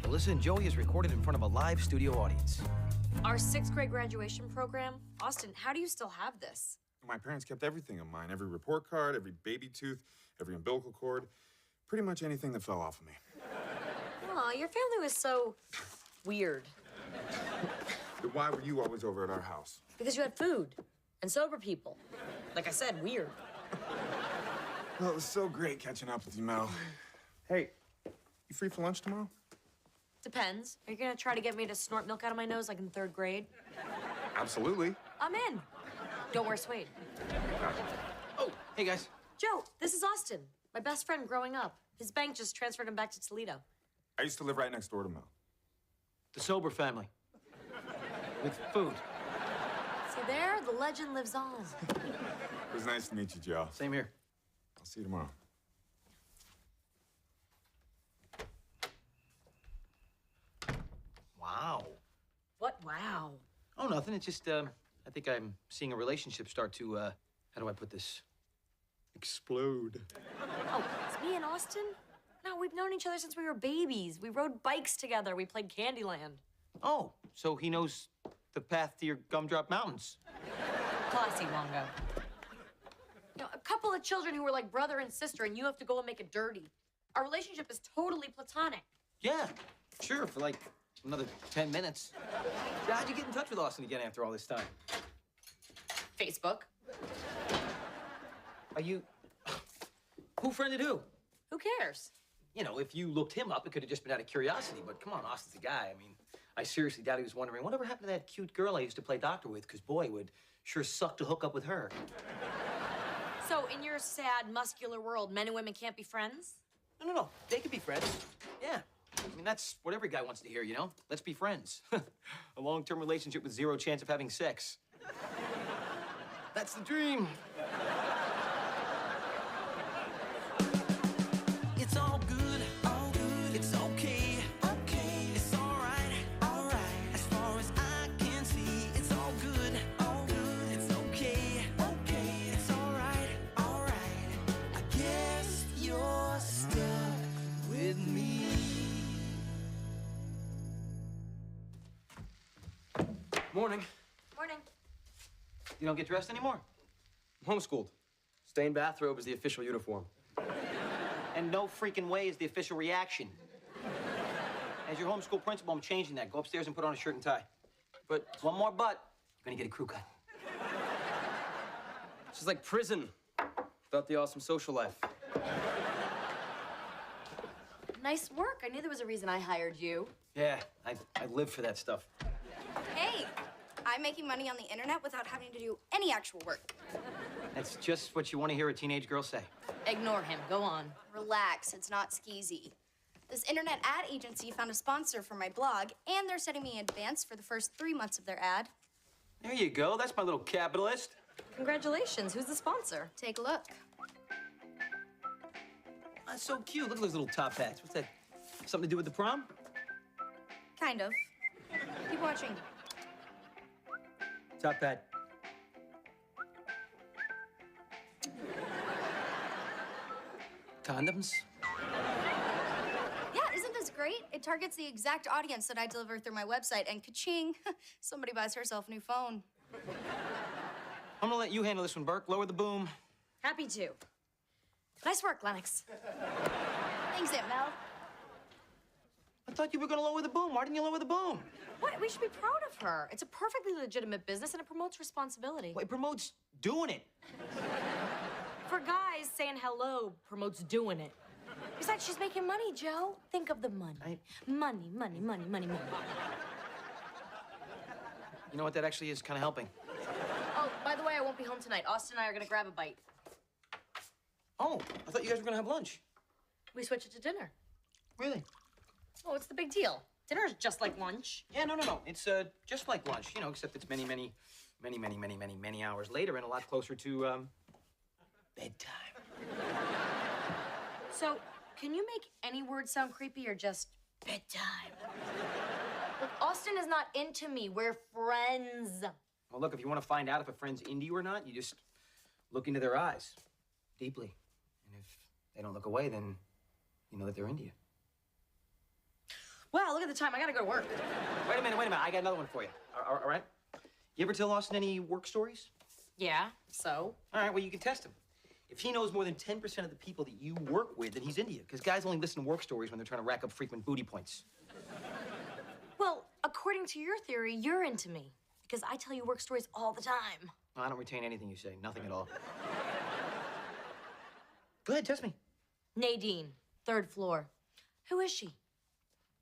Melissa and Joey is recorded in front of a live studio audience. Our 6th grade graduation program? Austin, how do you still have this? My parents kept everything of mine. Every report card, every baby tooth, every umbilical cord. Pretty much anything that fell off of me. Aw, your family was so weird. But why were you always over at our house? Because you had food and sober people. Like I said, weird. Well, it was so great catching up with you, Mel. Hey, you free for lunch tomorrow? Depends. Are you gonna try to get me to snort milk out of my nose like in 3rd grade? Absolutely. I'm in. Don't wear suede. Oh, hey guys. Joe, this is Austin, my best friend growing up. His bank just transferred him back to Toledo. I used to live right next door to Mel. The sober family. With food. See there? The legend lives on. It was nice to meet you, Joe. Same here. I'll see you tomorrow. Wow. What? Wow. Oh, nothing. It's just, I think I'm seeing a relationship start to, how do I put this? Explode. Oh, it's me and Austin? No, we've known each other since we were babies. We rode bikes together. We played Candyland. Oh, so he knows the path to your Gumdrop Mountains. Classy, Longo. You know, a couple of children who were like brother and sister, and you have to go and make it dirty. Our relationship is totally platonic. Yeah, sure, for like another 10 minutes. So how'd you get in touch with Austin again after all this time? Facebook. Are you... Who friended who? Who cares? You know, if you looked him up, it could have just been out of curiosity, but come on, Austin's a guy. I mean, I seriously doubt he was wondering, whatever happened to that cute girl I used to play doctor with? Because, boy, it would sure suck to hook up with her. So, in your sad, muscular world, men and women can't be friends? No. They could be friends. Yeah. I mean, that's what every guy wants to hear, you know? Let's be friends. A long-term relationship with 0 chance of having sex. That's the dream. It's all good, it's okay, it's all right, as far as I can see, it's all good, it's okay, it's all right, I guess you're stuck with me. Morning. Morning. You don't get dressed anymore? I'm homeschooled. Stained bathrobe is the official uniform. And no freaking way is the official reaction. As your homeschool principal, I'm changing that. Go upstairs and put on a shirt and tie. But one more but, you're gonna get a crew cut. It's just like prison without the awesome social life. Nice work. I knew there was a reason I hired you. Yeah, I live for that stuff. Hey, I'm making money on the internet without having to do any actual work. That's just what you want to hear a teenage girl say. Ignore him. Go on. Relax, it's not skeezy. This internet ad agency found a sponsor for my blog, and they're sending me advance for the first 3 months of their ad. There you go. That's my little capitalist. Congratulations. Who's the sponsor? Take a look. That's so cute. Look at those little top hats. What's that? Something to do with the prom? Kind of. Keep watching. Top hat. Condoms? Yeah, isn't this great? It targets the exact audience that I deliver through my website, and ka-ching, somebody buys herself a new phone. I'm gonna let you handle this one, Burke. Lower the boom. Happy to. Nice work, Lennox. Thanks, Aunt Mel. I thought you were gonna lower the boom. Why didn't you lower the boom? What? We should be proud of her. It's a perfectly legitimate business, and it promotes responsibility. Well, it promotes doing it. For guys, saying hello promotes doing it. Besides, she's making money, Joe. Think of the money. Money. You know what? That actually is kind of helping. Oh, by the way, I won't be home tonight. Austin and I are gonna grab a bite. Oh, I thought you guys were gonna have lunch. We switch it to dinner. Really? Oh, what's the big deal? Dinner is just like lunch. Yeah, no. It's just like lunch, you know, except it's many hours later and a lot closer to bedtime. So, can you make any word sound creepy or just bedtime? Look, Austin is not into me. We're friends. Well, look, if you want to find out if a friend's into you or not, you just look into their eyes deeply. And if they don't look away, then you know that they're into you. Wow, look at the time. I gotta go to work. Wait a minute. I got another one for you. All right? You ever tell Austin any work stories? Yeah, so? All right, well, you can test him. If he knows more than 10% of the people that you work with, then he's into you. Because guys only listen to work stories when they're trying to rack up frequent booty points. Well, according to your theory, you're into me. Because I tell you work stories all the time. I don't retain anything you say. Nothing at all. Go ahead, test me. Nadine, 3rd floor. Who is she?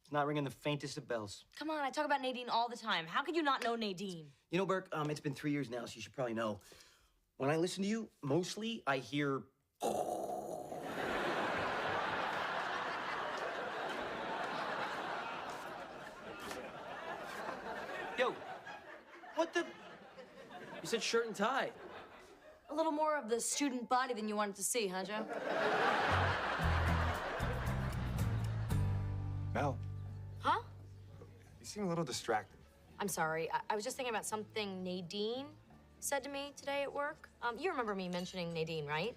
It's not ringing the faintest of bells. Come on, I talk about Nadine all the time. How could you not know Nadine? You know, Burke, it's been 3 years now, so you should probably know. When I listen to you, mostly I hear... Yo, what the... You said shirt and tie. A little more of the student body than you wanted to see, huh, Joe? Mel, Huh? you seem a little distracted. I'm sorry. I was just thinking about something Nadine said to me today at work. You remember me mentioning Nadine, right?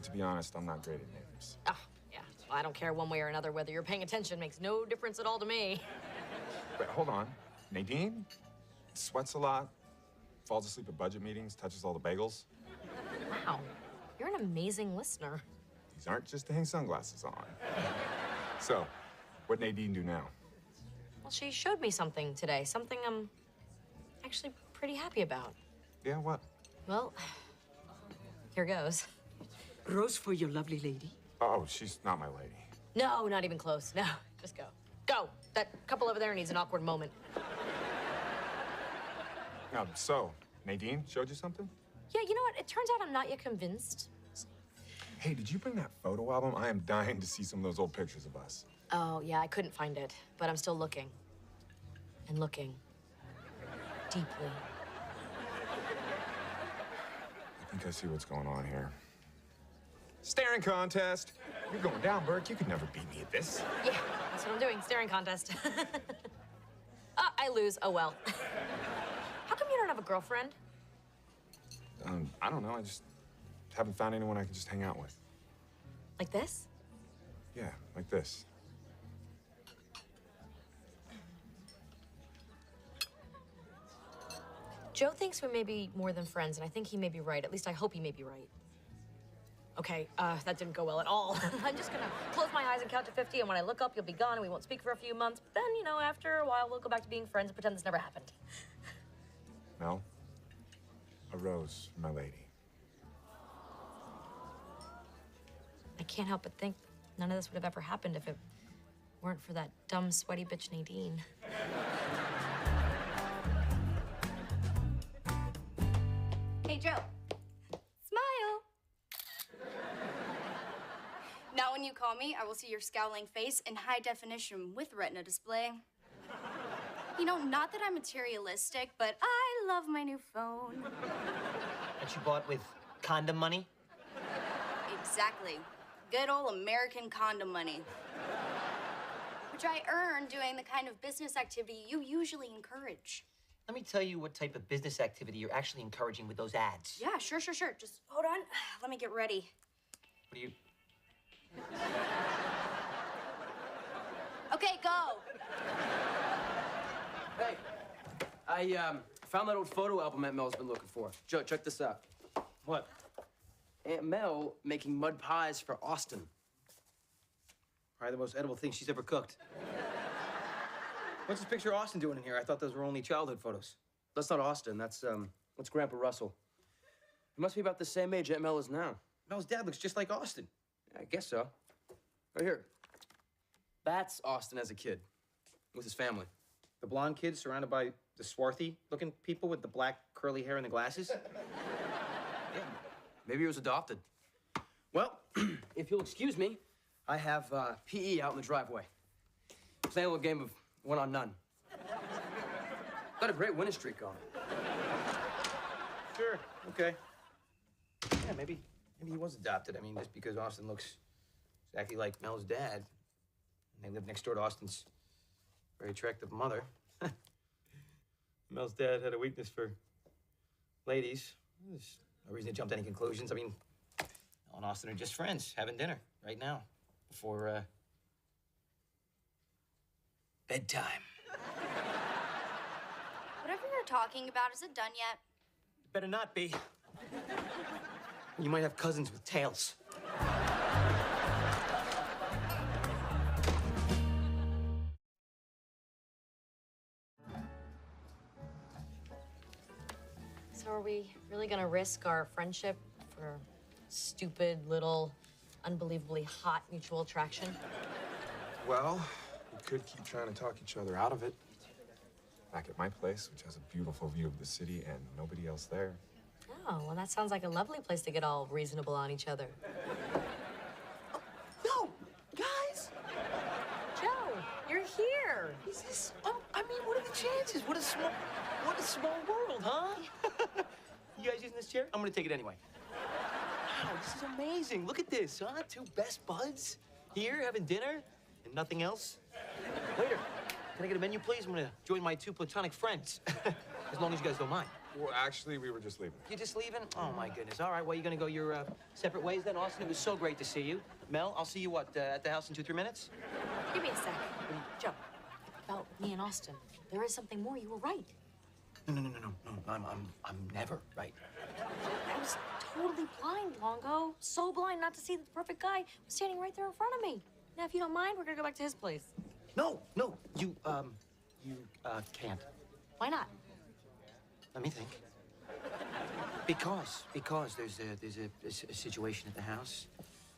To be honest, I'm not great at names. Oh, yeah. Well, I don't care one way or another. Whether you're paying attention makes no difference at all to me. Wait, hold on. Nadine? Sweats a lot, falls asleep at budget meetings, touches all the bagels. Wow. You're an amazing listener. These aren't just to hang sunglasses on. So, what'd Nadine do now? Well, she showed me something today. Something I'm actually pretty happy about. Yeah, what? Well, here goes. Rose for your lovely lady. Oh, she's not my lady. No, not even close. No, just go. Go. That couple over there needs an awkward moment. So, Nadine showed you something? Yeah, you know what? It turns out I'm not yet convinced. Hey, did you bring that photo album? I am dying to see some of those old pictures of us. Oh, yeah, I couldn't find it, but I'm still looking. And looking. Deeply. I think I see what's going on here. Staring contest. You're going down, Burke. You could never beat me at this. Yeah, that's what I'm doing. Staring contest. I lose. Oh, well. How come you don't have a girlfriend? I don't know. I just haven't found anyone I can just hang out with. Like this? Yeah, like this. Joe thinks we may be more than friends, and I think he may be right. At least I hope he may be right. Okay, that didn't go well at all. I'm just gonna close my eyes and count to 50, and when I look up, you'll be gone, and we won't speak for a few months. But then, you know, after a while, we'll go back to being friends and pretend this never happened. Mel, a rose for my lady. I can't help but think none of this would have ever happened if it weren't for that dumb, sweaty bitch Nadine. Hey, Joe. Smile. Now when you call me, I will see your scowling face in high definition with retina display. You know, not that I'm materialistic, but I love my new phone. That you bought with condom money? Exactly. Good old American condom money. Which I earn doing the kind of business activity you usually encourage. Let me tell you what type of business activity you're actually encouraging with those ads. Yeah, sure. Just hold on. Let me get ready. What do you... Okay, go. Hey, I found that old photo album Aunt Mel's been looking for. Joe, check this out. What? Aunt Mel making mud pies for Austin. Probably the most edible thing she's ever cooked. What's this picture of Austin doing in here? I thought those were only childhood photos. That's not Austin. That's Grandpa Russell. He must be about the same age Aunt Mel is now. Mel's dad looks just like Austin. I guess so. Right here. That's Austin as a kid, with his family. The blonde kid surrounded by the swarthy-looking people with the black curly hair and the glasses. Yeah, maybe he was adopted. Well, if you'll excuse me, I have PE out in the driveway. Playing a little game of one on none. Got a great winning streak going. Sure, okay. Yeah, maybe he was adopted. I mean, just because Austin looks exactly like Mel's dad, and they live next door to Austin's very attractive mother. Mel's dad had a weakness for ladies. There's no reason to jump to any conclusions. I mean, Mel and Austin are just friends, having dinner right now, before Bedtime. Whatever you're talking about, is it done yet? Better not be. You might have cousins with tails. So are we really gonna risk our friendship for stupid, little, unbelievably hot mutual attraction? Well, we could keep trying to talk each other out of it. Back at my place, which has a beautiful view of the city and nobody else there. Oh, well, that sounds like a lovely place to get all reasonable on each other. No, guys. Joe, you're here. Is this? I mean, what are the chances? What a small world, huh? You guys using this chair? I'm gonna take it anyway. Wow, this is amazing. Look at this, huh? Two best buds here having dinner and nothing else. Waiter, can I get a menu, please? I'm gonna join my two platonic friends, as long as you guys don't mind. Well, actually, we were just leaving. You're just leaving? Oh my goodness. All right, well, you're gonna go your separate ways then, Austin. It was so great to see you. Mel, I'll see you at the house in 2-3 minutes. Give me a sec. Joe, about me and Austin, there is something more. You were right. No. I'm never right. I was totally blind, Longo. So blind not to see the perfect guy was standing right there in front of me. Now, if you don't mind, we're gonna go back to his place. No, you can't. Why not? Let me think. Because there's a situation at the house.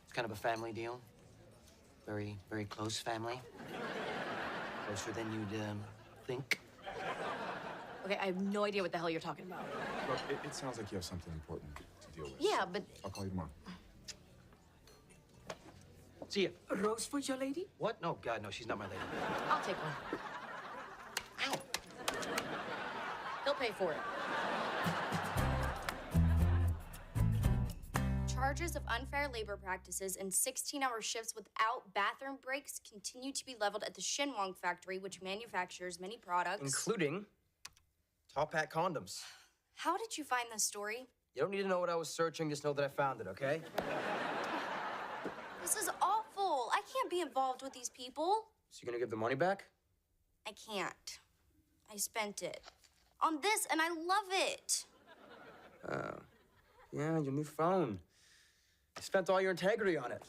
It's kind of a family deal. Very, very close family. Closer than you'd think. Okay, I have no idea what the hell you're talking about. Look, it sounds like you have something important to deal with. Yeah, but I'll call you tomorrow. See ya. A rose for your lady? What? No, God, no, she's not my lady. I'll take one. Ow. He'll pay for it. Charges of unfair labor practices and 16-hour shifts without bathroom breaks continue to be leveled at the Shinwong factory, which manufactures many products. Including top hat condoms. How did you find this story? You don't need to know what I was searching, just know that I found it, okay? This is awful. I can't be involved with these people. So you gonna give the money back? I can't. I spent it on this, and I love it. Yeah, your new phone. You spent all your integrity on it.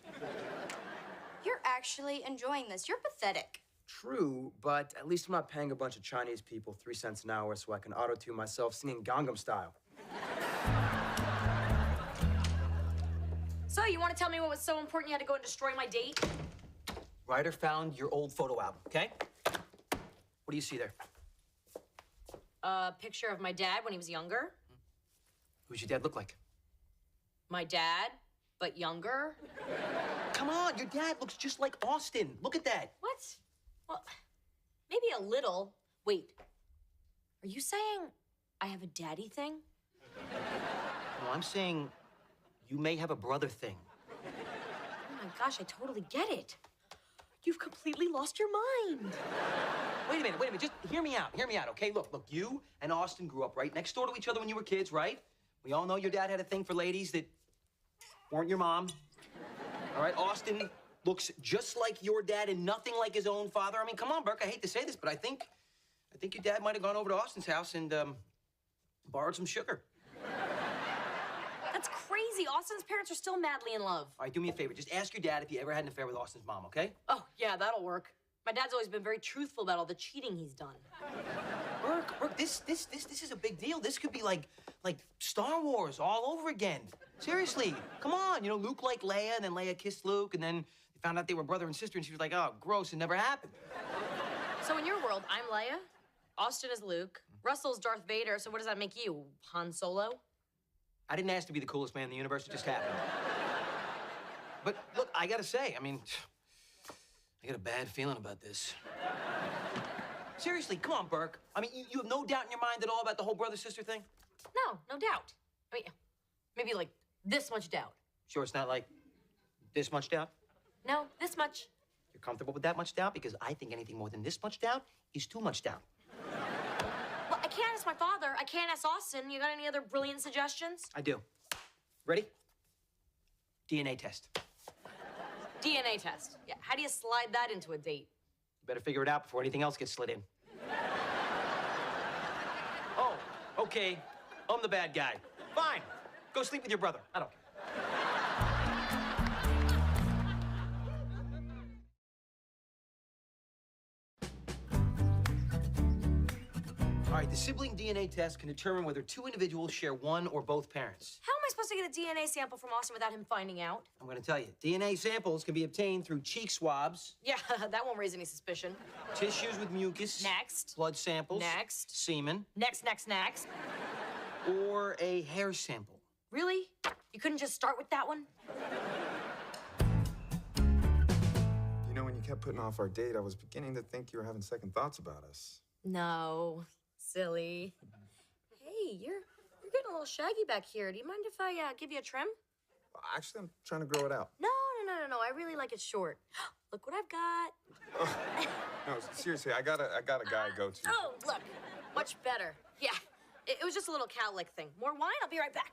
You're actually enjoying this. You're pathetic. True, but at least I'm not paying a bunch of Chinese people 3 cents an hour so I can auto-tune myself singing Gangnam Style. So, you want to tell me what was so important you had to go and destroy my date? Ryder found your old photo album, okay? What do you see there? A picture of my dad when he was younger. Who's your dad look like? My dad, but younger. Come on, your dad looks just like Austin. Look at that. What? Well, maybe a little. Wait, are you saying I have a daddy thing? No, I'm saying you may have a brother thing. Oh my gosh, I totally get it. You've completely lost your mind. Wait a minute, just hear me out, okay? Look, you and Austin grew up right next door to each other when you were kids, right? We all know your dad had a thing for ladies that weren't your mom. All right, Austin looks just like your dad and nothing like his own father. I mean, come on, Burke, I hate to say this, but I think your dad might have gone over to Austin's house and borrowed some sugar. That's crazy. Austin's parents are still madly in love. All right, do me a favor. Just ask your dad if he ever had an affair with Austin's mom, okay? Oh, yeah, that'll work. My dad's always been very truthful about all the cheating he's done. Burke, this is a big deal. This could be like Star Wars all over again. Seriously, come on. You know, Luke liked Leia, and then Leia kissed Luke, and then they found out they were brother and sister, and she was like, oh, gross, it never happened. So in your world, I'm Leia, Austin is Luke, Russell's Darth Vader, so what does that make you, Han Solo? I didn't ask to be the coolest man in the universe, it just happened. But look, I gotta say, I mean, I got a bad feeling about this. Seriously, come on, Burke. I mean, you have no doubt in your mind at all about the whole brother-sister thing? No doubt. I mean, maybe like this much doubt. Sure, it's not like this much doubt? No, this much. You're comfortable with that much doubt? Because I think anything more than this much doubt is too much doubt. Well, I can't ask my father. I can't ask Austin. You got any other brilliant suggestions? I do. Ready? DNA test. DNA test. Yeah, how do you slide that into a date? You better figure it out before anything else gets slid in. Oh, okay. I'm the bad guy. Fine. Go sleep with your brother. I don't care. All right, the sibling DNA test can determine whether two individuals share one or both parents. How am I supposed to get a DNA sample from Austin without him finding out? I'm gonna tell you, DNA samples can be obtained through cheek swabs, Yeah, that won't raise any suspicion. tissues with mucus, Next. blood samples, Next. semen, Next. or a hair sample. Really? You couldn't just start with that one? You know, when you kept putting off our date, I was beginning to think you were having second thoughts about us. No, silly. Hey, you're getting a little shaggy back here. Do you mind if I give you a trim? Actually, I'm trying to grow it out. No. I really like it short. Look what I've got. No, seriously, I got a guy to go to. Oh, look, much better. Yeah, it was just a little cow lick thing. More wine? I'll be right back.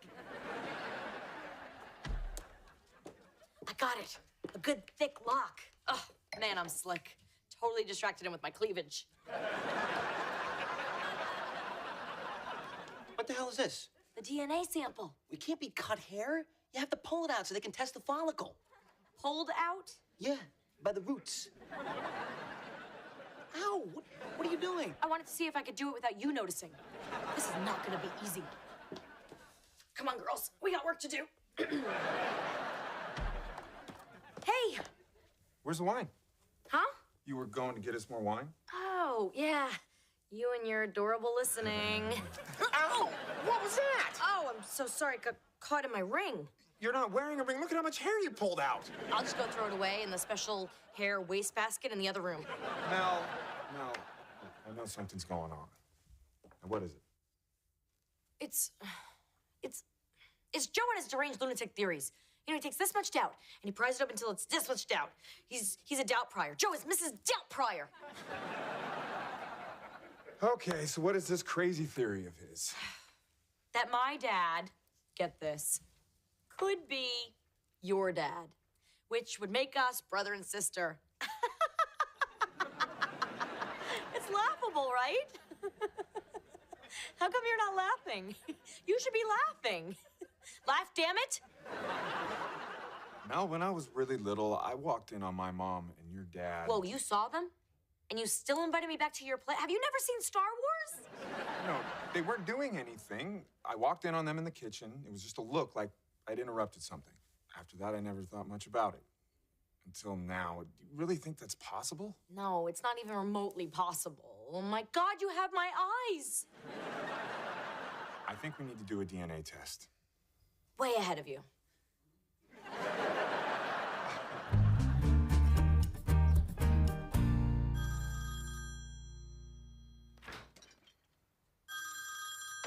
I got it. A good thick lock. Oh, man, I'm slick. Totally distracted him with my cleavage. What the hell is this? The DNA sample. It can't be cut hair. You have to pull it out so they can test the follicle. Pulled out? Yeah, by the roots. Ow, what are you doing? I wanted to see if I could do it without you noticing. This is not gonna be easy. Come on, girls. We got work to do. Hey! Where's the wine? Huh? You were going to get us more wine? Oh, yeah. You and your adorable listening. Ow! What was that? Oh, I'm so sorry. Got caught in my ring. You're not wearing a ring. Look at how much hair you pulled out. I'll just go throw it away in the special hair wastebasket in the other room. Mel, I know something's going on. And what is it? It's Joe and his deranged lunatic theories. You know, he takes this much doubt, and he pries it up until it's this much doubt. He's a doubt prior. Joe is Mrs. Doubt Prior. Okay, so what is this crazy theory of his? That my dad, get this, could be your dad, which would make us brother and sister. It's laughable, right? How come you're not laughing? You should be laughing. Laugh, damn it. Mel, when I was really little, I walked in on my mom and your dad. Whoa, you saw them? And you still invited me back to your place? Have you never seen Star Wars? No, they weren't doing anything. I walked in on them in the kitchen. It was just a look like I'd interrupted something. After that, I never thought much about it. Until now. Do you really think that's possible? No, it's not even remotely possible. Oh my God, you have my eyes. I think we need to do a DNA test. Way ahead of you.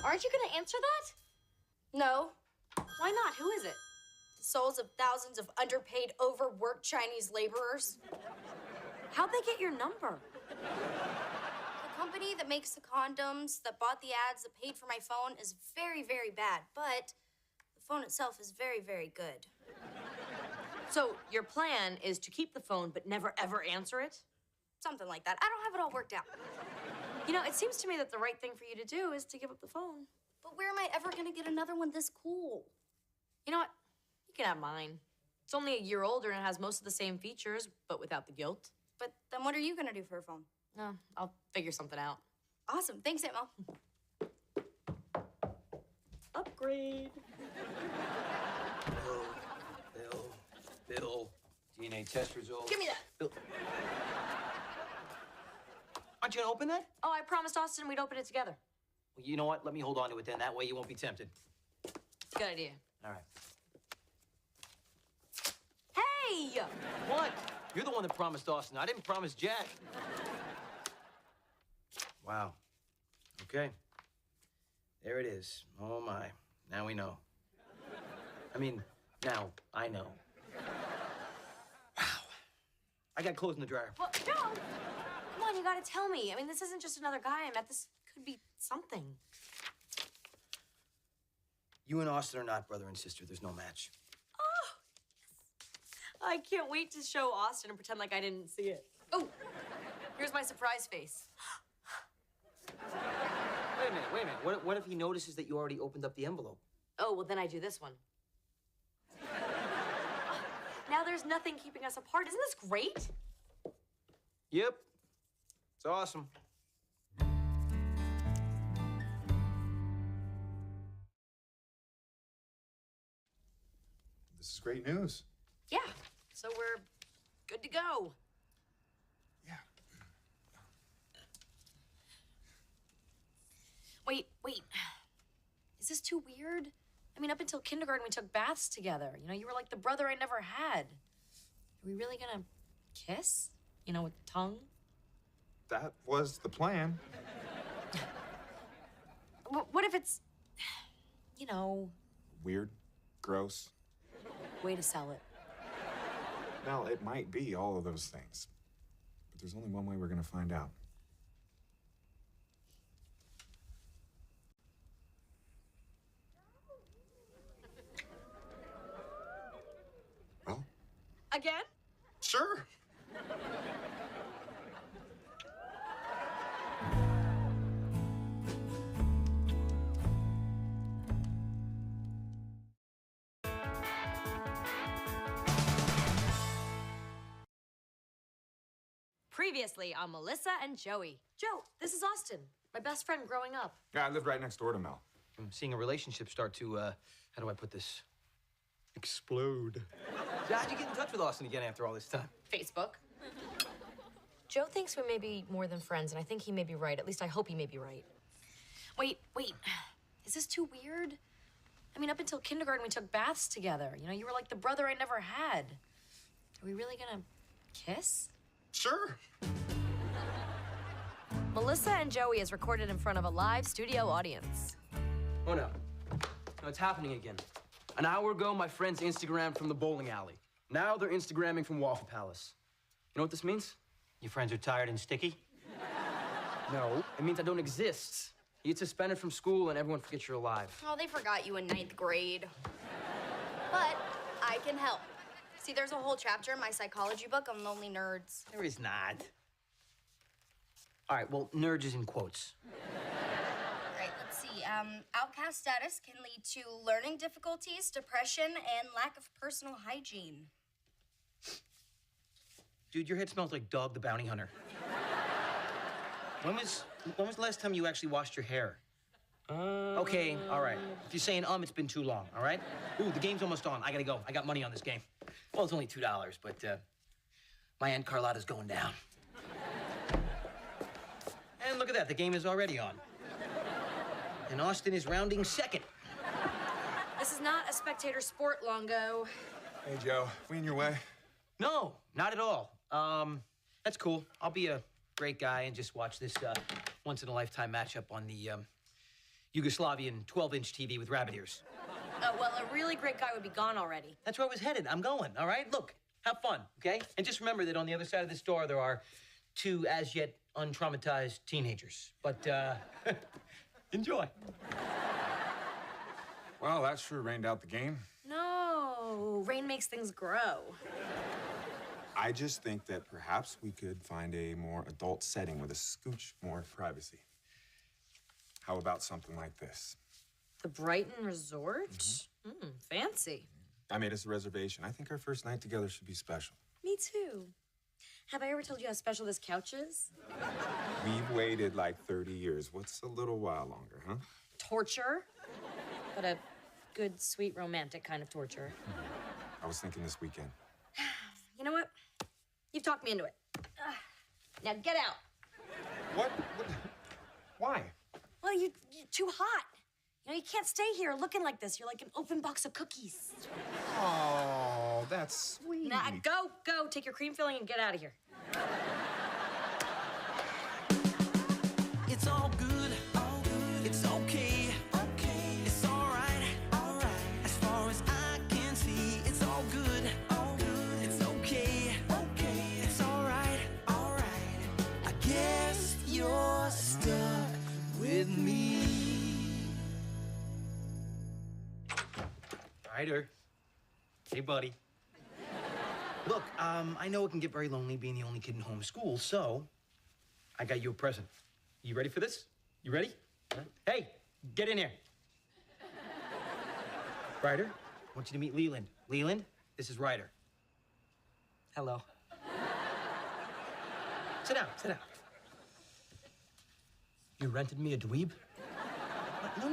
Aren't you gonna answer that? No. Why not? Who is it? The souls of thousands of underpaid, overworked Chinese laborers. How'd they get your number? The company that makes the condoms, that bought the ads, that paid for my phone is very, very bad, but the phone itself is very, very good. So your plan is to keep the phone but never ever answer it? Something like that. I don't have it all worked out. You know, it seems to me that the right thing for you to do is to give up the phone. But where am I ever gonna get another one this cool? You know what? You can have mine. It's only a year older and it has most of the same features, but without the guilt. But then what are you gonna do for a phone? No, I'll figure something out. Awesome. Thanks, Aunt Mel. Upgrade. Bill, DNA test results. Give me that. Bill. Aren't you gonna open that? Oh, I promised Austin we'd open it together. Well, you know what? Let me hold on to it then. That way you won't be tempted. Good idea. All right. Hey! What? You're the one that promised Austin. I didn't promise Jack. Wow. Okay. There it is. Oh, my. Now we know. I mean, now I know. Wow. I got clothes in the dryer. Well, no! Come on, you gotta tell me. I mean, this isn't just another guy I met. This could be something. You and Austin are not brother and sister. There's no match. I can't wait to show Austin and pretend like I didn't see it. Oh, Here's my surprise face. Wait a minute. What if he notices that you already opened up the envelope? Oh, well, then I do this one. Now there's nothing keeping us apart. Isn't this great? Yep. It's awesome. This is great news. Yeah, so we're good to go. Yeah. Wait. Is this too weird? I mean, up until kindergarten, we took baths together. You know, you were like the brother I never had. Are we really gonna kiss? You know, with the tongue? That was the plan. What if it's, you know... Weird, gross. Way to sell it. Well, it might be all of those things. But there's only one way we're gonna find out. Well, Again? sure. Previously on Melissa and Joey. Joe, this is Austin, my best friend growing up. Yeah, I lived right next door to Mel. I'm seeing a relationship start to, how do I put this? Explode. So how'd you get in touch with Austin again after all this time? Facebook. Joe thinks we may be more than friends, and I think he may be right. At least I hope he may be right. Wait. Is this too weird? I mean, up until kindergarten, we took baths together. You know, you were like the brother I never had. Are we really gonna kiss? Sure. Melissa and Joey is recorded in front of a live studio audience. Oh, no. No, it's happening again. An hour ago, my friends Instagrammed from the bowling alley. Now they're Instagramming from Waffle Palace. You know what this means? Your friends are tired and sticky? No. It means I don't exist. You get suspended from school and everyone forgets you're alive. Oh, they forgot you in 9th grade. But I can help. See, there's a whole chapter in my psychology book on lonely nerds. There is not. All right, well, nerds is in quotes. All right, let's see. Outcast status can lead to learning difficulties, depression, and lack of personal hygiene. Dude, your head smells like Dog the Bounty Hunter. When was the last time you actually washed your hair? Okay, all right. If you're saying it's been too long, all right? Ooh, the game's almost on. I gotta go. I got money on this game. Well, it's only $2, but my Aunt Carlotta's going down. And look at that, the game is already on. And Austin is rounding second. This is not a spectator sport, Longo. Hey, Joe, we in your way? No, not at all. That's cool. I'll be a great guy and just watch this once-in-a-lifetime matchup on the Yugoslavian 12-inch TV with rabbit ears. Well, a really great guy would be gone already. That's where I was headed. I'm going, all right? Look, have fun, okay? And just remember that on the other side of this door, there are 2 as-yet untraumatized teenagers. But, enjoy. Well, that sure rained out the game. No, rain makes things grow. I just think that perhaps we could find a more adult setting with a scooch more privacy. How about something like this? The Brighton Resort? Fancy. I made us a reservation. I think our first night together should be special. Me too. Have I ever told you how special this couch is? We've waited like 30 years. What's a little while longer, huh? Torture, but a good, sweet, romantic kind of torture. I was thinking this weekend. You know what? You've talked me into it. Now get out. What? Why? Well, you're too hot. You know, you can't stay here looking like this. You're like an open box of cookies. Oh, that's sweet. Nah, go. Take your cream filling and get out of here. It's all good, it's okay, it's all right, as far as I can see, it's all good, it's okay, it's all right, I guess you're stuck with me. Ryder. Hey, buddy. Look, I know it can get very lonely being the only kid in homeschool, so I got you a present. You ready for this? You ready? Huh? Hey, get in here. Ryder, I want you to meet Leland. Leland, this is Ryder. Hello. Sit down, sit down. You rented me a dweeb? No.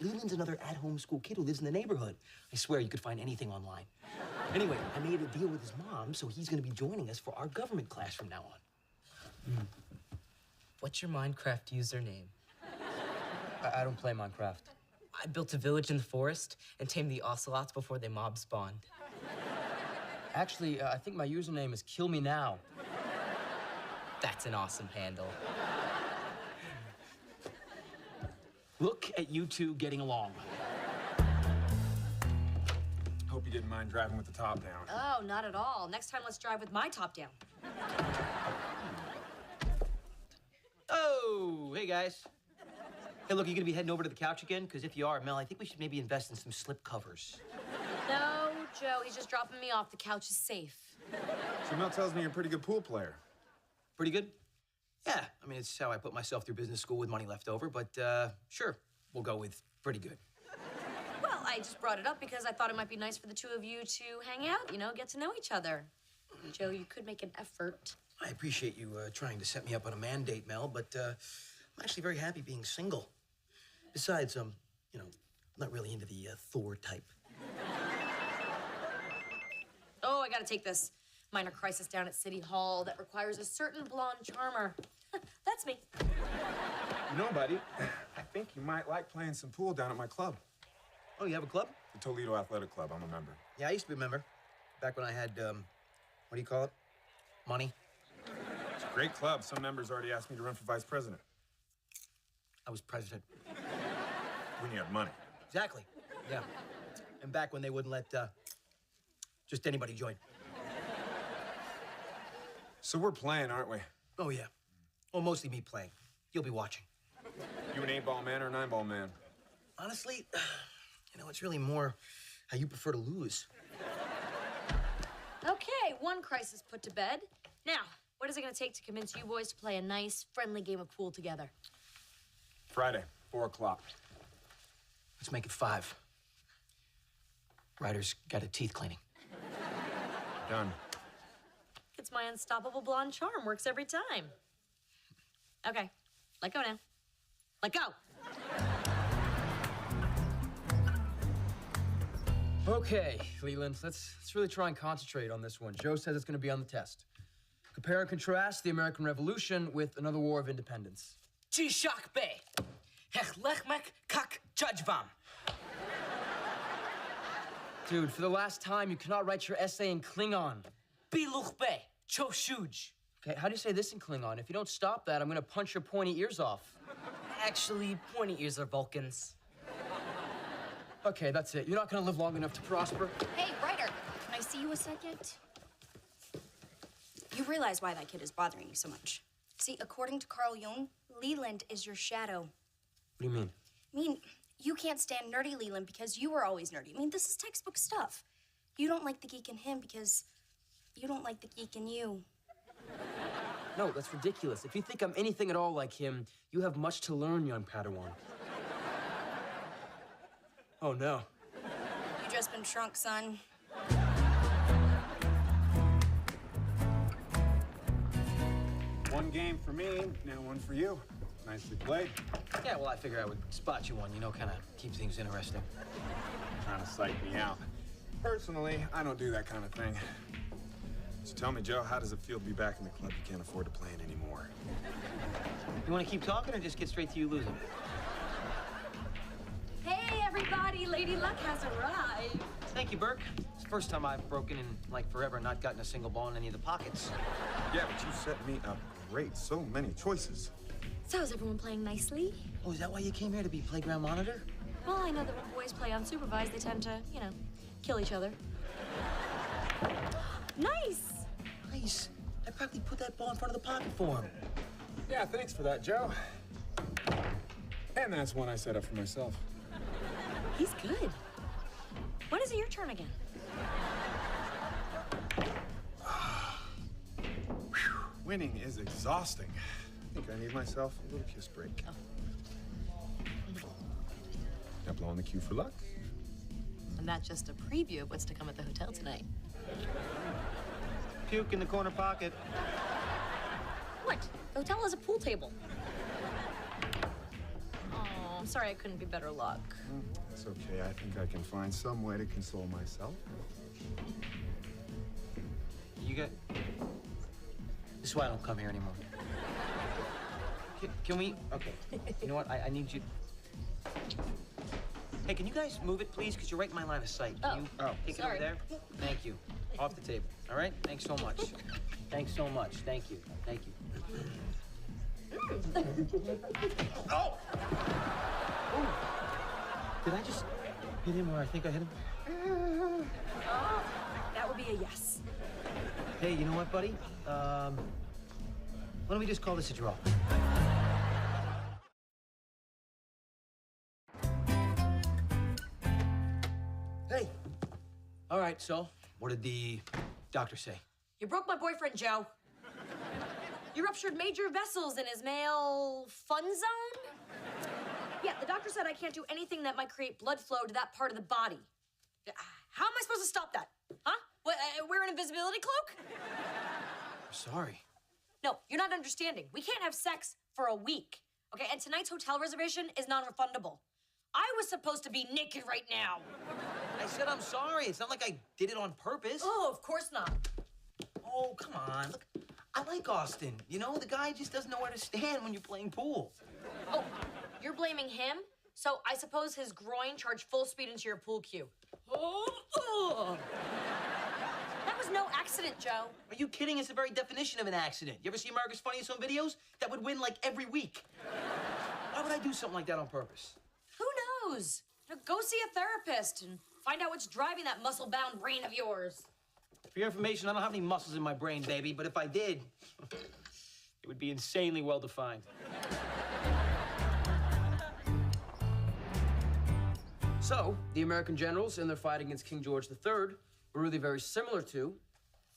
Leland's another at-home school kid who lives in the neighborhood. I swear you could find anything online. Anyway, I made a deal with his mom, so he's gonna be joining us for our government class from now on. What's your Minecraft username? I don't play Minecraft. I built a village in the forest and tamed the ocelots before they mob spawned. Actually, I think my username is Kill Me Now. That's an awesome handle. Look at you two getting along. Hope you didn't mind driving with the top down. Oh, not at all. Next time, let's drive with my top down. Oh, hey guys. Hey, look, you gonna be heading over to the couch again? Because if you are, Mel, I think we should maybe invest in some slip covers. No, Joe, he's just dropping me off. The couch is safe. So Mel tells me you're a pretty good pool player. Pretty good? Yeah, I mean, it's how I put myself through business school with money left over, but sure, we'll go with pretty good. Well, I just brought it up because I thought it might be nice for the two of you to hang out, get to know each other. Joe, you could make an effort. I appreciate you trying to set me up on a man date, Mel, but I'm actually very happy being single. Besides, I'm not really into the Thor type. Oh, I gotta take this. Minor crisis down at City Hall that requires a certain blonde charmer. That's me. You know, buddy, I think you might like playing some pool down at my club. Oh, you have a club? The Toledo Athletic Club. I'm a member. Yeah, I used to be a member. Back when I had, what do you call it? Money. It's a great club. Some members already asked me to run for vice president. I was president. When you have money. Exactly, yeah. And back when they wouldn't let just anybody join. So we're playing, aren't we? Oh, yeah. Well, mostly me playing. You'll be watching. You an 8-ball man or a 9-ball man? Honestly, it's really more how you prefer to lose. Okay, one crisis put to bed. Now, what is it gonna take to convince you boys to play a nice, friendly game of pool together? Friday, 4 o'clock. Let's make it 5. Ryder's got a teeth cleaning. Done. It's my unstoppable blonde charm. Works every time. Okay, let go now. Let go. Okay, Leland, let's really try and concentrate on this one. Joe says it's going to be on the test. Compare and contrast the American Revolution with another war of independence. G-Shock Bay. Hechlechmek kak judgevam. Dude, for the last time, you cannot write your essay in Klingon. Biluch Bay. Choshuj. Okay, how do you say this in Klingon? If you don't stop that, I'm going to punch your pointy ears off. Actually, pointy ears are Vulcans. Okay, that's it. You're not going to live long enough to prosper. Hey, Ryder, can I see you a second? You realize why that kid is bothering you so much. See, according to Carl Jung, Leland is your shadow. What do you mean? I mean, you can't stand nerdy Leland because you were always nerdy. I mean, this is textbook stuff. You don't like the geek in him because you don't like the geek in you. No, that's ridiculous. If you think I'm anything at all like him, you have much to learn, young Padawan. Oh, no. You just been shrunk, son. One game for me, now one for you. Nicely played. Yeah, well, I figure I would spot you one, kind of keep things interesting. Trying to psych me out. Personally, I don't do that kind of thing. So tell me, Joe, how does it feel to be back in the club you can't afford to play in anymore? You want to keep talking or just get straight to you losing? Hey, everybody, Lady Luck has arrived. Thank you, Burke. It's the first time I've broken in, forever and not gotten a single ball in any of the pockets. Yeah, but you set me up great. So many choices. So is everyone playing nicely? Oh, is that why you came here, to be playground monitor? Well, I know that when boys play unsupervised, they tend to, kill each other. Nice! Nice. I practically put that ball in front of the pocket for him. Yeah, thanks for that, Joe. And that's one I set up for myself. He's good. When is it your turn again? Winning is exhausting. I think I need myself a little kiss break. Now blow on the cue for luck. And that's just a preview of what's to come at the hotel tonight. Puke in the corner pocket. What? The hotel has a pool table. Oh, I'm sorry I couldn't be better luck. It's okay. I think I can find some way to console myself. You got... This is why I don't come here anymore. Can we... Okay. You know what? I need you... Hey, can you guys move it, please? Because you're right in my line of sight. Can you take it over there? Thank you. Off the table. All right? Thanks so much. Thanks so much. Thank you. Thank you. Oh! Ooh. Did I just hit him where I think I hit him? That would be a yes. Hey, you know what, buddy? Why don't we just call this a draw? Hey. All right, so what did the doctor say? You broke my boyfriend, Joe. You ruptured major vessels in his male fun zone? Yeah, the doctor said I can't do anything that might create blood flow to that part of the body. How am I supposed to stop that? Huh? What, wear an invisibility cloak? I'm sorry. No, you're not understanding. We can't have sex for a week, okay? And tonight's hotel reservation is non-refundable. I was supposed to be naked right now. I said I'm sorry. It's not like I did it on purpose. Oh, of course not. Oh, come on. Look, I like Austin. You know, the guy just doesn't know where to stand when you're playing pool. Oh, you're blaming him? So I suppose his groin charged full speed into your pool cue. Oh. That was no accident, Joe. Are you kidding? It's the very definition of an accident. You ever see America's Funniest Home Videos? That would win like every week. Why would I do something like that on purpose? Who knows? Go see a therapist and find out what's driving that muscle-bound brain of yours. For your information, I don't have any muscles in my brain, baby, but if I did, it would be insanely well-defined. So, the American generals in their fight against King George III were really very similar to...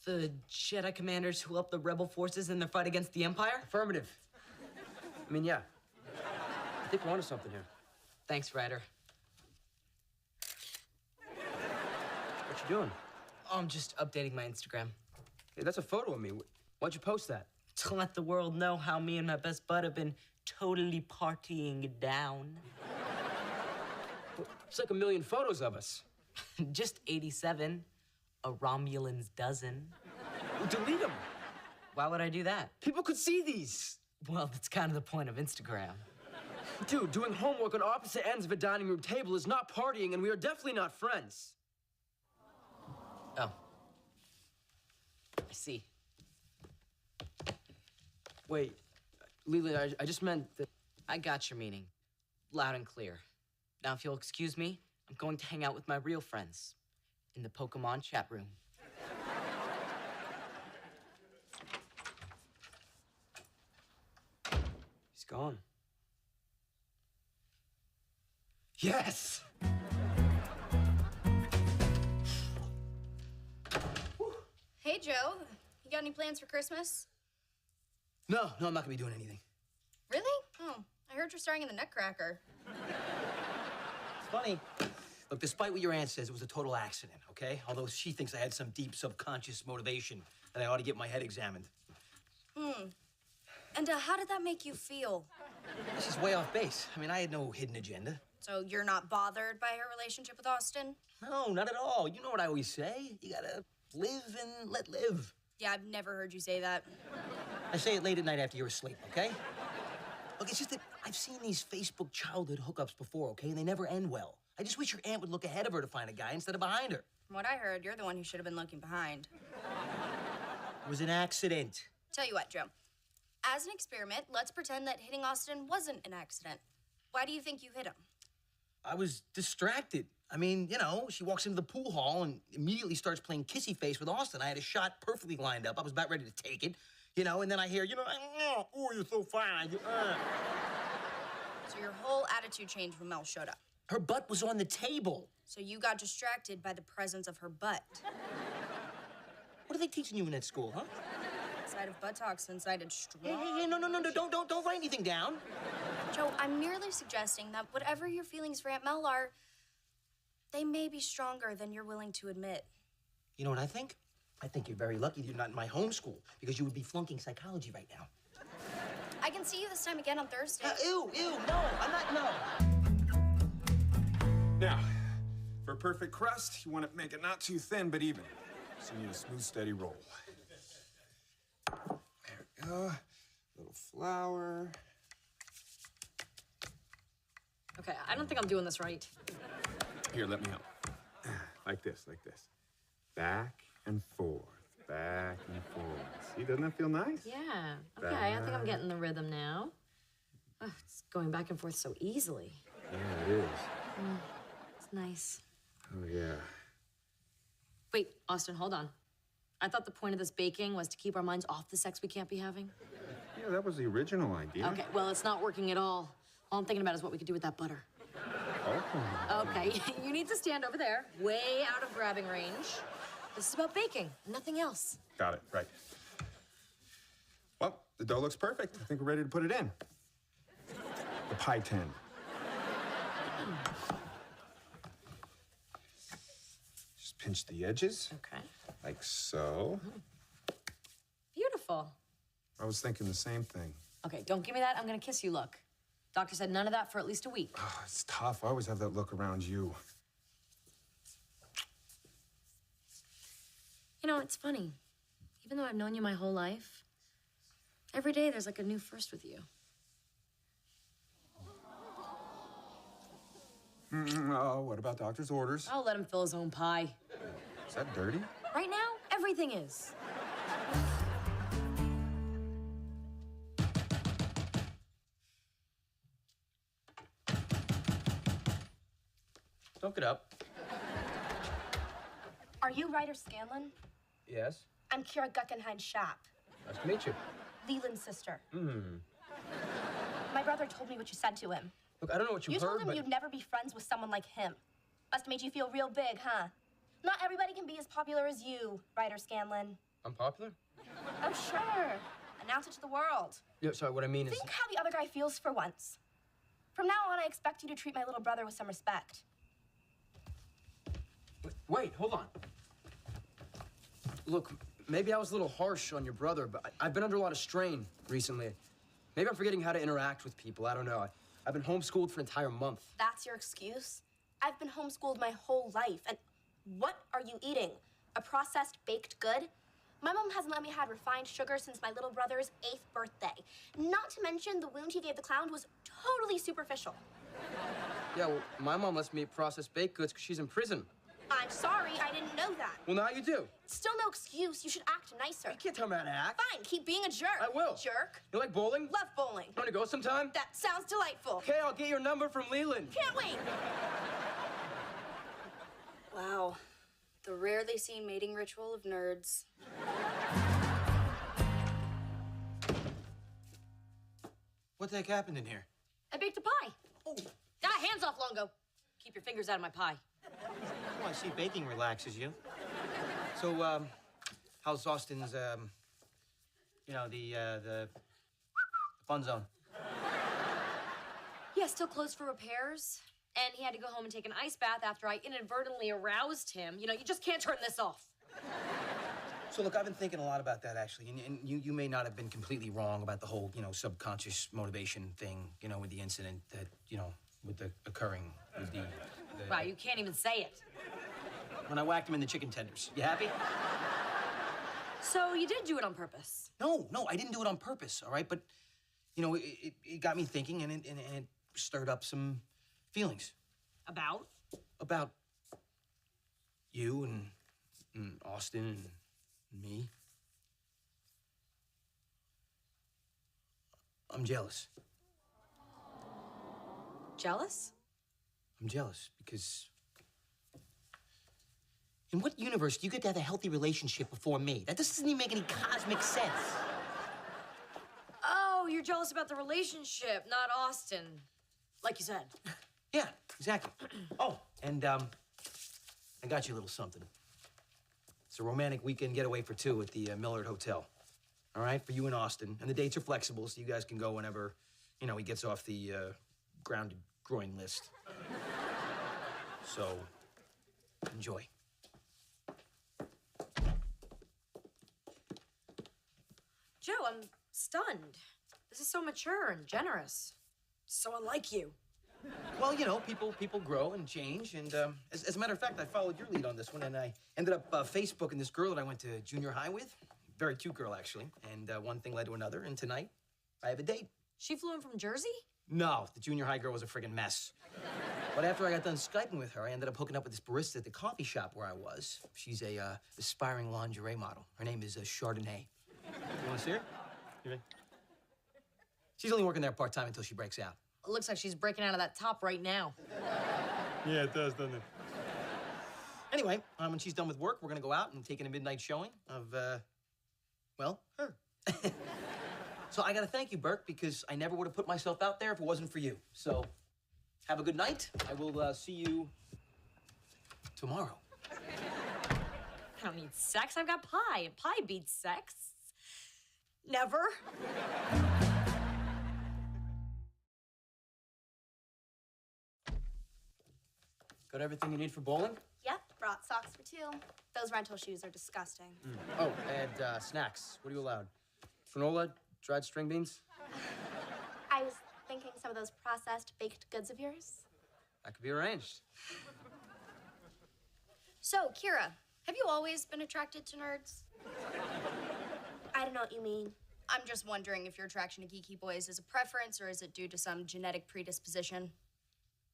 The Jedi commanders who helped the rebel forces in their fight against the Empire? Affirmative. I mean, yeah. I think we're onto something here. Thanks, Ryder. What you doing? Oh, I'm just updating my Instagram. Hey, that's a photo of me. Why'd you post that? To let the world know how me and my best bud have been totally partying it down. It's like a million photos of us. Just 87. A Romulan's dozen. Well, delete them. Why would I do that? People could see these. Well, that's kind of the point of Instagram. Dude, doing homework on opposite ends of a dining room table is not partying, and we are definitely not friends. Oh. I see. Wait, Lily, I just meant that... I got your meaning. Loud and clear. Now, if you'll excuse me, I'm going to hang out with my real friends in the Pokemon chat room. He's gone. Yes! Hey, Joe. You got any plans for Christmas? No, I'm not gonna be doing anything. Really? Oh, I heard you're starring in the Nutcracker. It's funny. Look, despite what your aunt says, it was a total accident, okay? Although she thinks I had some deep subconscious motivation that I ought to get my head examined. And how did that make you feel? This is way off base. I mean, I had no hidden agenda. So you're not bothered by her relationship with Austin? No, not at all. You know what I always say. You gotta live and let live. Yeah, I've never heard you say that. I say it late at night after you're asleep, okay? Look, it's just that I've seen these Facebook childhood hookups before, okay? And they never end well. I just wish your aunt would look ahead of her to find a guy instead of behind her. From what I heard, you're the one who should have been looking behind. It was an accident. Tell you what, Joe. As an experiment, let's pretend that hitting Austin wasn't an accident. Why do you think you hit him? I was distracted. I mean, you know, she walks into the pool hall and immediately starts playing kissy face with Austin. I had a shot perfectly lined up. I was about ready to take it, you know, and then I hear, you know, oh, you're so fine. So your whole attitude changed when Mel showed up. Her butt was on the table. So you got distracted by the presence of her butt. What are they teaching you in that school, huh? So side of buttocks since I did strong. Hey, no, don't write anything down. Joe, I'm merely suggesting that whatever your feelings for Aunt Mel are, they may be stronger than you're willing to admit. You know what I think? I think you're very lucky you're not in my homeschool because you would be flunking psychology right now. I can see you this time again on Thursday. Ew, no, I'm not, no. Now, for a perfect crust, you want to make it not too thin, but even. So you need a smooth, steady roll. There we go. Little flour. Okay, I don't think I'm doing this right. Here, let me help. Like this. Back and forth, back and forth. See, doesn't that feel nice? Yeah, okay, I think I'm getting the rhythm now. Oh, it's going back and forth so easily. Yeah, it is. It's nice. Oh, yeah. Wait, Austin, hold on. I thought the point of this baking was to keep our minds off the sex we can't be having. Yeah, that was the original idea. Okay, well, it's not working at all. All I'm thinking about is what we could do with that butter. Oh. Okay, you need to stand over there, way out of grabbing range. This is about baking, nothing else. Got it, right. Well, the dough looks perfect. I think we're ready to put it in. The pie tin. Just pinch the edges, Okay. like so. Beautiful. I was thinking the same thing. Okay, don't give me that. I'm gonna kiss you look. Doctor said none of that for at least a week. Oh, it's tough. I always have that look around you. You know, it's funny. Even though I've known you my whole life, every day there's like a new first with you. Oh, what about doctor's orders? I'll let him fill his own pie. Is that dirty? Right now, everything is. Don't get up. Are you Ryder Scanlon? Yes? I'm Kira Guggenheim-Schaap, Nice to meet you. Leland's sister. My brother told me what you said to him. Look, I don't know what you You heard, told him but... you'd never be friends with someone like him. Must have made you feel real big, huh? Not everybody can be as popular as you, Ryder Scanlon. I'm popular? Oh, sure. Announce it to the world. Yeah, sorry, what I mean is... Think how the other guy feels for once. From now on, I expect you to treat my little brother with some respect. Wait, hold on. Look, maybe I was a little harsh on your brother, but I've been under a lot of strain recently. Maybe I'm forgetting how to interact with people. I don't know. I've been homeschooled for an entire month. That's your excuse? I've been homeschooled my whole life, and what are you eating? A processed baked good? My mom hasn't let me have refined sugar since my little brother's 8th birthday. Not to mention the wound he gave the clown was totally superficial. Yeah, well, my mom lets me eat processed baked goods because she's in prison. I'm sorry, I didn't know that. Well, now you do. Still no excuse. You should act nicer. You can't tell me how to act. Fine, keep being a jerk. I will. Jerk. You like bowling? Love bowling. Want to go sometime? That sounds delightful. Okay, I'll get your number from Leland. Can't wait. Wow. The rarely seen mating ritual of nerds. What the heck happened in here? I baked a pie. Oh, hands off, Longo. Keep your fingers out of my pie. Oh, I see baking relaxes you. So, how's Austin's, the fun zone? Yeah, still closed for repairs. And he had to go home and take an ice bath after I inadvertently aroused him. You know, you just can't turn this off. So, look, I've been thinking a lot about that, actually. And you may not have been completely wrong about the whole, subconscious motivation thing, with the incident that, with the occurring with the... Wow, you can't even say it. When I whacked him in the chicken tenders. You happy? So you did do it on purpose? No, I didn't do it on purpose, all right? But, it got me thinking, and it stirred up some feelings. About? About you and Austin and me. I'm jealous. Jealous? I'm jealous because... In what universe do you get to have a healthy relationship before me? That doesn't even make any cosmic sense. Oh, you're jealous about the relationship, not Austin. Like you said. Yeah, exactly. Oh, and, I got you a little something. It's a romantic weekend getaway for two at the Millard Hotel. all right, for you and Austin. And the dates are flexible, so you guys can go whenever, you know, he gets off the grounded groin list. So, enjoy. Joe, I'm stunned. This is so mature and generous. So unlike you. Well, you know, people grow and change, and as a matter of fact, I followed your lead on this one, and I ended up Facebooking this girl that I went to junior high with. Very cute girl, actually. And one thing led to another, and tonight, I have a date. She flew in from Jersey? No, the junior high girl was a friggin' mess. But after I got done Skyping with her, I ended up hooking up with this barista at the coffee shop where I was. She's a aspiring lingerie model. Her name is Chardonnay. You want to see her? She's only working there part-time until she breaks out. It looks like she's breaking out of that top right now. Yeah, it does, doesn't it? Anyway, when she's done with work, we're gonna go out and take in a midnight showing of, well, her. So I gotta thank you, Burke, because I never would have put myself out there if it wasn't for you. So, have a good night. I will see you tomorrow. I don't need sex, I've got pie, and pie beats sex. Never. Got everything you need for bowling? Yep, brought socks for two. Those rental shoes are disgusting. Oh, and snacks. What are you allowed? Granola, dried string beans? I was thinking some of those processed baked goods of yours. That could be arranged. So, Kira, have you always been attracted to nerds? I don't know what you mean. I'm just wondering if your attraction to geeky boys is a preference or is it due to some genetic predisposition?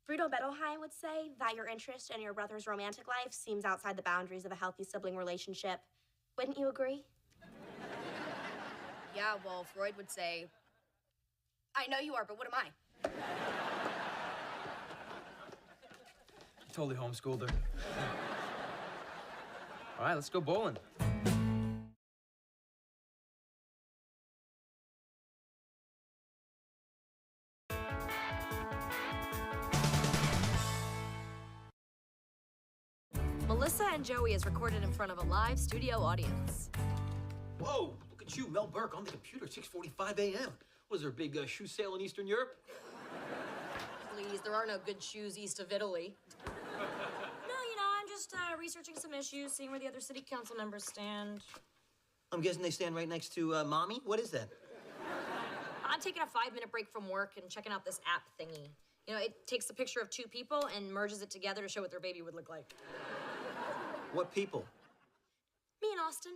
Bruno Bettelheim would say that your interest in your brother's romantic life seems outside the boundaries of a healthy sibling relationship. Wouldn't you agree? Yeah, well, Freud would say, I know you are, but what am I? Totally homeschooled her. All right, let's go bowling. Melissa and Joey is recorded in front of a live studio audience. Whoa, look at you, Mel Burke, on the computer, 6:45 a.m. Was there a big shoe sale in Eastern Europe? Please, there are no good shoes east of Italy. No, you know, I'm just researching some issues, seeing where the other city council members stand. I'm guessing they stand right next to Mommy? What is that? I'm taking a 5-minute break from work and checking out this app thingy. You know, it takes a picture of two people and merges it together to show what their baby would look like. What people? Me and Austin.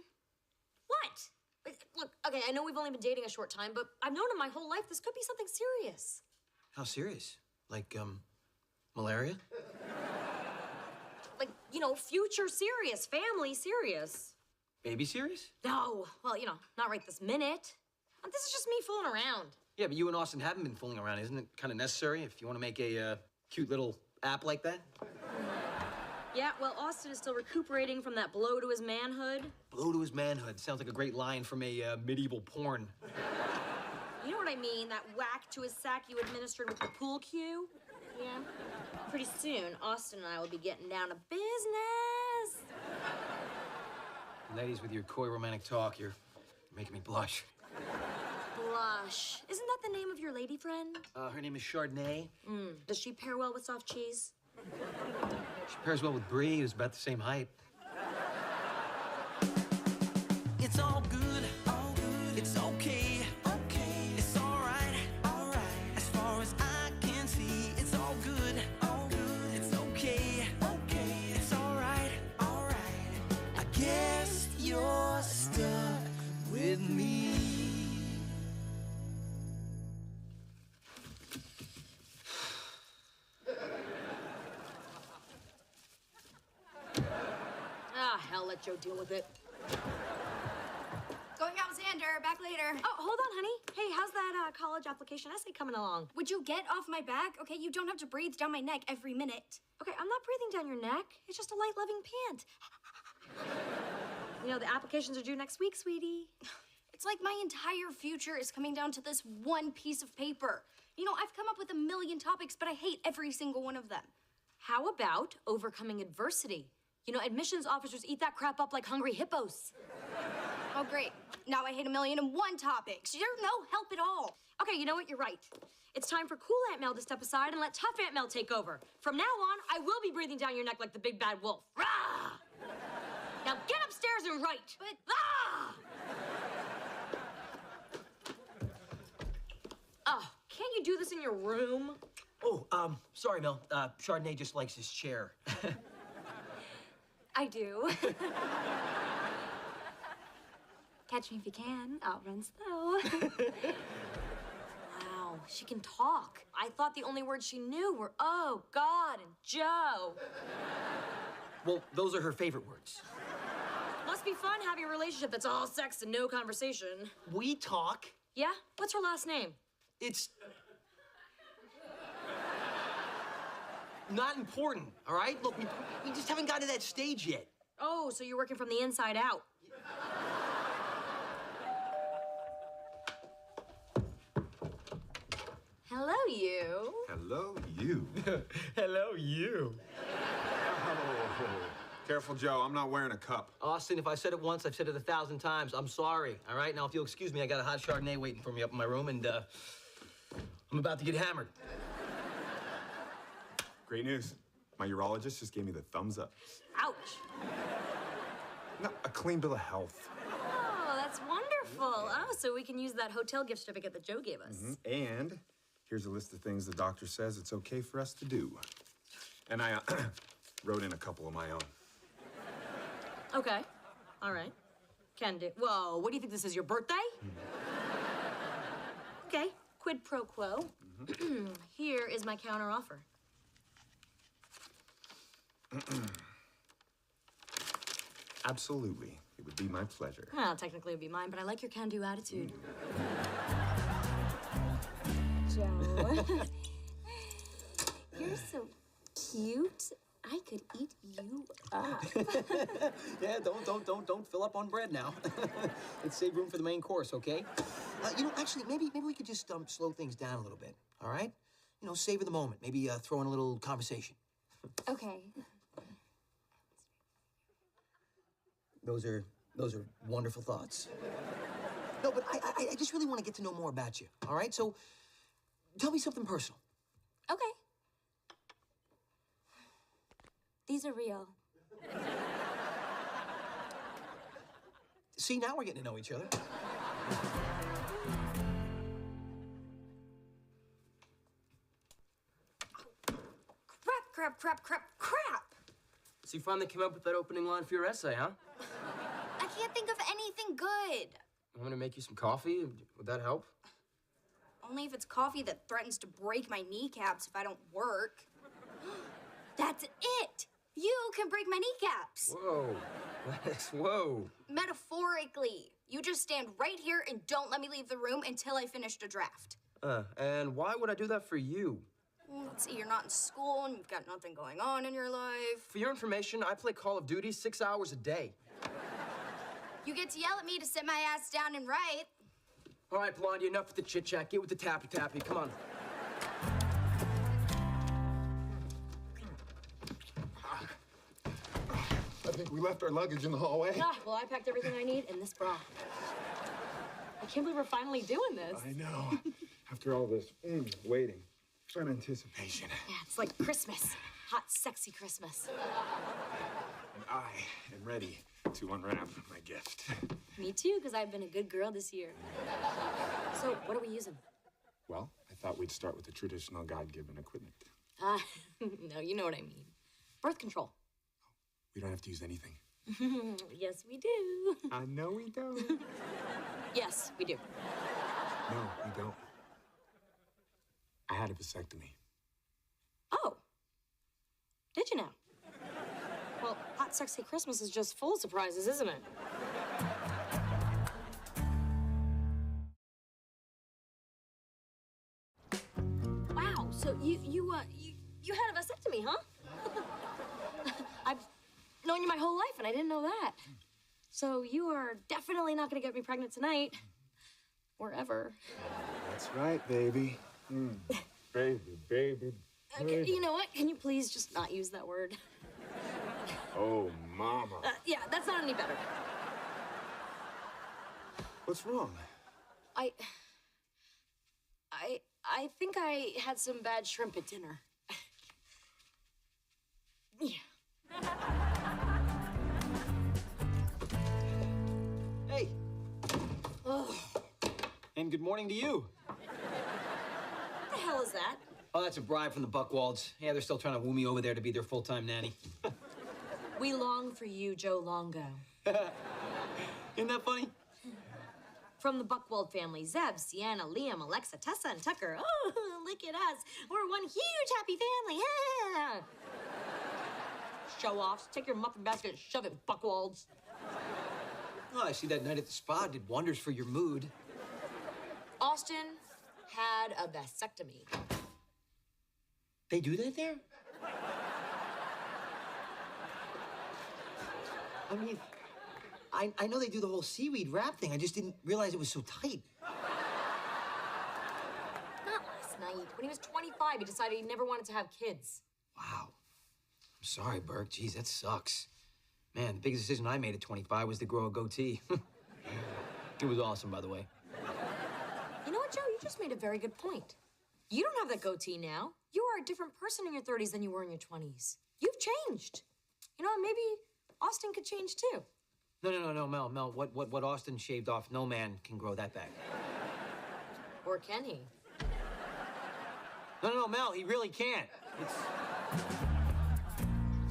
What? Look, okay, I know we've only been dating a short time, but I've known him my whole life. This could be something serious. How serious? Like, malaria? Like, you know, future serious, family serious. Baby serious? No, well, you know, not right this minute. This is just me fooling around. Yeah, but you and Austin haven't been fooling around. Isn't it kind of necessary if you want to make a cute little app like that? Yeah, well, Austin is still recuperating from that blow to his manhood. Blow to his manhood. Sounds like a great line from a medieval porn. You know what I mean? That whack to his sack you administered with the pool cue? Yeah. Pretty soon, Austin and I will be getting down to business. Ladies, with your coy romantic talk, you're making me blush. Blush. Isn't that the name of your lady friend? Her name is Chardonnay. Does she pair well with soft cheese? She pairs well with Brie, who's about the same height. It's all good, it's okay, it's all right, as far as I can see, it's all good, it's okay, it's all right, I guess you're stuck with me. Ah, hell, let Joe deal with it. Going out, Xander. Back later. Oh, hold on, honey. Hey, how's that college application essay coming along? Would you get off my back? Okay, you don't have to breathe down my neck every minute. Okay, I'm not breathing down your neck. It's just a light, loving pant. You know, the applications are due next week, sweetie. It's like my entire future is coming down to this one piece of paper. You know, I've come up with a million topics, but I hate every single one of them. How about overcoming adversity? You know, admissions officers eat that crap up like hungry hippos. Oh, great. Now I hate 1,000,001 topics. You're no help at all. Okay, you know what? You're right. It's time for cool Aunt Mel to step aside and let tough Aunt Mel take over. From now on, I will be breathing down your neck like the big bad wolf. Rah! Now get upstairs and write. But... Ah! Oh, can't you do this in your room? Oh, sorry, Mel. Chardonnay just likes his chair. I do. Catch me if you can. I'll run slow. Wow, she can talk. I thought the only words she knew were oh, God, and Joe. Well, those are her favorite words. Must be fun having a relationship that's all sex and no conversation. We talk. Yeah? What's her last name? It's not important, all right? Look, we just haven't gotten to that stage yet. Oh, so you're working from the inside out. Hello, you. Hello, you. Hello, you. Oh, careful, Joe. I'm not wearing a cup. Austin, if I said it once, I've said it 1,000 times. I'm sorry, all right? Now, if you'll excuse me, I got a hot Chardonnay waiting for me up in my room, and I'm about to get hammered. Great news. My urologist just gave me the thumbs up. Ouch. No, a clean bill of health. Oh, that's wonderful. Oh, so we can use that hotel gift certificate that Joe gave us. And here's a list of things the doctor says it's okay for us to do. And I wrote in a couple of my own. Okay. All right. Can do. Whoa, what do you think this is, your birthday? Okay, quid pro quo. Here is my counter offer. Absolutely. It would be my pleasure. Well, technically it would be mine, but I like your can-do attitude. Joe. You're so cute. I could eat you up. Yeah, don't fill up on bread now. Let's save room for the main course, okay? You know, actually, maybe we could just slow things down a little bit, all right? You know, savor the moment. Maybe throw in a little conversation. Okay. Those are wonderful thoughts. No, but I just really want to get to know more about you, all right? So, tell me something personal. Okay. These are real. See, now we're getting to know each other. Crap. So you finally came up with that opening line for your essay, huh? I can't think of anything good. I'm gonna make you some coffee. Would that help? Only if it's coffee that threatens to break my kneecaps if I don't work. That's it! You can break my kneecaps. Whoa. Whoa. Metaphorically. You just stand right here and don't let me leave the room until I finished a draft. And why would I do that for you? Let's see, you're not in school and you've got nothing going on in your life. For your information, I play Call of Duty 6 hours a day. You get to yell at me to sit my ass down and write. All right, Blondie, enough with the chit-chat. Get with the tappy-tappy. Come on. I think we left our luggage in the hallway. Ah, well, I packed everything I need in this bra. I can't believe we're finally doing this. I know. After all this waiting, fun anticipation. Yeah, it's like Christmas. Hot, sexy Christmas. And I am ready to unwrap my gift. Me too, because I've been a good girl this year. So, what are we using? Well, I thought we'd start with the traditional God-given equipment. No, you know what I mean. Birth control. We don't have to use anything. Yes, we do. I know we don't. Yes, we do. No, we don't. I had a vasectomy. Oh. Did you now? Well, hot, sexy Christmas is just full of surprises, isn't it? Wow, so you had a vasectomy, huh? I've known you my whole life, and I didn't know that. So you are definitely not gonna get me pregnant tonight. Or ever. That's right, baby. Baby. Okay, you know what? Can you please just not use that word? Oh, mama. Yeah, that's not any better. What's wrong? I think I had some bad shrimp at dinner. Yeah. Hey. Oh. And good morning to you. What the hell is that? Oh, that's a bribe from the Buckwalds. Yeah, they're still trying to woo me over there to be their full-time nanny. We long for you, Joe Longo. Isn't that funny? From the Buckwald family, Zeb, Sienna, Liam, Alexa, Tessa, and Tucker. Oh, look at us. We're one huge happy family. Yeah. Show-offs. Take your muffin basket and shove it, Buckwalds. Oh, I see that night at the spa did wonders for your mood. Austin had a vasectomy. They do that there? I mean, I know they do the whole seaweed wrap thing. I just didn't realize it was so tight. Not last night. When he was 25, he decided he never wanted to have kids. Wow. I'm sorry, Burke. Geez, that sucks. Man, the biggest decision I made at 25 was to grow a goatee. It was awesome, by the way. You know what, Joe? You just made a very good point. You don't have that goatee now. You are a different person in your 30s than you were in your 20s. You've changed. You know, maybe Austin could change too. No, Mel. What Austin shaved off, no man can grow that back. Or can he? No, Mel, he really can't. It's...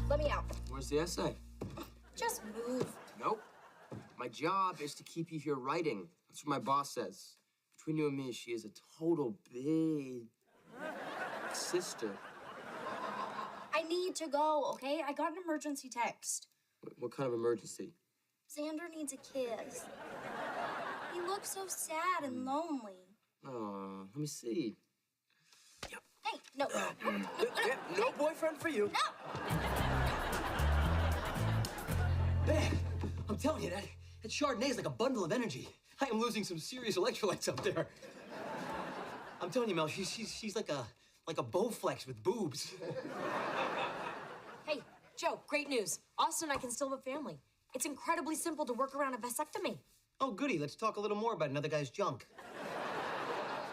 Let me out. Where's the essay? Just move. Nope. My job is to keep you here writing. That's what my boss says. Between you and me, she is a total big sister. I need to go, okay? I got an emergency text. What kind of emergency? Xander needs a kiss. He looks so sad and lonely. Oh, let me see. Hey, no. No boyfriend for you. No! Man, I'm telling you, that Chardonnay is like a bundle of energy. I am losing some serious electrolytes up there. I'm telling you, Mel, she's like a Bowflex with boobs. Hey, Joe, great news. Austin and I can still have a family. It's incredibly simple to work around a vasectomy. Oh, goody. Let's talk a little more about another guy's junk.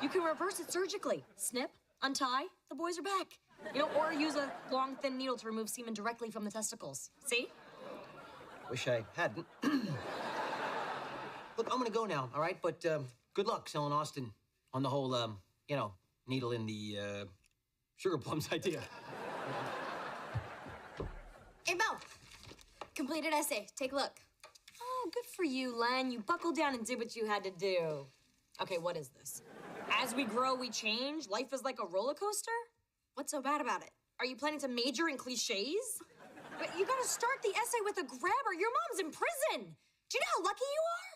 You can reverse it surgically. Snip, untie, the boys are back. You know, or use a long, thin needle to remove semen directly from the testicles. See? Wish I hadn't. Look, I'm gonna go now, all right? But good luck selling Austin on the whole, needle in the sugar plums idea. Hey, Mel. Completed essay. Take a look. Oh, good for you, Len. You buckled down and did what you had to do. Okay, what is this? As we grow, we change? Life is like a roller coaster? What's so bad about it? Are you planning to major in cliches? But you gotta start the essay with a grabber. Your mom's in prison. Do you know how lucky you are?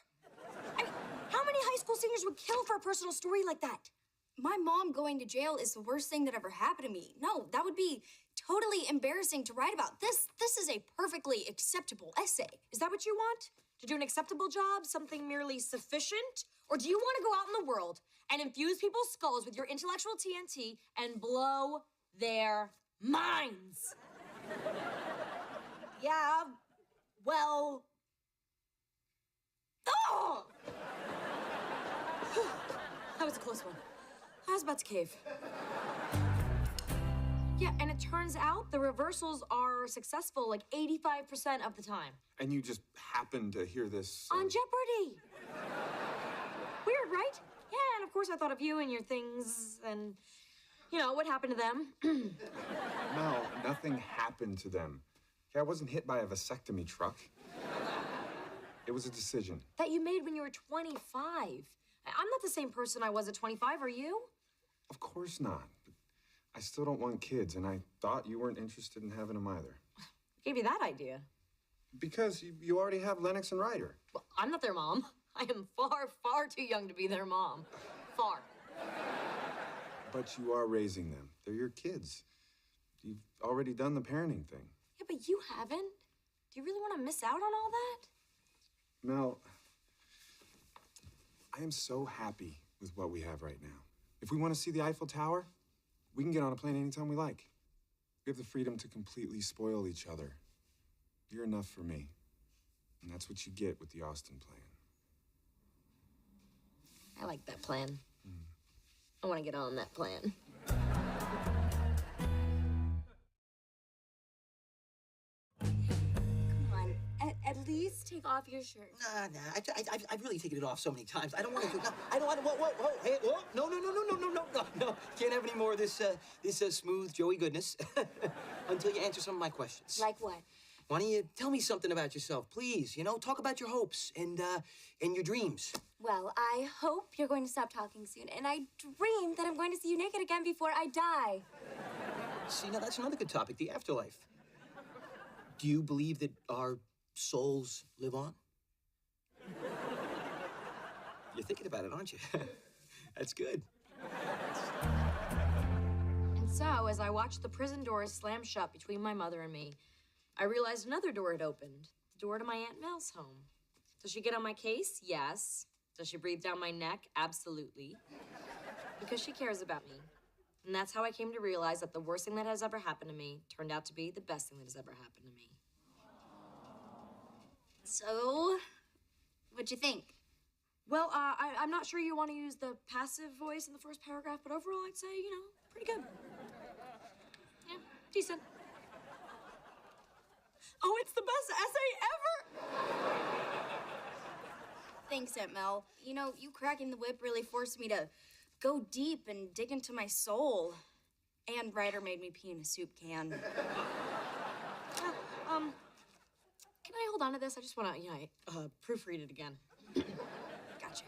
I mean, how many high school seniors would kill for a personal story like that? My mom going to jail is the worst thing that ever happened to me. No, that would be totally embarrassing to write about. This is a perfectly acceptable essay. Is that what you want? To do an acceptable job? Something merely sufficient? Or do you want to go out in the world and infuse people's skulls with your intellectual TNT and blow their minds? Yeah, well... Oh! That was a close one. I was about to cave. Yeah, and it turns out the reversals are successful like 85% of the time. And you just happened to hear this... On Jeopardy! Weird, right? Yeah, and of course I thought of you and your things and, what happened to them. Mel, nothing happened to them. Okay, I wasn't hit by a vasectomy truck. It was a decision. That you made when you were 25. I'm not the same person I was at 25, are you? Of course not. But I still don't want kids, and I thought you weren't interested in having them either. Gave you that idea? Because you already have Lennox and Ryder. Well, I'm not their mom. I am far, far too young to be their mom. Far. But you are raising them. They're your kids. You've already done the parenting thing. Yeah, but you haven't. Do you really want to miss out on all that? Mel, I am so happy with what we have right now. If we want to see the Eiffel Tower, we can get on a plane anytime we like. We have the freedom to completely spoil each other. You're enough for me. And that's what you get with the Austin plan. I like that plan. I want to get on that plan. Come on, at least take off your shirt. Nah. I've really taken it off so many times. I don't want to. No, I don't want to. Whoa. Hey, whoa. No. Can't have any more of this smooth Joey goodness until you answer some of my questions. Like what? Why don't you tell me something about yourself, please? You know, talk about your hopes and your dreams. Well, I hope you're going to stop talking soon, and I dream that I'm going to see you naked again before I die. See, now that's another good topic, the afterlife. Do you believe that our souls live on? You're thinking about it, aren't you? That's good. And so, as I watched the prison doors slam shut between my mother and me, I realized another door had opened, the door to my Aunt Mel's home. Does she get on my case? Yes. Does she breathe down my neck? Absolutely. Because she cares about me. And that's how I came to realize that the worst thing that has ever happened to me turned out to be the best thing that has ever happened to me. So, what'd you think? Well, I'm not sure you want to use the passive voice in the first paragraph, but overall I'd say, you know, pretty good. Yeah, decent. Oh, it's the best essay ever! Thanks, Aunt Mel. You know, you cracking the whip really forced me to go deep and dig into my soul. And Ryder made me pee in a soup can. Can I hold on to this? I just want to, proofread it again. Gotcha.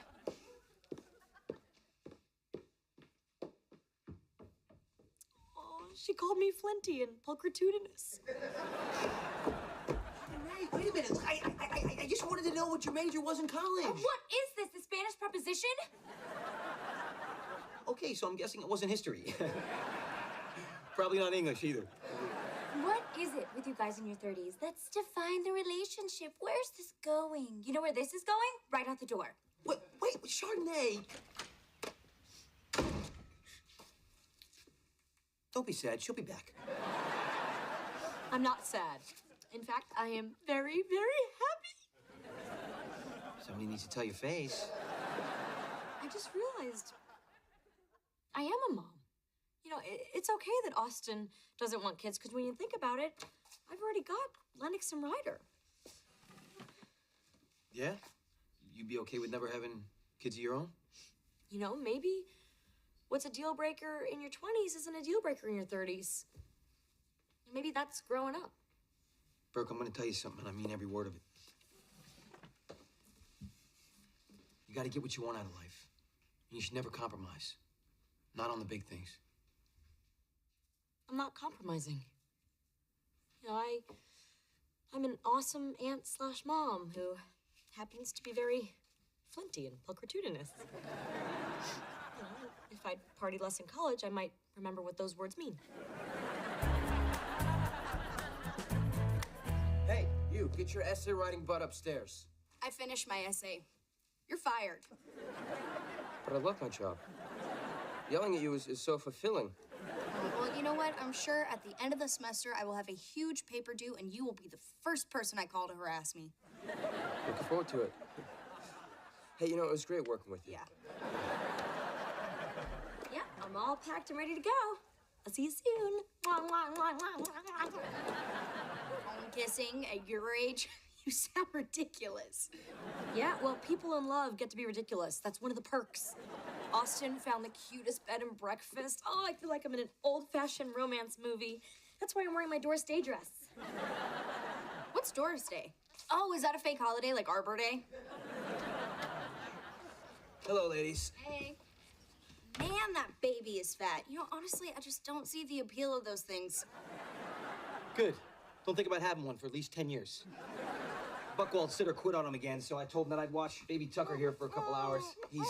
Oh, she called me flinty and pulchritudinous. Hey, wait a minute. I just wanted to know what your major was in college. What is this, the Spanish preposition? Okay, so I'm guessing it wasn't history. Probably not English either. What is it with you guys in your 30s? Let's define the relationship. Where's this going? You know where this is going? Right out the door. Wait, Chardonnay. Don't be sad. She'll be back. I'm not sad. In fact, I am very, very happy. Somebody needs to tell your face. I just realized I am a mom. You know, it's okay that Austin doesn't want kids, because when you think about it, I've already got Lennox and Ryder. Yeah? You'd be okay with never having kids of your own? You know, maybe what's a deal breaker in your 20s isn't a deal breaker in your 30s. Maybe that's growing up. Burke, I'm gonna tell you something, and I mean every word of it. You gotta get what you want out of life. And you should never compromise. Not on the big things. I'm not compromising. You know, I'm an awesome aunt/mom who happens to be very flinty and pulchritudinous. You know, if I'd partied less in college, I might remember what those words mean. Hey, you, get your essay writing butt upstairs. I finished my essay. You're fired. But I love my job. Yelling at you is so fulfilling. Well, you know what? I'm sure at the end of the semester, I will have a huge paper due, and you will be the first person I call to harass me. Looking forward to it. Hey, you know, it was great working with you. Yeah. Yeah, I'm all packed and ready to go. I'll see you soon. Home kissing at your age? You sound ridiculous. Yeah, well, people in love get to be ridiculous. That's one of the perks. Austin found the cutest bed and breakfast. Oh, I feel like I'm in an old-fashioned romance movie. That's why I'm wearing my Doris Day dress. What's Doris Day? Oh, is that a fake holiday like Arbor Day? Hello, ladies. Hey. Man, that baby is fat. You know, honestly, I just don't see the appeal of those things. Good. Don't think about having one for at least 10 years. Buckwald's sitter quit on him again, so I told him that I'd watch baby Tucker here for a couple hours. He's...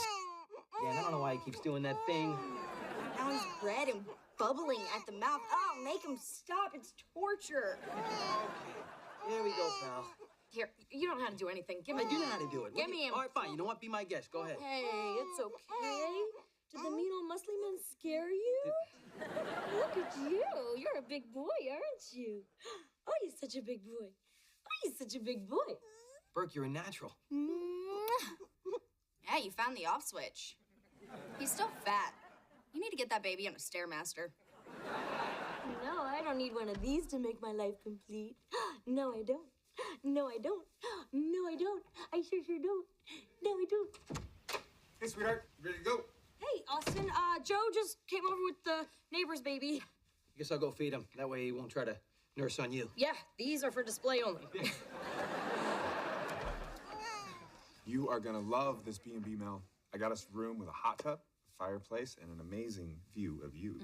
Yeah, and I don't know why he keeps doing that thing. Now he's red and bubbling at the mouth. Oh, make him stop. It's torture. Here we go, pal. Here, you don't know how to do anything. Give me. I do know how to do it. Give me him. All right, fine. You know what? Be my guest. Go ahead. Hey, it's okay. Did the mean old muscly man scare you? Look at you. You're a big boy, aren't you? Oh, you're such a big boy. Oh, you're such a big boy. Burke, you're a natural. Yeah, you found the off switch. He's still fat. You need to get that baby on a Stairmaster. No, I don't need one of these to make my life complete. No, I don't. No, I don't. No, I don't. I sure don't. No, I don't. Hey, sweetheart, ready to go? Hey, Austin, Joe just came over with the neighbor's baby. Guess I'll go feed him. That way he won't try to nurse on you. Yeah, these are for display only. You are gonna love this B&B, Mel. I got us a room with a hot tub, a fireplace, and an amazing view of you.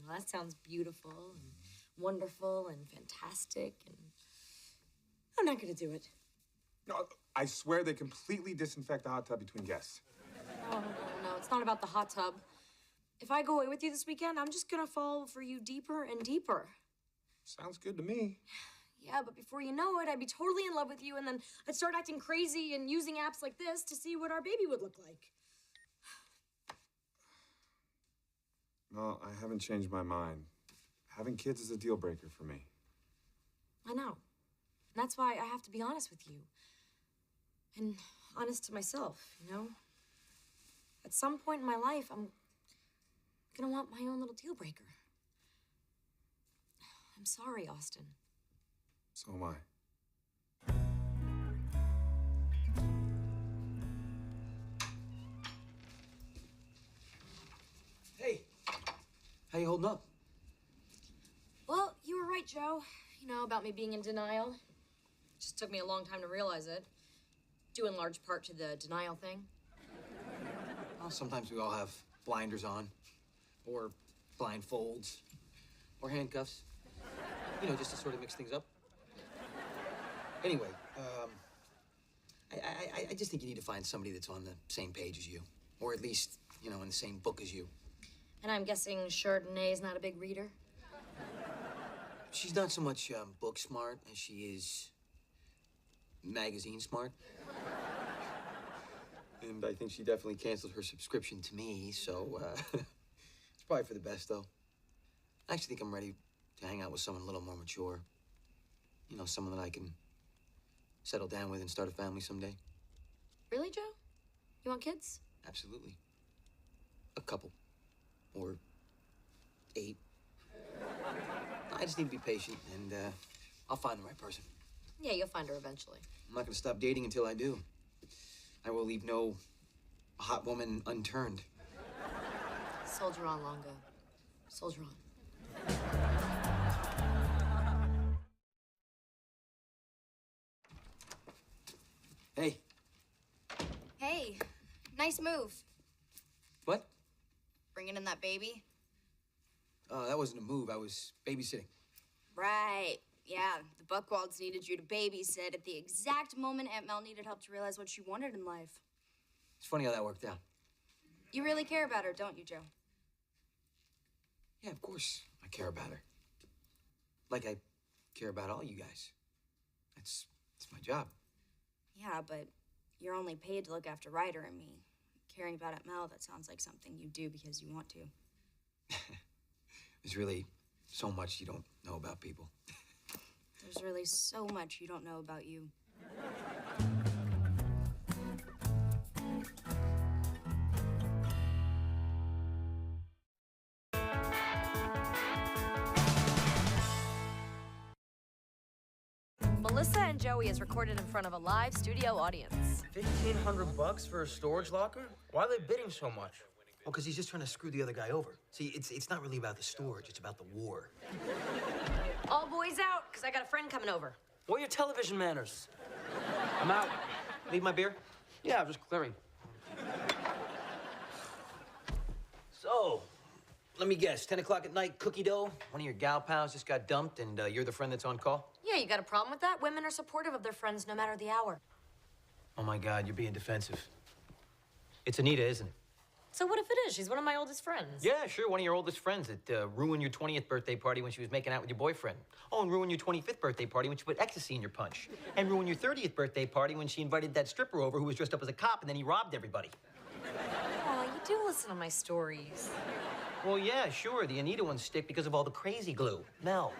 That sounds beautiful and wonderful and fantastic, and I'm not gonna do it. No, I swear they completely disinfect the hot tub between guests. Oh, no, it's not about the hot tub. If I go away with you this weekend, I'm just gonna fall for you deeper and deeper. Sounds good to me. Yeah, but before you know it, I'd be totally in love with you, and then I'd start acting crazy and using apps like this to see what our baby would look like. No, I haven't changed my mind. Having kids is a deal breaker for me. I know. And that's why I have to be honest with you. And honest to myself, you know? At some point in my life, I'm gonna want my own little deal breaker. I'm sorry, Austin. So am I. Hey, how you holding up? Well, you were right, Joe. You know, about me being in denial. It just took me a long time to realize it. Due in large part to the denial thing. Well, sometimes we all have blinders on, or blindfolds, or handcuffs. You know, just to sort of mix things up. Anyway, I just think you need to find somebody that's on the same page as you, or at least, you know, in the same book as you. And I'm guessing Chardonnay is not a big reader? She's not so much book smart as she is magazine smart. And I think she definitely canceled her subscription to me, so it's probably for the best, though. I actually think I'm ready to hang out with someone a little more mature. You know, someone that I can settle down with and start a family someday. Really, Joe? You want kids? Absolutely. A couple. Or 8. I just need to be patient, and I'll find the right person. Yeah, you'll find her eventually. I'm not gonna stop dating until I do. I will leave no hot woman unturned. Soldier on, Longo. Soldier on. Hey. Hey, nice move. What? Bringing in that baby. That wasn't a move. I was babysitting. Right. Yeah, the Buckwalds needed you to babysit at the exact moment Aunt Mel needed help to realize what she wanted in life. It's funny how that worked out. You really care about her, don't you, Joe? Yeah, of course I care about her. Like I care about all you guys. It's my job. Yeah, but you're only paid to look after Ryder and me. Caring about Aunt Mel, that sounds like something you do because you want to. There's really so much you don't know about people. There's really so much you don't know about you. Melissa and Joey is recorded in front of a live studio audience. $1,500 for a storage locker? Why are they bidding so much? Well, because he's just trying to screw the other guy over. See, it's not really about the storage, it's about the war. All boys out, because I got a friend coming over. What are your television manners? I'm out. Leave my beer? Yeah, I'm just clearing. So, let me guess, 10 o'clock at night, cookie dough? One of your gal pals just got dumped and you're the friend that's on call? Yeah, you got a problem with that? Women are supportive of their friends no matter the hour. Oh my God, you're being defensive. It's Anita, isn't it? So what if it is? She's one of my oldest friends. Yeah, sure, one of your oldest friends that ruined your 20th birthday party when she was making out with your boyfriend. Oh, and ruined your 25th birthday party when she put ecstasy in your punch. And ruined your 30th birthday party when she invited that stripper over who was dressed up as a cop and then he robbed everybody. Oh, you do listen to my stories. Well, yeah, sure, the Anita ones stick because of all the crazy glue. Mel,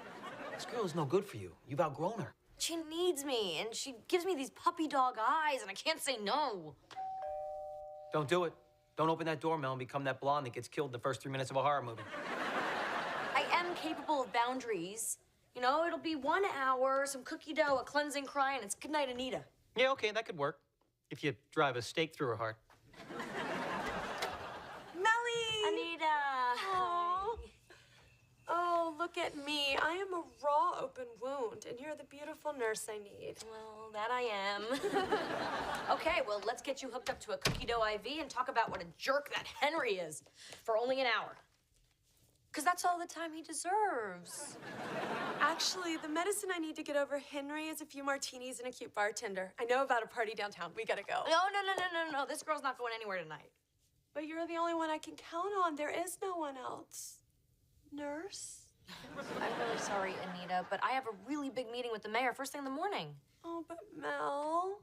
this girl is no good for you. You've outgrown her. She needs me, and she gives me these puppy dog eyes, and I can't say no. Don't do it. Don't open that door, Mel, and become that blonde that gets killed in the first 3 minutes of a horror movie. I am capable of boundaries. You know, it'll be 1 hour, some cookie dough, a cleansing cry, and it's goodnight, Anita. Yeah, okay, that could work. If you drive a stake through her heart. Melly! Anita! Aww. Oh, look at me. I am a raw open wound, and you're the beautiful nurse I need. Well, that I am. Okay, well, let's get you hooked up to a cookie dough IV and talk about what a jerk that Henry is for only an hour. Because that's all the time he deserves. Actually, the medicine I need to get over Henry is a few martinis and a cute bartender. I know about a party downtown. We gotta go. No. This girl's not going anywhere tonight. But you're the only one I can count on. There is no one else. Nurse? I'm really sorry, Anita, but I have a really big meeting with the mayor first thing in the morning. Oh, but Mel.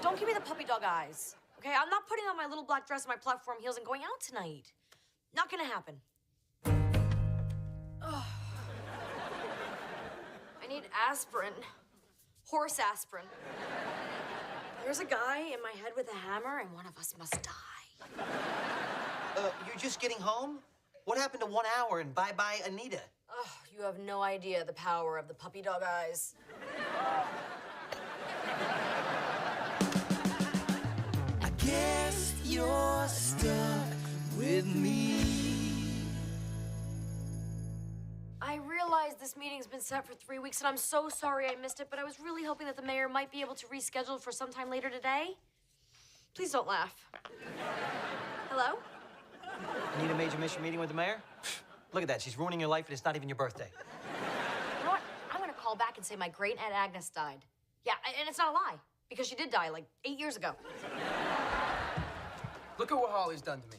Don't give me the puppy dog eyes, okay? I'm not putting on my little black dress and my platform heels and going out tonight. Not gonna happen. Ugh. I need aspirin. Horse aspirin. There's a guy in my head with a hammer, and one of us must die. You're just getting home? What happened to 1 hour and bye-bye Anita? Oh, you have no idea the power of the puppy dog eyes. I guess you're stuck with me. I realize this meeting's been set for 3 weeks, and I'm so sorry I missed it, but I was really hoping that the mayor might be able to reschedule for sometime later today. Please don't laugh. Hello? Anita made you miss your meeting with the mayor? Look at that, she's ruining your life and it's not even your birthday. You know what? I'm gonna call back and say my great Aunt Agnes died. Yeah, and it's not a lie, because she did die like 8 years ago. Look at what Holly's done to me.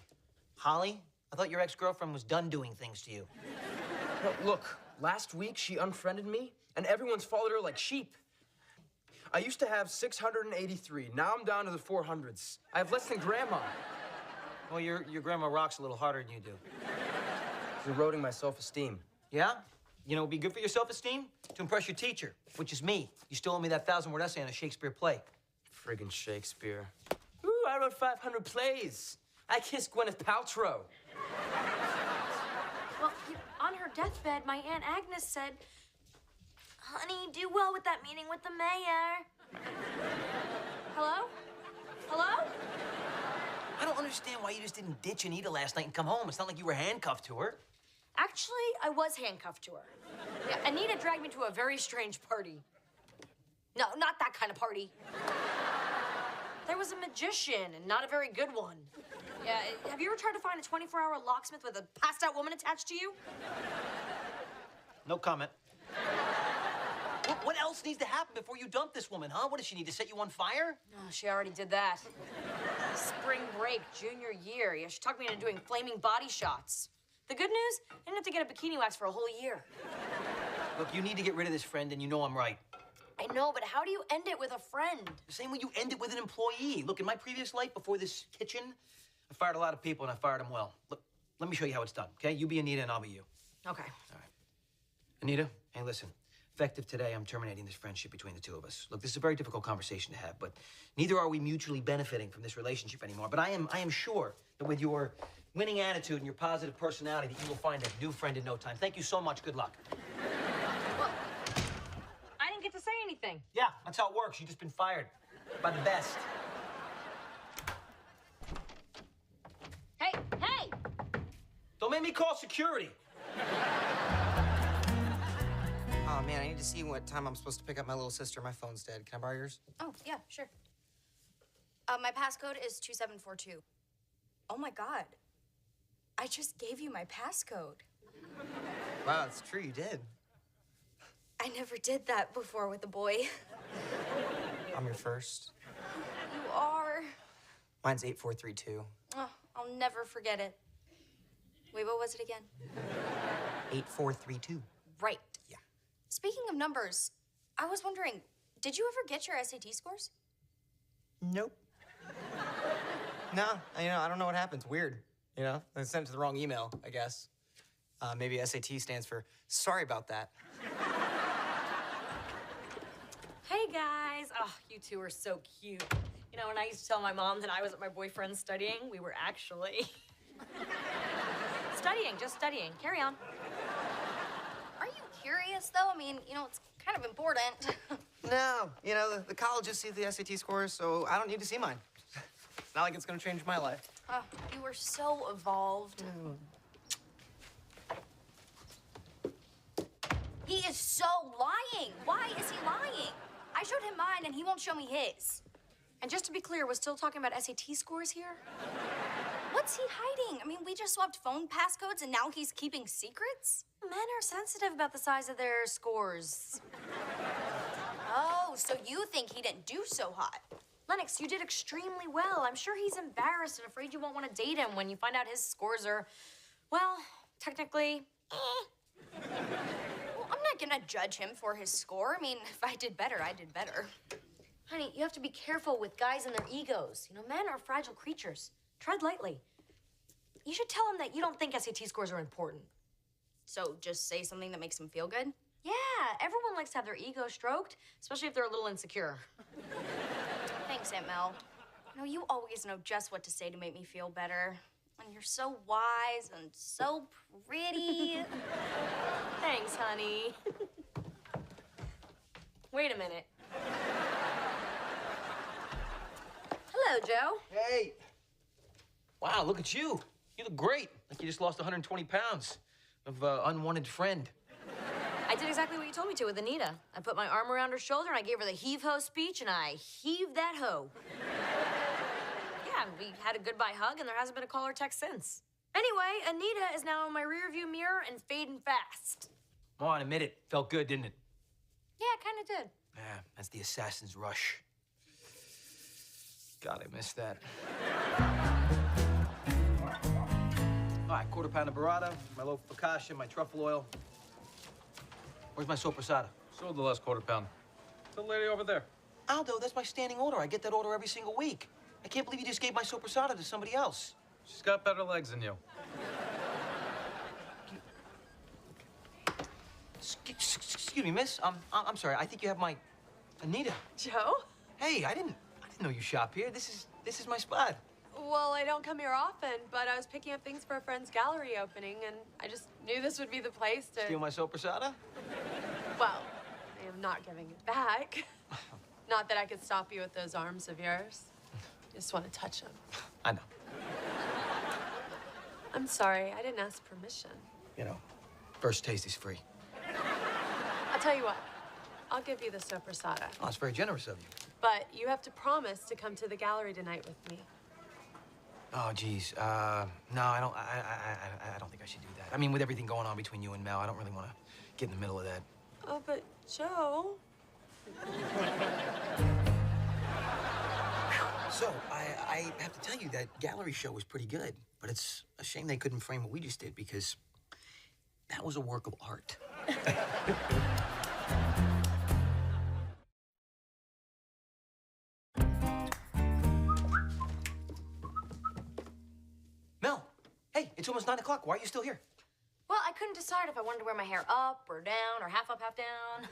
Holly? I thought your ex-girlfriend was done doing things to you. No, look, last week she unfriended me, and everyone's followed her like sheep. I used to have 683. Now I'm down to the 400s. I have less than Grandma. Well, your grandma rocks a little harder than you do. It's eroding my self-esteem. Yeah? You know, it'd be good for your self-esteem? To impress your teacher, which is me. You still owe me that 1,000-word essay on a Shakespeare play. Friggin' Shakespeare. Ooh, I wrote 500 plays. I kissed Gwyneth Paltrow. Well, on her deathbed, my Aunt Agnes said, "Honey, do well with that meeting with the mayor." Hello? Hello? I don't understand why you just didn't ditch Anita last night and come home. It's not like you were handcuffed to her. Actually, I was handcuffed to her. Yeah, Anita dragged me to a very strange party. No, not that kind of party. There was a magician, and not a very good one. Yeah, have you ever tried to find a 24-hour locksmith with a passed-out woman attached to you? No comment. What else needs to happen before you dump this woman, huh? What does she need to set you on fire? Oh, she already did that. Spring break, junior year. Yeah, she talked me into doing flaming body shots. The good news, I didn't have to get a bikini wax for a whole year. Look, you need to get rid of this friend, and you know I'm right. I know, but how do you end it with a friend? The same way you end it with an employee. Look, in my previous life, before this kitchen, I fired a lot of people, and I fired them well. Look, let me show you how it's done, okay? You be Anita, and I'll be you. Okay. All right. Anita, hey, listen. Effective today, I'm terminating this friendship between the two of us. Look, this is a very difficult conversation to have, but neither are we mutually benefiting from this relationship anymore. But I am sure that with your winning attitude and your positive personality, that you will find a new friend in no time. Thank you so much. Good luck. Well, I didn't get to say anything. Yeah, that's how it works. You've just been fired by the best. Hey, hey! Don't make me call security. Oh, man, I need to see what time I'm supposed to pick up my little sister. My phone's dead. Can I borrow yours? Oh, yeah, sure. My passcode is 2742. Oh my God. I just gave you my passcode. Wow, it's true, you did. I never did that before with a boy. I'm your first. You are. Mine's 8432. Oh, I'll never forget it. Wait, what was it again? 8432. Right. Yeah. Speaking of numbers, I was wondering, did you ever get your SAT scores? Nope. No, I don't know what happened. It's weird, I sent it to the wrong email, I guess. Maybe SAT stands for sorry about that. Hey, guys. Oh, you two are so cute. You know, when I used to tell my mom that I was at my boyfriend's studying, we were actually studying, just studying. Carry on. Are you curious, though? I mean, you know, it's kind of important. No, you know, the colleges see the SAT scores, so I don't need to see mine. It's not like it's gonna change my life. Oh, you were so evolved. He is so lying. Why is he lying? I showed him mine, and he won't show me his. And just to be clear, we're still talking about SAT scores here? What's he hiding? I mean, we just swapped phone passcodes, and now he's keeping secrets? Men are sensitive about the size of their scores. Oh, so you think he didn't do so hot? Lennox, you did extremely well. I'm sure he's embarrassed and afraid you won't want to date him when you find out his scores are, well, technically, Well, I'm not gonna judge him for his score. I mean, if I did better, I did better. Honey, you have to be careful with guys and their egos. You know, men are fragile creatures. Tread lightly. You should tell him that you don't think SAT scores are important. So just say something that makes him feel good? Yeah, everyone likes to have their ego stroked, especially if they're a little insecure. Thanks, Aunt Mel. You know, you always know just what to say to make me feel better. And you're so wise and so pretty. Thanks, honey. Wait a minute. Hello, Joe. Hey. Wow, look at you. You look great. Like you just lost 120 pounds of unwanted friend. I did exactly what you told me to with Anita. I put my arm around her shoulder and I gave her the heave-ho speech and I heaved that hoe. Yeah, we had a goodbye hug and there hasn't been a call or text since. Anyway, Anita is now in my rearview mirror and fading fast. Come on, admit it. Felt good, didn't it? Yeah, it kind of did. Yeah, that's the assassin's rush. God, I missed that. All right, quarter pound of burrata, my loaf of focaccia, my truffle oil. Where's my sopressata? Sold the last quarter pound. The lady over there. Aldo, that's my standing order. I get that order every single week. I can't believe you just gave my sopressata to somebody else. She's got better legs than you. Excuse me, miss. I'm sorry. I think you have my Anita. Joe? Hey, I didn't know you shop here. This is my spot. Well, I don't come here often, but I was picking up things for a friend's gallery opening, and I just knew this would be the place to... Steal my sopressata? Well, I am not giving it back. Not that I could stop you with those arms of yours. Just want to touch them. I know. I'm sorry, I didn't ask permission. You know, first taste is free. I'll tell you what, I'll give you the sopressata. Oh, that's very generous of you. But you have to promise to come to the gallery tonight with me. Oh, geez. No, I don't think I should do that. I mean, with everything going on between you and Mel, I don't really want to get in the middle of that. Oh, but Joe... So, I have to tell you that gallery show was pretty good, but it's a shame they couldn't frame what we just did because that was a work of art. Mel, hey, it's almost 9 o'clock. Why are you still here? Well, I couldn't decide if I wanted to wear my hair up or down or half up, half down.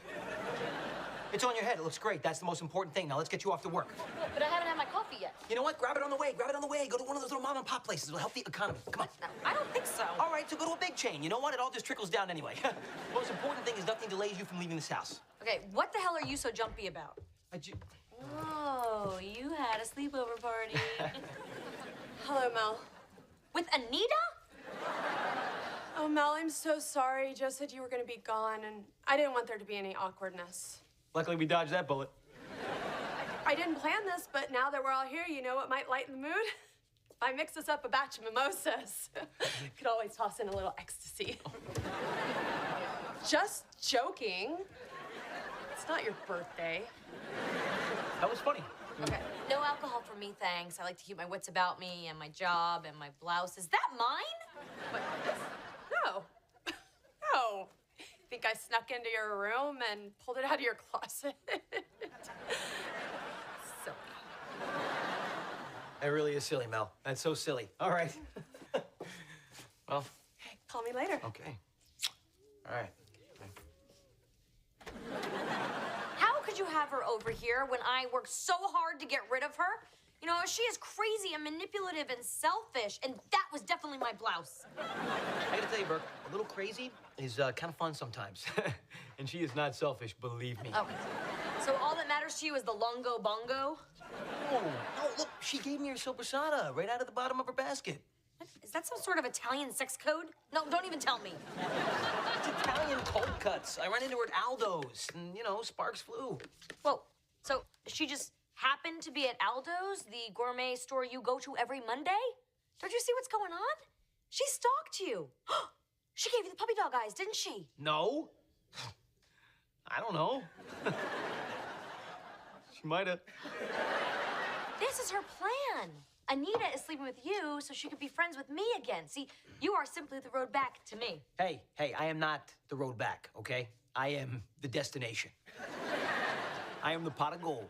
It's on your head. It looks great. That's the most important thing. Now, let's get you off to work. But I haven't had my coffee yet. You know what? Grab it on the way. Grab it on the way. Go to one of those little mom and pop places. It'll help the economy. Come on. No, I don't think so. All right, so go to a big chain. You know what? It all just trickles down anyway. The most important thing is nothing delays you from leaving this house. Okay, what the hell are you so jumpy about? Oh, you had a sleepover party. Hello, Mel. With Anita? Oh, Mel, I'm so sorry. Joe said you were going to be gone, and I didn't want there to be any awkwardness. Luckily, we dodged that bullet. I didn't plan this, but now that we're all here, you know what might lighten the mood? If I mix us up a batch of mimosas. Could always toss in a little ecstasy. Just joking. It's not your birthday. That was funny. Okay, no alcohol for me, thanks. I like to keep my wits about me and my job and my blouse. Is that mine? What? No. No. Think I snuck into your room and pulled it out of your closet? Silly. That really is silly, Mel. That's so silly. All right. Well. Hey, call me later. Okay. All right. How could you have her over here when I worked so hard to get rid of her? You know, she is crazy and manipulative and selfish, and that was definitely my blouse. I gotta tell you, Burke, a little crazy is kind of fun sometimes. And she is not selfish, believe me. Okay. So all that matters to you is the longo bongo? Oh, no, look, she gave me her sopressata right out of the bottom of her basket. Is that some sort of Italian sex code? No, don't even tell me. It's Italian cold cuts. I ran into her at Aldo's, and, you know, sparks flew. Whoa, so she just happened to be at Aldo's, the gourmet store you go to every Monday? Don't you see what's going on? She stalked you. She gave you the puppy dog eyes, didn't she? No. I don't know. She might have. This is her plan. Anita is sleeping with you so she could be friends with me again. See, you are simply the road back to me. Hey, I am not the road back, okay? I am the destination. I am the pot of gold.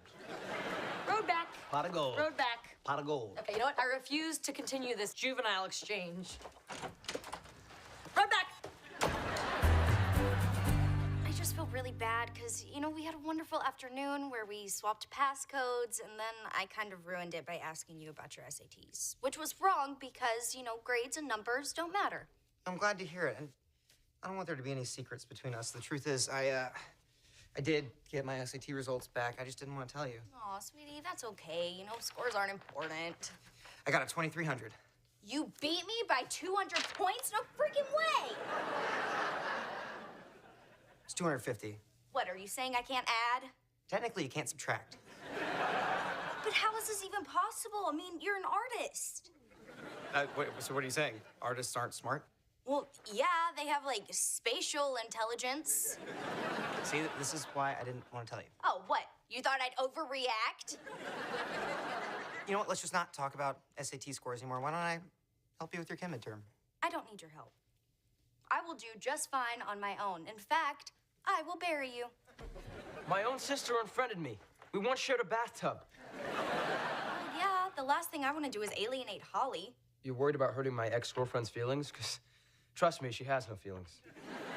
Road back. Pot of gold. Road back. Pot of gold. Okay, you know what? I refuse to continue this juvenile exchange. Road back. I just feel really bad because, you know, we had a wonderful afternoon where we swapped passcodes, and then I kind of ruined it by asking you about your SATs, which was wrong because, you know, grades and numbers don't matter. I'm glad to hear it, and I don't want there to be any secrets between us. The truth is, I did get my SAT results back. I just didn't want to tell you. Aw, sweetie, that's okay. You know, scores aren't important. I got a 2300. You beat me by 200 points? No freaking way! It's 250. What, are you saying I can't add? Technically, you can't subtract. But how is this even possible? I mean, you're an artist. So what are you saying? Artists aren't smart? Well, yeah, they have, like, spatial intelligence. See, this is why I didn't want to tell you. Oh, what? You thought I'd overreact? You know what? Let's just not talk about SAT scores anymore. Why don't I help you with your chem midterm? I don't need your help. I will do just fine on my own. In fact, I will bury you. My own sister unfriended me. We once shared a bathtub. Yeah, the last thing I want to do is alienate Holly. You're worried about hurting my ex-girlfriend's feelings? Because, trust me, she has no feelings.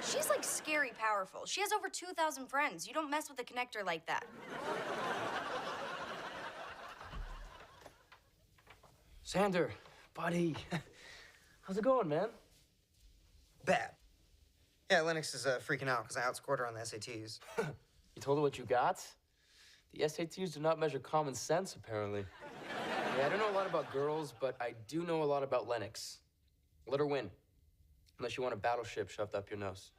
She's, like, scary powerful. She has over 2,000 friends. You don't mess with a connector like that. Xander, buddy, how's it going, man? Bad. Yeah, Lennox is freaking out because I outscored her on the SATs. You told her what you got? The SATs do not measure common sense, apparently. Yeah, I don't know a lot about girls, but I do know a lot about Lennox. Let her win. Unless you want a battleship shoved up your nose.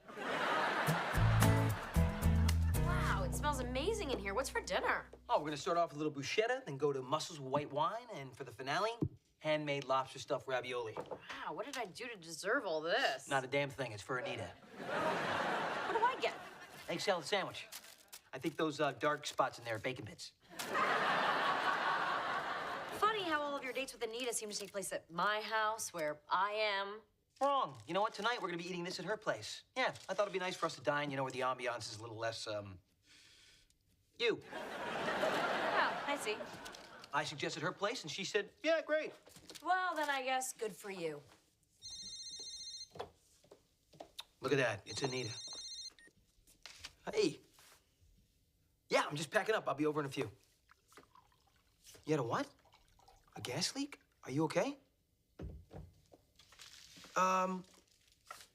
Wow, it smells amazing in here. What's for dinner? Oh, we're gonna start off with a little bruschetta, then go to mussels with white wine, and for the finale, handmade lobster stuffed ravioli. Wow, what did I do to deserve all this? Not a damn thing. It's for Anita. What do I get? Egg salad sandwich. I think those dark spots in there are bacon bits. Funny how all of your dates with Anita seem to take place at my house, where I am. Wrong. You know what? Tonight we're gonna be eating this at her place. Yeah, I thought it'd be nice for us to dine, you know, where the ambiance is a little less, you. Oh, I see. I suggested her place, and she said, yeah, great. Well, then I guess good for you. Look at that. It's Anita. Hey. Yeah, I'm just packing up. I'll be over in a few. You had a what? A gas leak? Are you okay?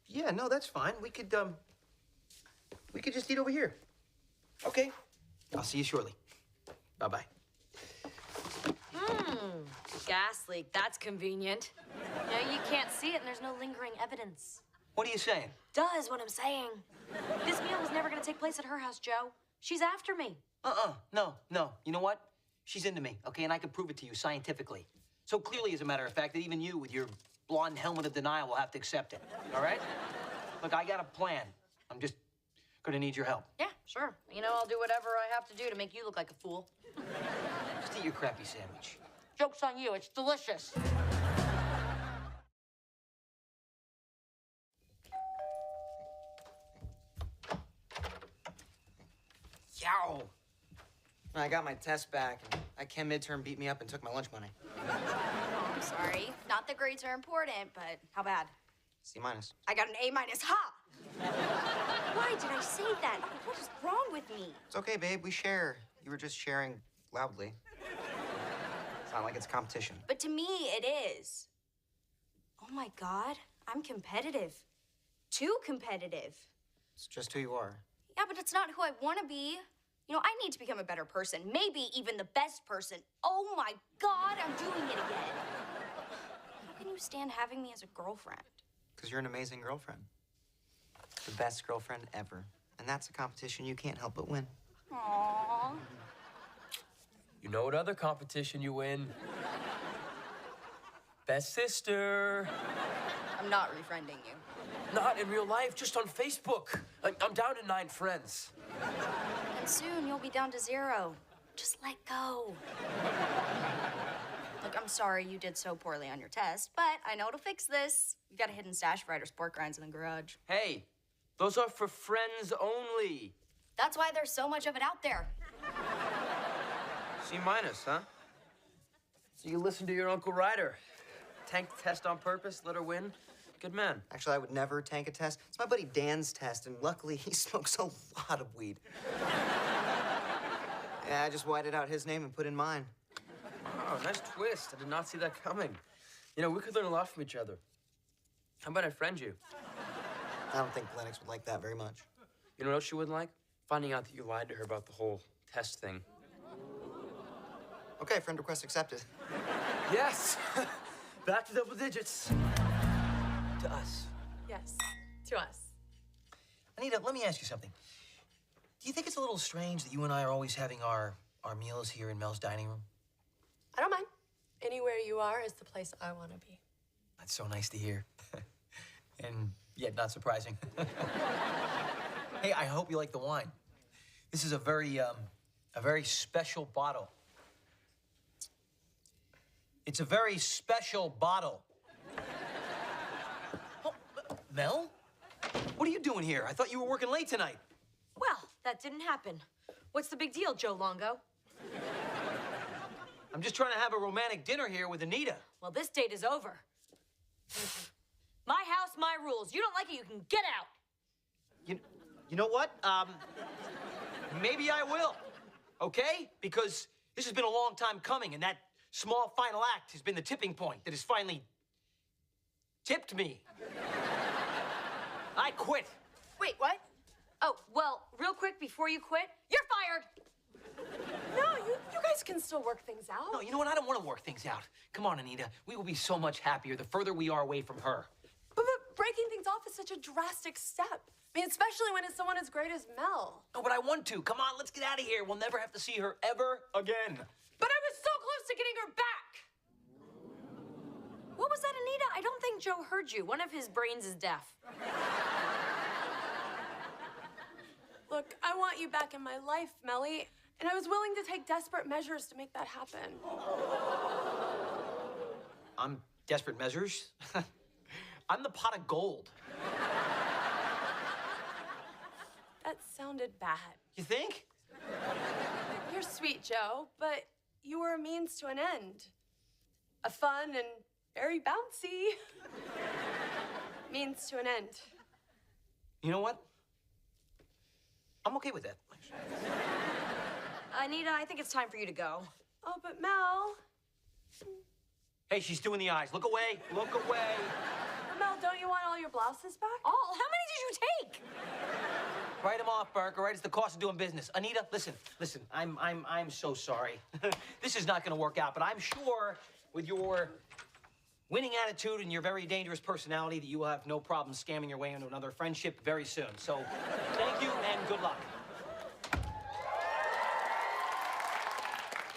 Yeah, no, that's fine. We could just eat over here. Okay. I'll see you shortly. Bye-bye. Gas leak. That's convenient. You know, you can't see it, and there's no lingering evidence. What are you saying? Does what I'm saying. This meal was never gonna take place at her house, Joe. She's after me. No. You know what? She's into me, okay? And I can prove it to you scientifically. So clearly, as a matter of fact, that even you, with your blonde helmet of denial, will have to accept it, all right? Look, I got a plan. I'm just gonna need your help. Yeah, sure. You know, I'll do whatever I have to do to make you look like a fool. Just eat your crappy sandwich. Joke's on you. It's delicious. Yow! I got my test back, and that chem midterm beat me up and took my lunch money. I'm sorry. Not that grades are important, but how bad? C-. I got an A-. Ha! Why did I say that? Oh, what is wrong with me? It's okay, babe. We share. You were just sharing loudly. It's not like it's competition. But to me, it is. Oh my God, I'm competitive. Too competitive. It's just who you are. Yeah, but it's not who I want to be. You know, I need to become a better person. Maybe even the best person. Oh my God, I'm doing it again. How can you stand having me as a girlfriend? Because you're an amazing girlfriend. The best girlfriend ever. And that's a competition you can't help but win. Aww. You know what other competition you win? Best sister. I'm not refriending you. Not in real life, just on Facebook. I'm down to 9 friends. And soon you'll be down to 0. Just let go. Look, I'm sorry you did so poorly on your test, but I know to fix this. You got a hidden stash of writer's sport grinds in the garage. Hey, those are for friends only. That's why there's so much of it out there. C-, huh? So you listen to your Uncle Ryder. Tank the test on purpose, let her win. Good man. Actually, I would never tank a test. It's my buddy Dan's test, and luckily he smokes a lot of weed. Yeah, I just whited out his name and put in mine. Oh, nice twist. I did not see that coming. You know, we could learn a lot from each other. How about I friend you? I don't think Lennox would like that very much. You know what else she wouldn't like? Finding out that you lied to her about the whole test thing. Okay, friend request accepted. Yes! Back to double digits. To us. Yes, to us. Anita, let me ask you something. Do you think it's a little strange that you and I are always having our meals here in Mel's dining room? I don't mind. Anywhere you are is the place I want to be. That's so nice to hear. And yet not surprising. Hey, I hope you like the wine. This is a very special bottle. It's a very special bottle. Oh, Mel? What are you doing here? I thought you were working late tonight. Well, that didn't happen. What's the big deal, Joe Longo? I'm just trying to have a romantic dinner here with Anita. Well, this date is over. My house, my rules. You don't like it, you can get out. You know what? Maybe I will, okay? Because this has been a long time coming, and that small final act has been the tipping point that has finally tipped me. I quit. Wait, what? Oh, well, real quick before you quit, you're fired. No, you guys can still work things out. No, you know what? I don't want to work things out. Come on, Anita. We will be so much happier the further we are away from her. But breaking things off is such a drastic step. I mean, especially when it's someone as great as Mel. No, but I want to. Come on, let's get out of here. We'll never have to see her ever again. But I was so close to getting her back. What was that, Anita? I don't think Joe heard you. One of his brains is deaf. Look, I want you back in my life, Melly. And I was willing to take desperate measures to make that happen. I'm desperate measures. I'm the pot of gold. That sounded bad. You think? You're sweet, Joe, but you were a means to an end. A fun and very bouncy means to an end. You know what? I'm okay with that. Anita, I think it's time for you to go. Oh, but Mel. Hey, she's doing the eyes. Look away. Look away. Mel, don't you want all your blouses back? All? How many did you take? Write them off, Burke, all right? It's the cost of doing business. Anita, listen. I'm so sorry. This is not gonna work out, but I'm sure with your winning attitude and your very dangerous personality that you will have no problem scamming your way into another friendship very soon. So, thank you and good luck.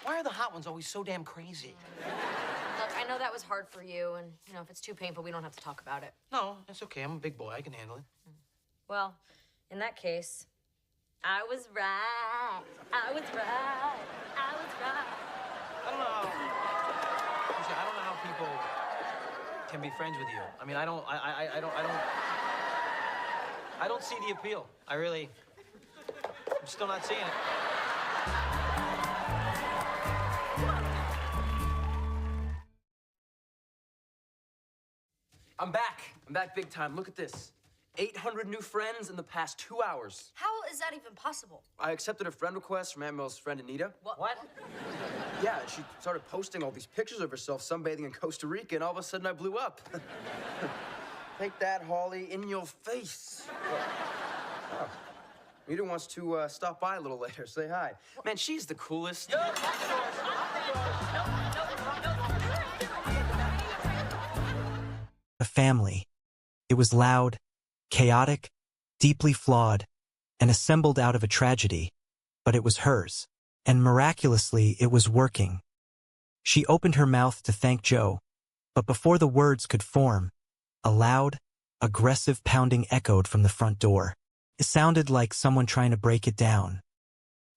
Why are the hot ones always so damn crazy? Look, I know that was hard for you, and, you know, if it's too painful, we don't have to talk about it. No, it's okay. I'm a big boy. I can handle it. Well, in that case, I was right. I was right. I was right. I don't know how people can be friends with you. I mean, I don't see the appeal. I'm still not seeing it. I'm back. I'm back big time. Look at this. 800 new friends in the past 2 hours. How is that even possible? I accepted a friend request from Aunt Mel's friend Anita. What? Yeah, she started posting all these pictures of herself sunbathing in Costa Rica, and all of a sudden I blew up. Take that, Holly, in your face. Oh. Anita wants to stop by a little later, say hi. Man, she's the coolest. A family. It was loud, chaotic, deeply flawed, and assembled out of a tragedy, but it was hers, and miraculously it was working. She opened her mouth to thank Joe, but before the words could form, a loud, aggressive pounding echoed from the front door. It sounded like someone trying to break it down.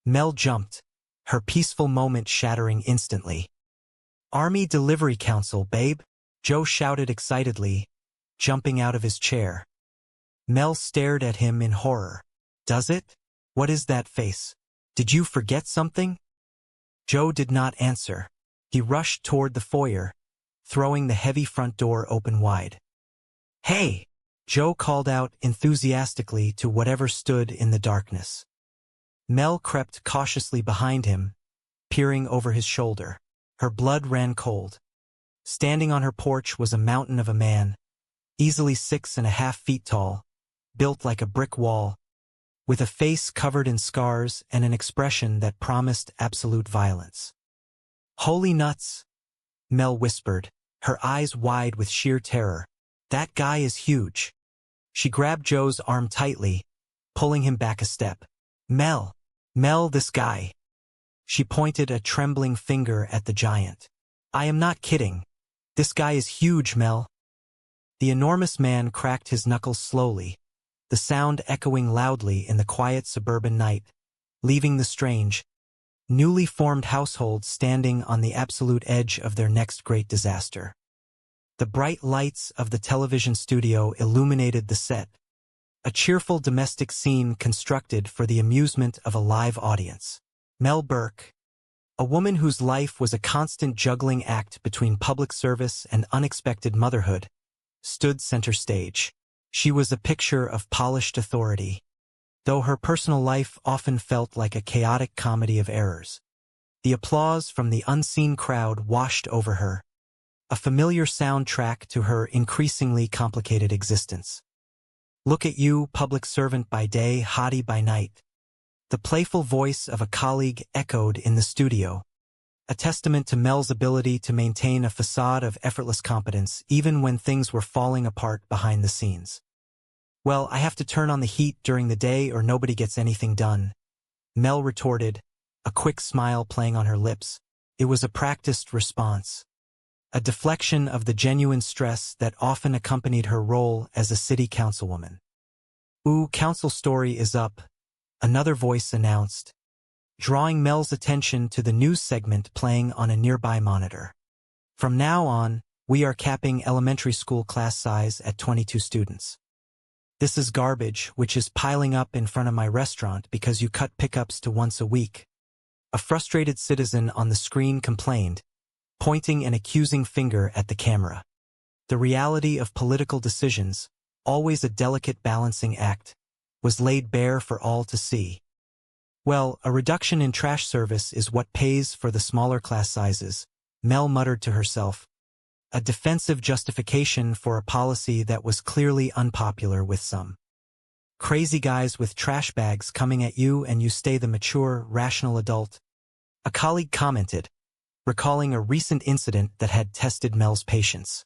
Mel jumped, her peaceful moment shattering instantly. "Army Delivery Council, babe," Joe shouted excitedly, jumping out of his chair. Mel stared at him in horror. "Does it? What is that face? Did you forget something?" Joe did not answer. He rushed toward the foyer, throwing the heavy front door open wide. "Hey!" Joe called out enthusiastically to whatever stood in the darkness. Mel crept cautiously behind him, peering over his shoulder. Her blood ran cold. Standing on her porch was a mountain of a man, easily 6.5 feet tall, built like a brick wall, with a face covered in scars and an expression that promised absolute violence. "Holy nuts," Mel whispered, her eyes wide with sheer terror. "That guy is huge." She grabbed Joe's arm tightly, pulling him back a step. Mel, this guy." She pointed a trembling finger at the giant. "I am not kidding. This guy is huge, Mel." The enormous man cracked his knuckles slowly, the sound echoing loudly in the quiet suburban night, leaving the strange, newly formed household standing on the absolute edge of their next great disaster. The bright lights of the television studio illuminated the set, a cheerful domestic scene constructed for the amusement of a live audience. Mel Burke, a woman whose life was a constant juggling act between public service and unexpected motherhood, stood center stage. She was a picture of polished authority, though her personal life often felt like a chaotic comedy of errors. The applause from the unseen crowd washed over her, a familiar soundtrack to her increasingly complicated existence. "Look at you, public servant by day, hottie by night." The playful voice of a colleague echoed in the studio, a testament to Mel's ability to maintain a facade of effortless competence even when things were falling apart behind the scenes. "Well, I have to turn on the heat during the day or nobody gets anything done," Mel retorted, a quick smile playing on her lips. It was a practiced response, a deflection of the genuine stress that often accompanied her role as a city councilwoman. "Ooh, council story is up," another voice announced, drawing Mel's attention to the news segment playing on a nearby monitor. "From now on, we are capping elementary school class size at 22 students. This is garbage, which is piling up in front of my restaurant because you cut pickups to once a week," a frustrated citizen on the screen complained, pointing an accusing finger at the camera. The reality of political decisions, always a delicate balancing act, was laid bare for all to see. "Well, a reduction in trash service is what pays for the smaller class sizes," Mel muttered to herself, a defensive justification for a policy that was clearly unpopular with some. "Crazy guys with trash bags coming at you and you stay the mature, rational adult," a colleague commented, recalling a recent incident that had tested Mel's patience.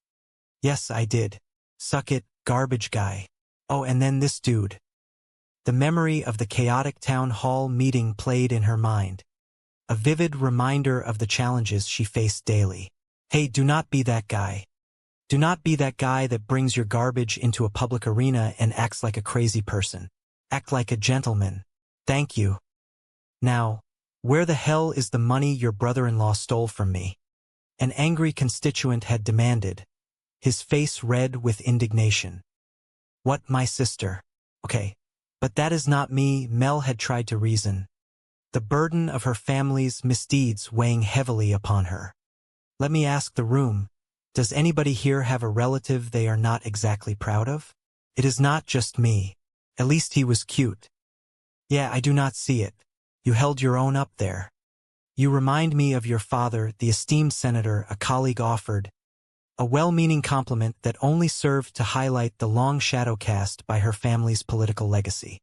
"Yes, I did. Suck it, garbage guy. Oh, and then this dude." The memory of the chaotic town hall meeting played in her mind, a vivid reminder of the challenges she faced daily. "Hey, do not be that guy. Do not be that guy that brings your garbage into a public arena and acts like a crazy person. Act like a gentleman. Thank you. Now, where the hell is the money your brother-in-law stole from me?" An angry constituent had demanded, his face red with indignation. "What, my sister? Okay, but that is not me," Mel had tried to reason, the burden of her family's misdeeds weighing heavily upon her. "Let me ask the room, does anybody here have a relative they are not exactly proud of?" It is not just me. At least he was cute. Yeah, I do not see it. You held your own up there. You remind me of your father, the esteemed senator, a colleague offered. A well-meaning compliment that only served to highlight the long shadow cast by her family's political legacy.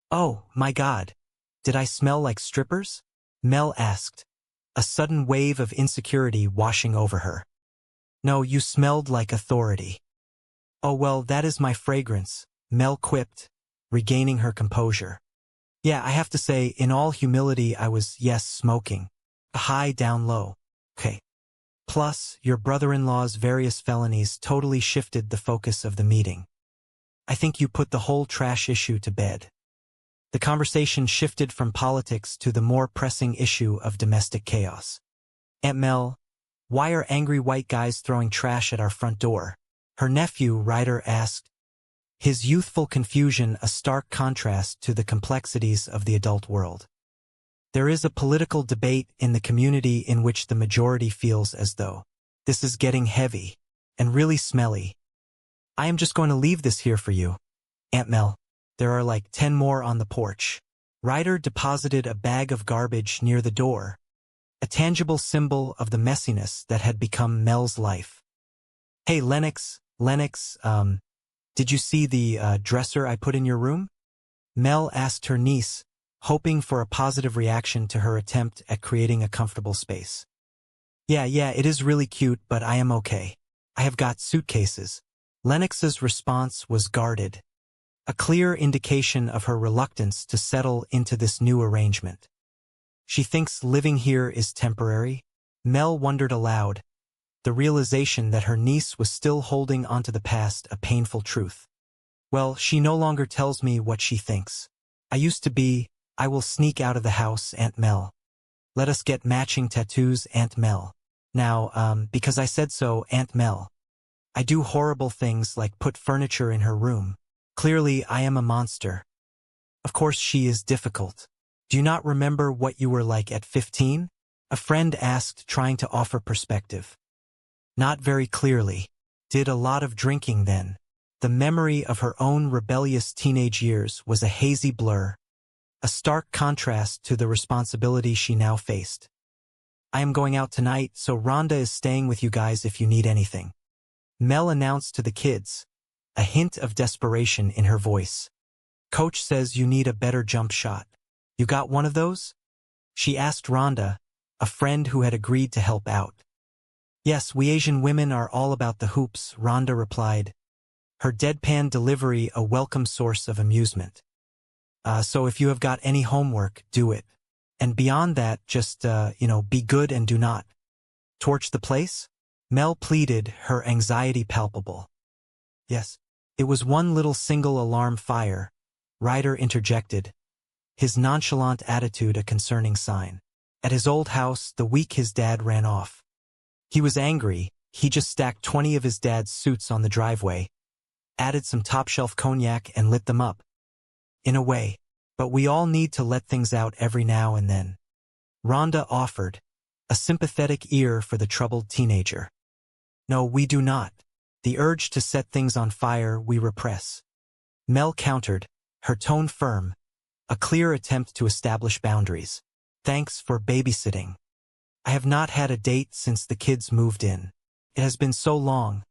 Oh, my God. Did I smell like strippers? Mel asked, a sudden wave of insecurity washing over her. No, you smelled like authority. Oh, well, that is my fragrance, Mel quipped, regaining her composure. Yeah, I have to say, in all humility, I was, yes, smoking. A high down low. Okay. Plus, your brother-in-law's various felonies totally shifted the focus of the meeting. I think you put the whole trash issue to bed. The conversation shifted from politics to the more pressing issue of domestic chaos. Aunt Mel, why are angry white guys throwing trash at our front door? Her nephew, Ryder, asked, his youthful confusion a stark contrast to the complexities of the adult world. There is a political debate in the community in which the majority feels as though this is getting heavy and really smelly. I am just going to leave this here for you, Aunt Mel. There are like 10 more on the porch. Ryder deposited a bag of garbage near the door, a tangible symbol of the messiness that had become Mel's life. Hey, Lennox, did you see the dresser I put in your room? Mel asked her niece, hoping for a positive reaction to her attempt at creating a comfortable space. Yeah, it is really cute, but I am okay. I have got suitcases. Lennox's response was guarded, a clear indication of her reluctance to settle into this new arrangement. She thinks living here is temporary? Mel wondered aloud, the realization that her niece was still holding onto the past a painful truth. Well, she no longer tells me what she thinks. I used to be, I will sneak out of the house, Aunt Mel. Let us get matching tattoos, Aunt Mel. Now, because I said so, Aunt Mel. I do horrible things like put furniture in her room. Clearly, I am a monster. Of course, she is difficult. Do you not remember what you were like at 15? A friend asked, trying to offer perspective. Not very clearly. Did a lot of drinking then. The memory of her own rebellious teenage years was a hazy blur, a stark contrast to the responsibility she now faced. I am going out tonight, so Rhonda is staying with you guys if you need anything. Mel announced to the kids, a hint of desperation in her voice. Coach says you need a better jump shot. You got one of those? She asked Rhonda, a friend who had agreed to help out. Yes, we Asian women are all about the hoops, Rhonda replied, her deadpan delivery a welcome source of amusement. So if you have got any homework, do it. And beyond that, just, be good and do not torch the place? Mel pleaded, her anxiety palpable. Yes, it was one little single alarm fire, Ryder interjected, his nonchalant attitude a concerning sign. At his old house, the week his dad ran off. He was angry. He just stacked 20 of his dad's suits on the driveway, added some top-shelf cognac and lit them up. In a way, but we all need to let things out every now and then. Rhonda offered, a sympathetic ear for the troubled teenager. No, we do not. The urge to set things on fire we repress. Mel countered, her tone firm, a clear attempt to establish boundaries. Thanks for babysitting. I have not had a date since the kids moved in. It has been so long.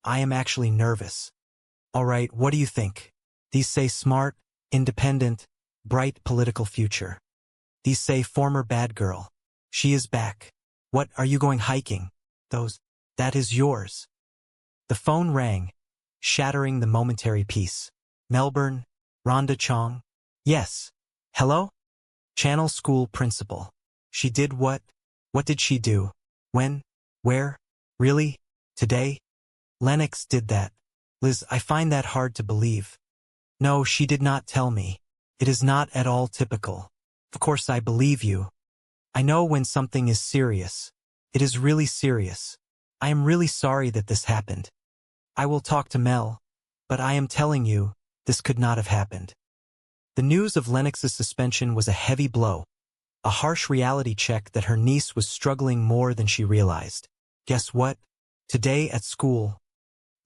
I am actually nervous. All right, what do you think? These say smart, independent, bright political future. These say former bad girl. She is back. What, are you going hiking? That is yours. The phone rang, shattering the momentary peace. Melbourne, Rhonda Chong. Yes. Hello? Channel school principal. She did what? What did she do? When? Where? Really? Today? Lennox did that. Liz, I find that hard to believe. No, she did not tell me. It is not at all typical. Of course I believe you. I know when something is serious. It is really serious. I am really sorry that this happened. I will talk to Mel, but I am telling you, this could not have happened. The news of Lennox's suspension was a heavy blow, a harsh reality check that her niece was struggling more than she realized. Guess what? Today at school,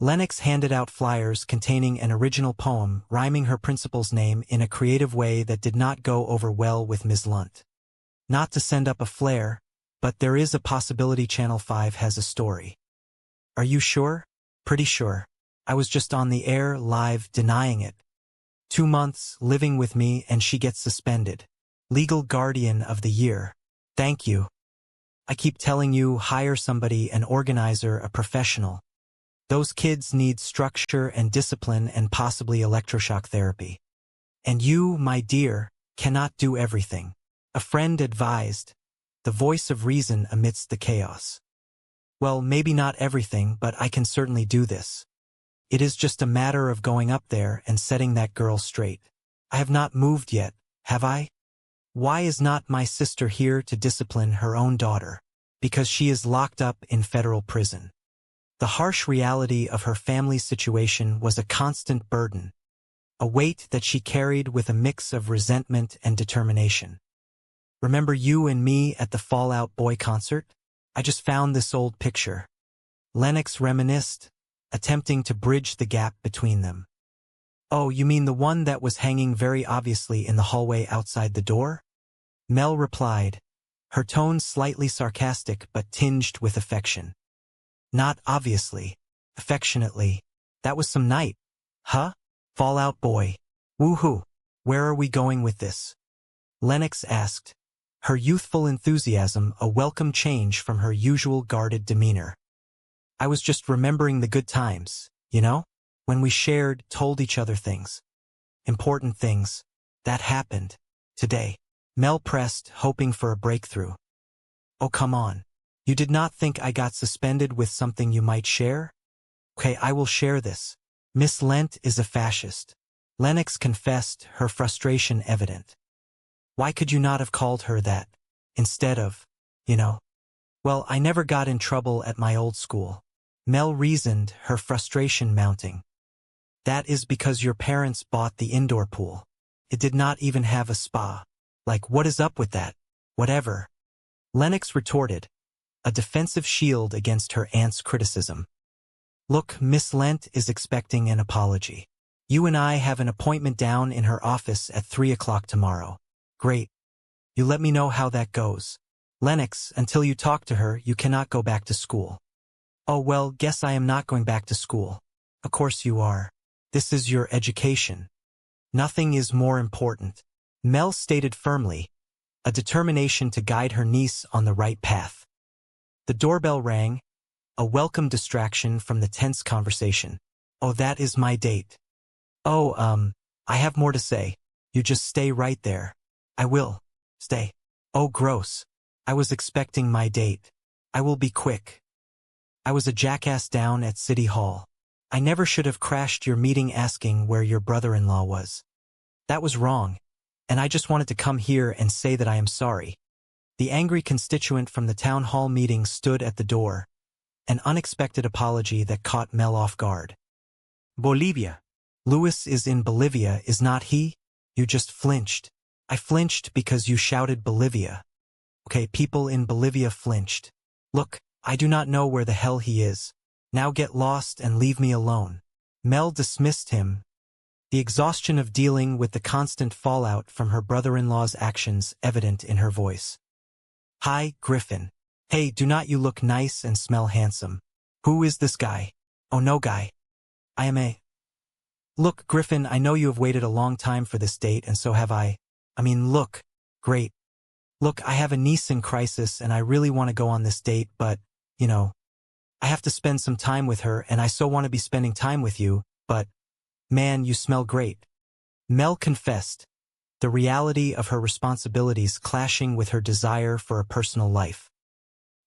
Lennox handed out flyers containing an original poem rhyming her principal's name in a creative way that did not go over well with Ms. Lunt. Not to send up a flare, but there is a possibility Channel 5 has a story. Are you sure? Pretty sure. I was just on the air, live, denying it. 2 months, living with me, and she gets suspended. Legal guardian of the year. Thank you. I keep telling you, hire somebody, an organizer, a professional. Those kids need structure and discipline and possibly electroshock therapy. And you, my dear, cannot do everything. A friend advised, the voice of reason amidst the chaos. Well, maybe not everything, but I can certainly do this. It is just a matter of going up there and setting that girl straight. I have not moved yet, have I? Why is not my sister here to discipline her own daughter? Because she is locked up in federal prison. The harsh reality of her family's situation was a constant burden, a weight that she carried with a mix of resentment and determination. Remember you and me at the Fall Out Boy concert? I just found this old picture. Lennox reminisced, attempting to bridge the gap between them. Oh, you mean the one that was hanging very obviously in the hallway outside the door? Mel replied, her tone slightly sarcastic but tinged with affection. Not obviously, affectionately. That was some night. Huh? Fall Out Boy. Woohoo. Where are we going with this? Lennox asked, her youthful enthusiasm a welcome change from her usual guarded demeanor. I was just remembering the good times, you know? When we shared, told each other things. Important things. That happened. Today. Mel pressed, hoping for a breakthrough. Oh, come on. You did not think I got suspended with something you might share? Okay, I will share this. Miss Lent is a fascist. Lennox confessed, her frustration evident. Why could you not have called her that, instead of, you know? Well, I never got in trouble at my old school. Mel reasoned, her frustration mounting. That is because your parents bought the indoor pool. It did not even have a spa. Like, what is up with that? Whatever. Lennox retorted, a defensive shield against her aunt's criticism. Look, Miss Lent is expecting an apology. You and I have an appointment down in her office at 3 o'clock tomorrow. Great. You let me know how that goes. Lennox, until you talk to her, you cannot go back to school. Oh, well, guess I am not going back to school. Of course you are. This is your education. Nothing is more important. Mel stated firmly, a determination to guide her niece on the right path. The doorbell rang, a welcome distraction from the tense conversation. Oh, that is my date. Oh, I have more to say. You just stay right there. I will. Stay. Oh, gross. I was expecting my date. I will be quick. I was a jackass down at City Hall. I never should have crashed your meeting asking where your brother-in-law was. That was wrong. And I just wanted to come here and say that I am sorry. The angry constituent from the town hall meeting stood at the door, an unexpected apology that caught Mel off guard. Bolivia. Louis is in Bolivia, is not he? You just flinched. I flinched because you shouted Bolivia. Okay, people in Bolivia flinched. Look, I do not know where the hell he is. Now get lost and leave me alone. Mel dismissed him, the exhaustion of dealing with the constant fallout from her brother-in-law's actions evident in her voice. Hi, Griffin. Hey, do not you look nice and smell handsome? Who is this guy? Oh, no guy. I am a... Look, Griffin, I know you have waited a long time for this date, and so have I. I mean, look. Great. Look, I have a niece in crisis, and I really want to go on this date, but, you know, I have to spend some time with her, and I so want to be spending time with you, but, man, you smell great. Mel confessed, the reality of her responsibilities clashing with her desire for a personal life.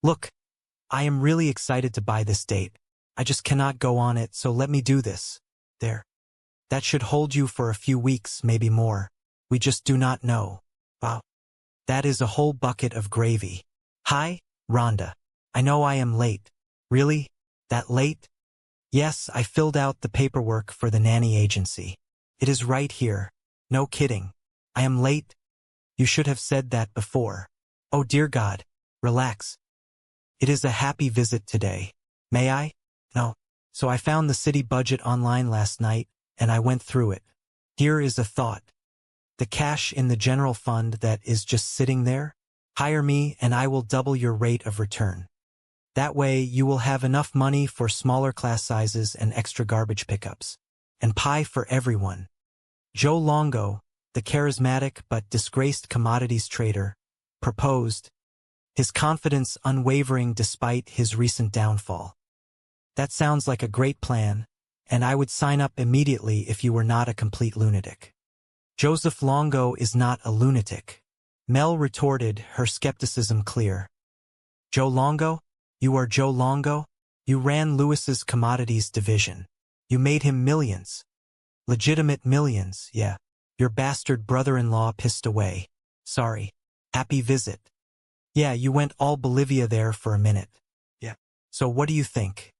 Look, I am really excited to buy this date. I just cannot go on it, so let me do this. There. That should hold you for a few weeks, maybe more. We just do not know. Wow. That is a whole bucket of gravy. Hi, Rhonda. I know I am late. Really? That late? Yes, I filled out the paperwork for the nanny agency. It is right here. No kidding. I am late? You should have said that before. Oh dear God. Relax. It is a happy visit today. May I? No. So I found the city budget online last night, and I went through it. Here is a thought. The cash in the general fund that is just sitting there? Hire me and I will double your rate of return. That way you will have enough money for smaller class sizes and extra garbage pickups. And pie for everyone. Joe Longo, the charismatic but disgraced commodities trader, proposed, his confidence unwavering despite his recent downfall. That sounds like a great plan, and I would sign up immediately if you were not a complete lunatic. Joseph Longo is not a lunatic. Mel retorted, her skepticism clear. Joe Longo? You are Joe Longo? You ran Lewis's commodities division. You made him millions. Legitimate millions, yeah. Your bastard brother-in-law pissed away. Sorry. Happy visit. Yeah, you went all Bolivia there for a minute. Yeah. So what do you think?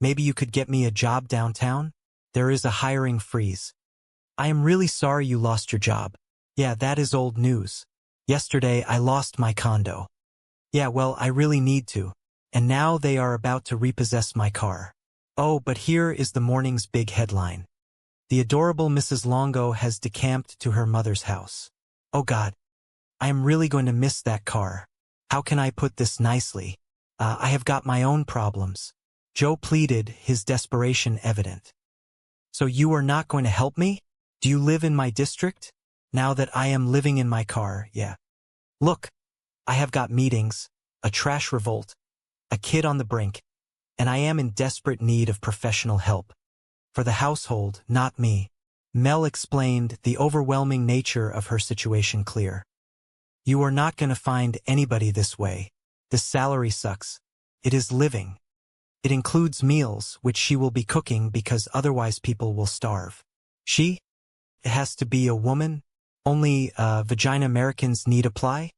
Maybe you could get me a job downtown? There is a hiring freeze. I am really sorry you lost your job. Yeah, that is old news. Yesterday I lost my condo. Yeah, well, I really need to. And now they are about to repossess my car. Oh, but here is the morning's big headline. The adorable Mrs. Longo has decamped to her mother's house. Oh God. I am really going to miss that car. How can I put this nicely? I have got my own problems. Joe pleaded, his desperation evident. So you are not going to help me? Do you live in my district? Now that I am living in my car, yeah. Look, I have got meetings, a trash revolt, a kid on the brink, and I am in desperate need of professional help. For the household, not me. Mel explained, the overwhelming nature of her situation clear. You are not going to find anybody this way. This salary sucks. It is living. It includes meals, which she will be cooking because otherwise people will starve. She? It has to be a woman? Only, vagina Americans need apply?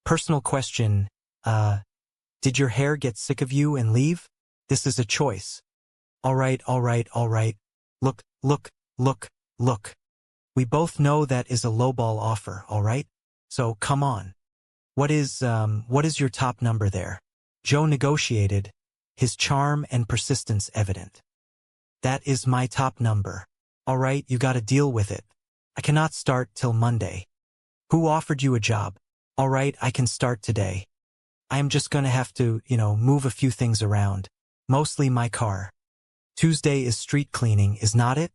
Personal question, did your hair get sick of you and leave? This is a choice. All right. Look. We both know that is a lowball offer, all right? So come on. What is your top number there? Joe negotiated, his charm and persistence evident. That is my top number. All right, you gotta deal with it. I cannot start till Monday. Who offered you a job? All right, I can start today. I am just gonna have to, move a few things around. Mostly my car. Tuesday is street cleaning, is not it?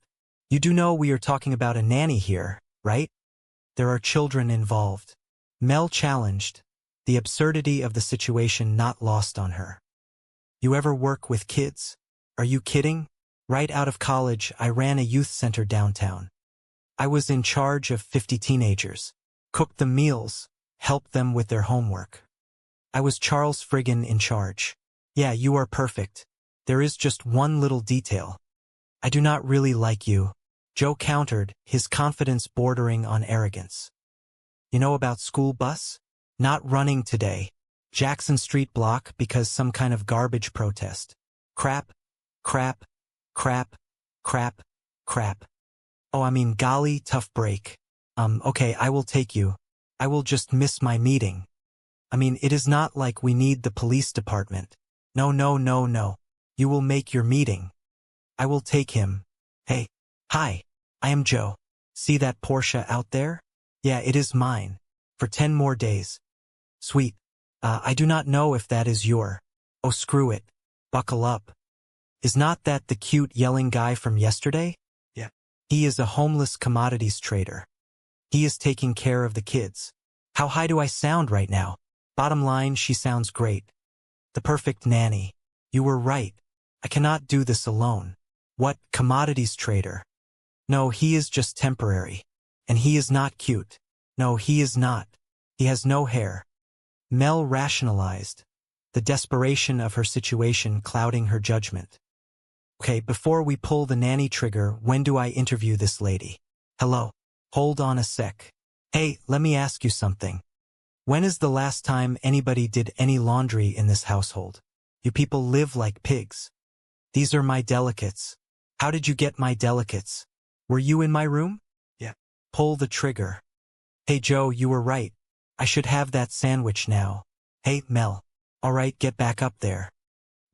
You do know we are talking about a nanny here, right? There are children involved. Mel challenged, the absurdity of the situation not lost on her. You ever work with kids? Are you kidding? Right out of college, I ran a youth center downtown. I was in charge of 50 teenagers. Cooked them meals, helped them with their homework. I was Charles Friggin in charge. Yeah, you are perfect. There is just one little detail. I do not really like you. Joe countered, his confidence bordering on arrogance. You know about school bus? Not running today. Jackson Street block because some kind of garbage protest. Crap. Oh, I mean, golly, tough break. Okay, I will take you. I will just miss my meeting. I mean, it is not like we need the police department. No. You will make your meeting. I will take him. Hey, hi, I am Joe. See that Porsche out there? Yeah, it is mine. For 10 more days. Sweet. I do not know if that is your. Oh, screw it. Buckle up. Is not that the cute yelling guy from yesterday? Yeah. He is a homeless commodities trader. He is taking care of the kids. How high do I sound right now? Bottom line, she sounds great. The perfect nanny. You were right. I cannot do this alone. What, commodities trader? No, he is just temporary. And he is not cute. No, he is not. He has no hair. Mel rationalized, the desperation of her situation clouding her judgment. Okay, before we pull the nanny trigger, when do I interview this lady? Hello. Hold on a sec. Hey, let me ask you something. When is the last time anybody did any laundry in this household? You people live like pigs. These are my delicates. How did you get my delicates? Were you in my room? Yeah. Pull the trigger. Hey Joe, you were right. I should have that sandwich now. Hey, Mel. All right, get back up there.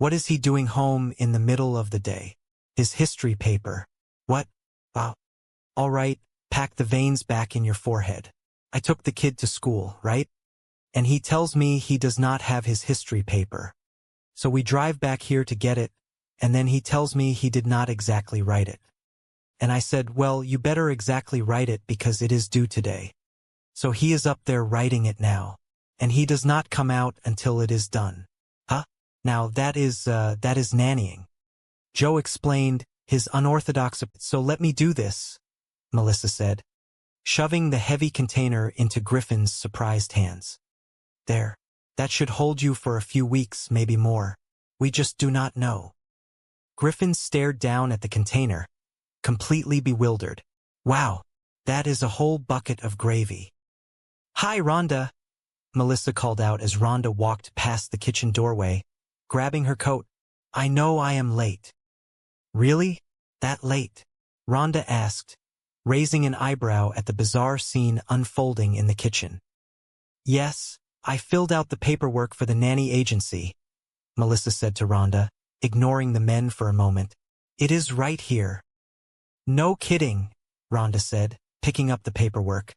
What is he doing home in the middle of the day? His history paper. What? Wow. All right, pack the veins back in your forehead. I took the kid to school, right? And he tells me he does not have his history paper. So we drive back here to get it, and then he tells me he did not exactly write it. And I said, well, you better exactly write it because it is due today. So he is up there writing it now, and he does not come out until it is done. Huh? Now that is nannying. Joe explained his unorthodox. So let me do this, Melissa said, shoving the heavy container into Griffin's surprised hands. There. That should hold you for a few weeks, maybe more. We just do not know. Griffin stared down at the container, completely bewildered. Wow, that is a whole bucket of gravy. Hi, Rhonda, Melissa called out as Rhonda walked past the kitchen doorway, grabbing her coat. I know I am late. Really? That late? Rhonda asked, raising an eyebrow at the bizarre scene unfolding in the kitchen. Yes, I filled out the paperwork for the nanny agency, Melissa said to Rhonda, ignoring the men for a moment. It is right here. No kidding, Rhonda said, picking up the paperwork.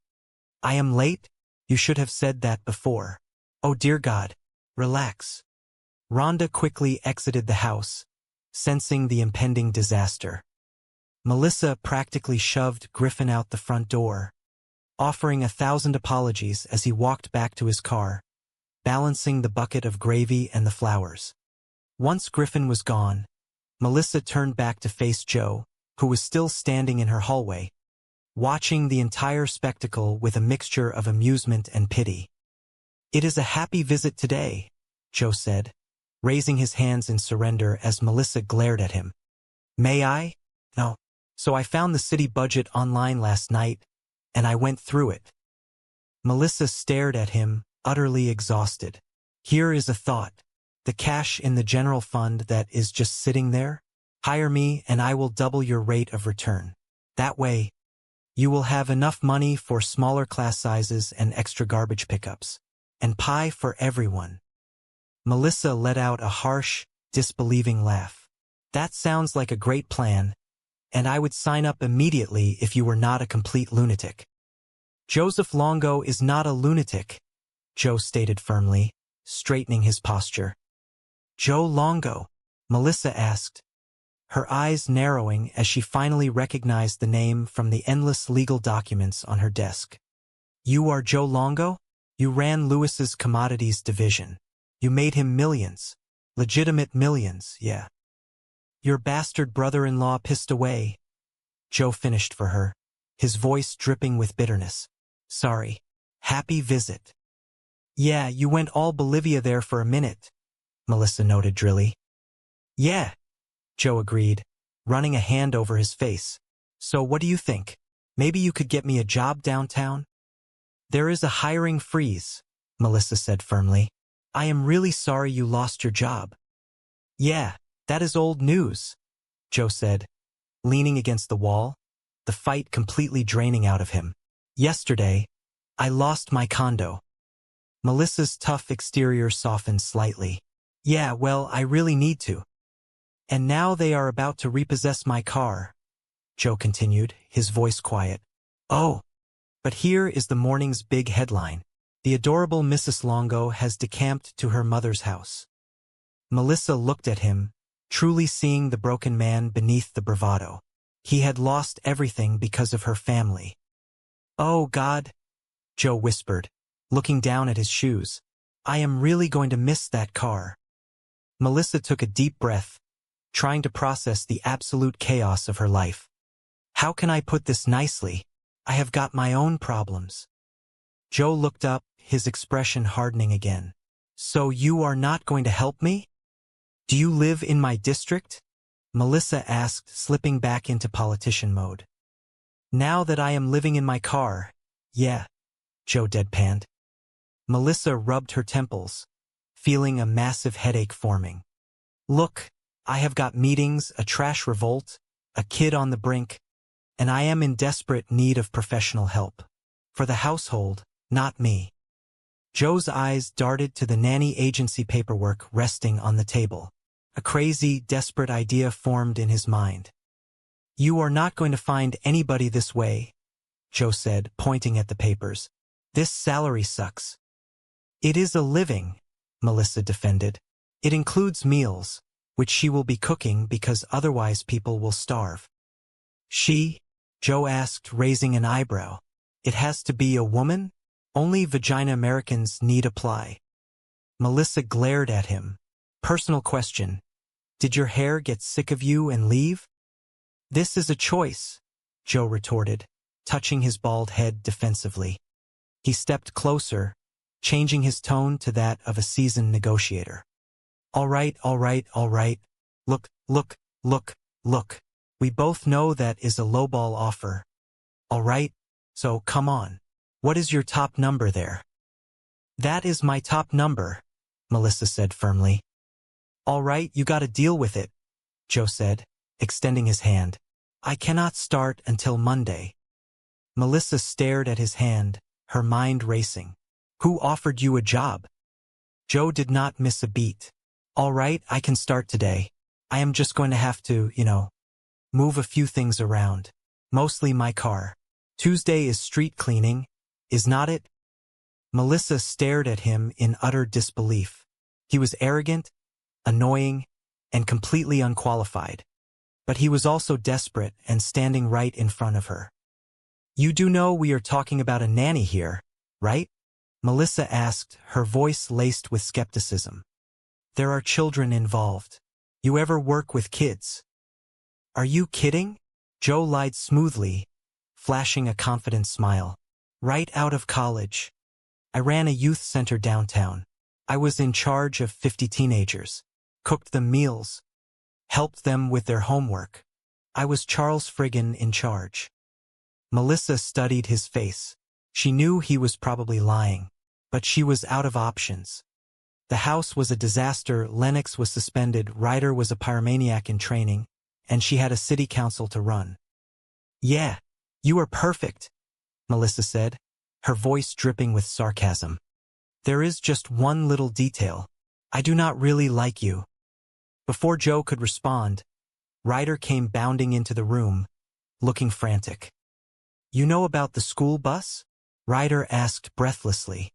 I am late? You should have said that before. Oh dear God. Relax. Rhonda quickly exited the house, sensing the impending disaster. Melissa practically shoved Griffin out the front door, offering 1,000 apologies as he walked back to his car, balancing the bucket of gravy and the flowers. Once Griffin was gone, Melissa turned back to face Joe, who was still standing in her hallway, watching the entire spectacle with a mixture of amusement and pity. It is a happy visit today, Joe said, raising his hands in surrender as Melissa glared at him. May I? No. So I found the city budget online last night, and I went through it. Melissa stared at him, utterly exhausted. Here is a thought. The cash in the general fund that is just sitting there? Hire me and I will double your rate of return. That way, you will have enough money for smaller class sizes and extra garbage pickups. And pie for everyone. Melissa let out a harsh, disbelieving laugh. That sounds like a great plan, and I would sign up immediately if you were not a complete lunatic. Joseph Longo is not a lunatic, Joe stated firmly, straightening his posture. Joe Longo? Melissa asked, her eyes narrowing as she finally recognized the name from the endless legal documents on her desk. You are Joe Longo? You ran Lewis's commodities division. You made him millions. Legitimate millions, yeah. Your bastard brother-in-law pissed away. Joe finished for her, his voice dripping with bitterness. Sorry. Happy visit. Yeah, you went all Bolivia there for a minute, Melissa noted drily. Yeah, Joe agreed, running a hand over his face. So what do you think? Maybe you could get me a job downtown? There is a hiring freeze, Melissa said firmly. I am really sorry you lost your job. Yeah, that is old news, Joe said, leaning against the wall, the fight completely draining out of him. Yesterday, I lost my condo. Melissa's tough exterior softened slightly. Yeah, well, I really need to. And now they are about to repossess my car, Joe continued, his voice quiet. Oh, but here is the morning's big headline. The adorable Mrs. Longo has decamped to her mother's house. Melissa looked at him, truly seeing the broken man beneath the bravado. He had lost everything because of her family. Oh, God, Joe whispered, looking down at his shoes. I am really going to miss that car. Melissa took a deep breath, trying to process the absolute chaos of her life. How can I put this nicely? I have got my own problems. Joe looked up, his expression hardening again. So you are not going to help me? Do you live in my district? Melissa asked, slipping back into politician mode. Now that I am living in my car, yeah, Joe deadpanned. Melissa rubbed her temples, feeling a massive headache forming. Look, I have got meetings, a trash revolt, a kid on the brink, and I am in desperate need of professional help. For the household, not me. Joe's eyes darted to the nanny agency paperwork resting on the table. A crazy, desperate idea formed in his mind. You are not going to find anybody this way, Joe said, pointing at the papers. This salary sucks. It is a living, Melissa defended. It includes meals, which she will be cooking because otherwise people will starve. She? Joe asked, raising an eyebrow. It has to be a woman? Only vagina Americans need apply. Melissa glared at him. Personal question. Did your hair get sick of you and leave? This is a choice, Joe retorted, touching his bald head defensively. He stepped closer, changing his tone to that of a seasoned negotiator. All right, all right, all right. Look, look, look, look. We both know that is a lowball offer. All right, so come on. What is your top number there? That is my top number, Melissa said firmly. All right, you gotta deal with it, Joe said, extending his hand. I cannot start until Monday. Melissa stared at his hand, her mind racing. Who offered you a job? Joe did not miss a beat. All right, I can start today. I am just going to have to, move a few things around. Mostly my car. Tuesday is street cleaning, is not it? Melissa stared at him in utter disbelief. He was arrogant, annoying, and completely unqualified. But he was also desperate and standing right in front of her. You do know we are talking about a nanny here, right? Melissa asked, her voice laced with skepticism. There are children involved. You ever work with kids? Are you kidding? Joe lied smoothly, flashing a confident smile. Right out of college. I ran a youth center downtown. I was in charge of 50 teenagers. Cooked them meals. Helped them with their homework. I was Charles Friggin in charge. Melissa studied his face. She knew he was probably lying, but she was out of options. The house was a disaster, Lennox was suspended, Ryder was a pyromaniac in training, and she had a city council to run. Yeah, you are perfect, Melissa said, her voice dripping with sarcasm. There is just one little detail. I do not really like you. Before Joe could respond, Ryder came bounding into the room, looking frantic. You know about the school bus? Ryder asked breathlessly.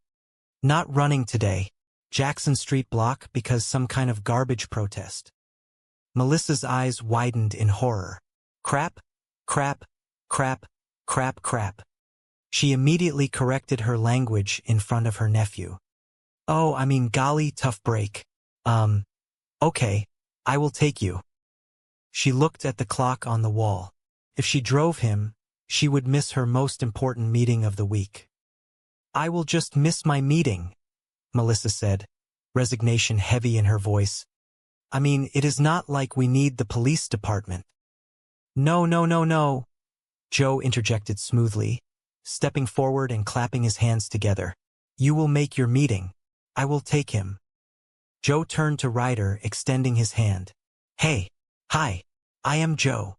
Not running today. Jackson Street block because some kind of garbage protest. Melissa's eyes widened in horror. Crap, crap, crap, crap, crap. She immediately corrected her language in front of her nephew. Oh, I mean golly, tough break. Okay, I will take you. She looked at the clock on the wall. If she drove him, she would miss her most important meeting of the week. I will just miss my meeting, Melissa said, resignation heavy in her voice. I mean, it is not like we need the police department. No, no, no, no, Joe interjected smoothly, stepping forward and clapping his hands together. You will make your meeting. I will take him. Joe turned to Ryder, extending his hand. Hey, hi, I am Joe.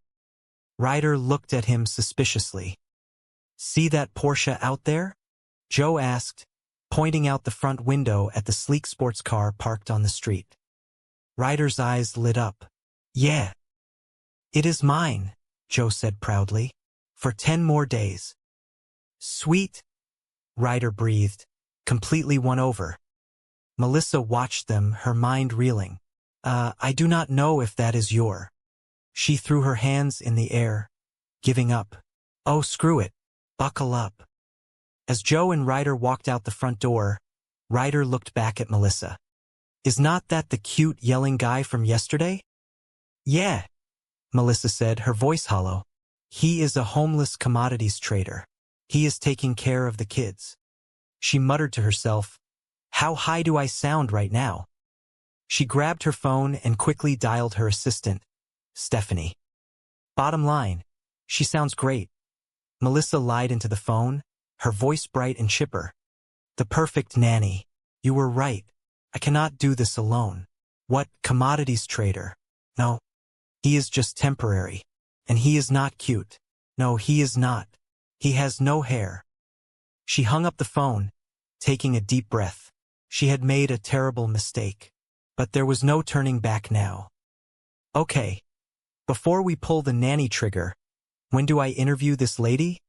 Ryder looked at him suspiciously. See that Porsche out there? Joe asked, pointing out the front window at the sleek sports car parked on the street. Ryder's eyes lit up. Yeah. It is mine, Joe said proudly. For 10 more days. Sweet, Ryder breathed, completely won over. Melissa watched them, her mind reeling. I do not know if that is your. She threw her hands in the air, giving up. Oh, screw it. Buckle up. As Joe and Ryder walked out the front door, Ryder looked back at Melissa. Is not that the cute yelling guy from yesterday? Yeah, Melissa said, her voice hollow. He is a homeless commodities trader. He is taking care of the kids. She muttered to herself, how high do I sound right now? She grabbed her phone and quickly dialed her assistant, Stephanie. Bottom line, she sounds great. Melissa lied into the phone, her voice bright and chipper. The perfect nanny. You were right. I cannot do this alone. What commodities trader? No. He is just temporary. And he is not cute. No, he is not. He has no hair. She hung up the phone, taking a deep breath. She had made a terrible mistake. But there was no turning back now. Okay. Before we pull the nanny trigger, when do I interview this lady?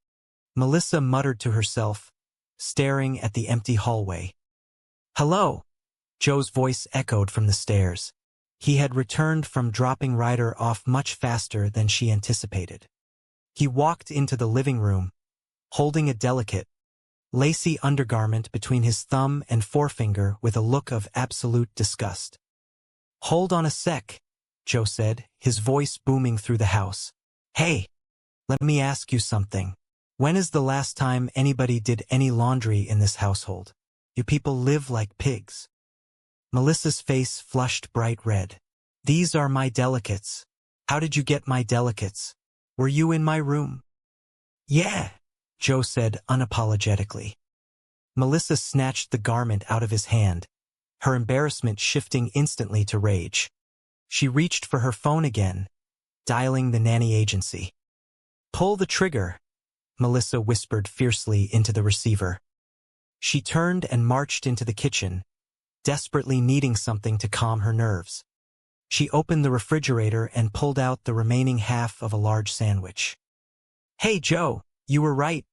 Melissa muttered to herself, staring at the empty hallway. Hello. Joe's voice echoed from the stairs. He had returned from dropping Ryder off much faster than she anticipated. He walked into the living room, holding a delicate, lacy undergarment between his thumb and forefinger with a look of absolute disgust. Hold on a sec, Joe said, his voice booming through the house. Hey, let me ask you something. When is the last time anybody did any laundry in this household? You people live like pigs. Melissa's face flushed bright red. These are my delicates. How did you get my delicates? Were you in my room? Yeah, Joe said unapologetically. Melissa snatched the garment out of his hand, her embarrassment shifting instantly to rage. She reached for her phone again, dialing the nanny agency. Pull the trigger, Melissa whispered fiercely into the receiver. She turned and marched into the kitchen, desperately needing something to calm her nerves. She opened the refrigerator and pulled out the remaining half of a large sandwich. Hey, Joe, you were right,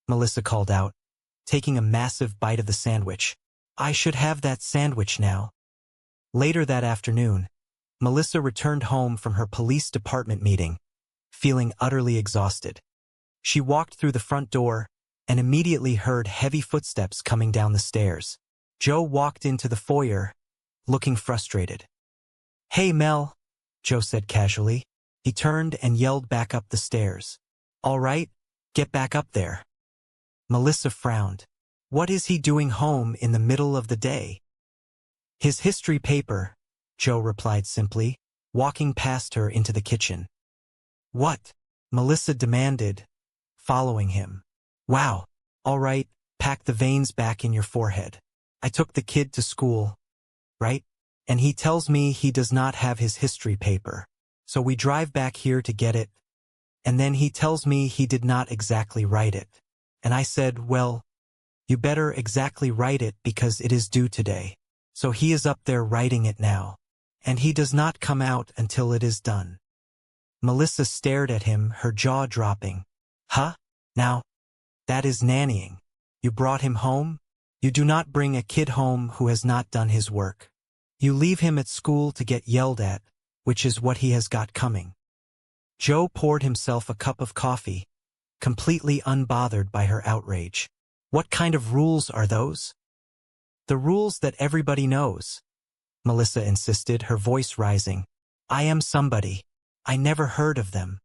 Melissa called out, taking a massive bite of the sandwich. I should have that sandwich now. Later that afternoon, Melissa returned home from her police department meeting, feeling utterly exhausted. She walked through the front door and immediately heard heavy footsteps coming down the stairs. Joe walked into the foyer, looking frustrated. Hey, Mel, Joe said casually. He turned and yelled back up the stairs. All right, get back up there. Melissa frowned. What is he doing home in the middle of the day? His history paper, Joe replied simply, walking past her into the kitchen. What? Melissa demanded, following him. Wow, all right, pack the veins back in your forehead. I took the kid to school, right? And he tells me he does not have his history paper. So we drive back here to get it. And then he tells me he did not exactly write it. And I said, well, you better exactly write it because it is due today. So he is up there writing it now. And he does not come out until it is done. Melissa stared at him, her jaw dropping. Huh? Now, that is nannying. You brought him home? You do not bring a kid home who has not done his work. You leave him at school to get yelled at, which is what he has got coming. Joe poured himself a cup of coffee, completely unbothered by her outrage. What kind of rules are those? The rules that everybody knows, Melissa insisted, her voice rising. I am somebody. I never heard of them.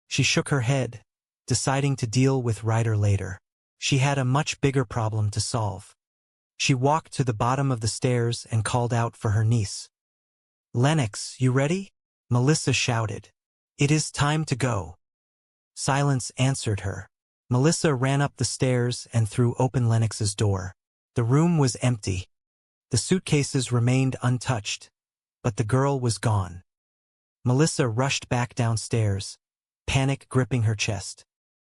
She shook her head, deciding to deal with Ryder later. She had a much bigger problem to solve. She walked to the bottom of the stairs and called out for her niece. Lennox, you ready? Melissa shouted. It is time to go. Silence answered her. Melissa ran up the stairs and threw open Lennox's door. The room was empty. The suitcases remained untouched, but the girl was gone. Melissa rushed back downstairs, panic gripping her chest.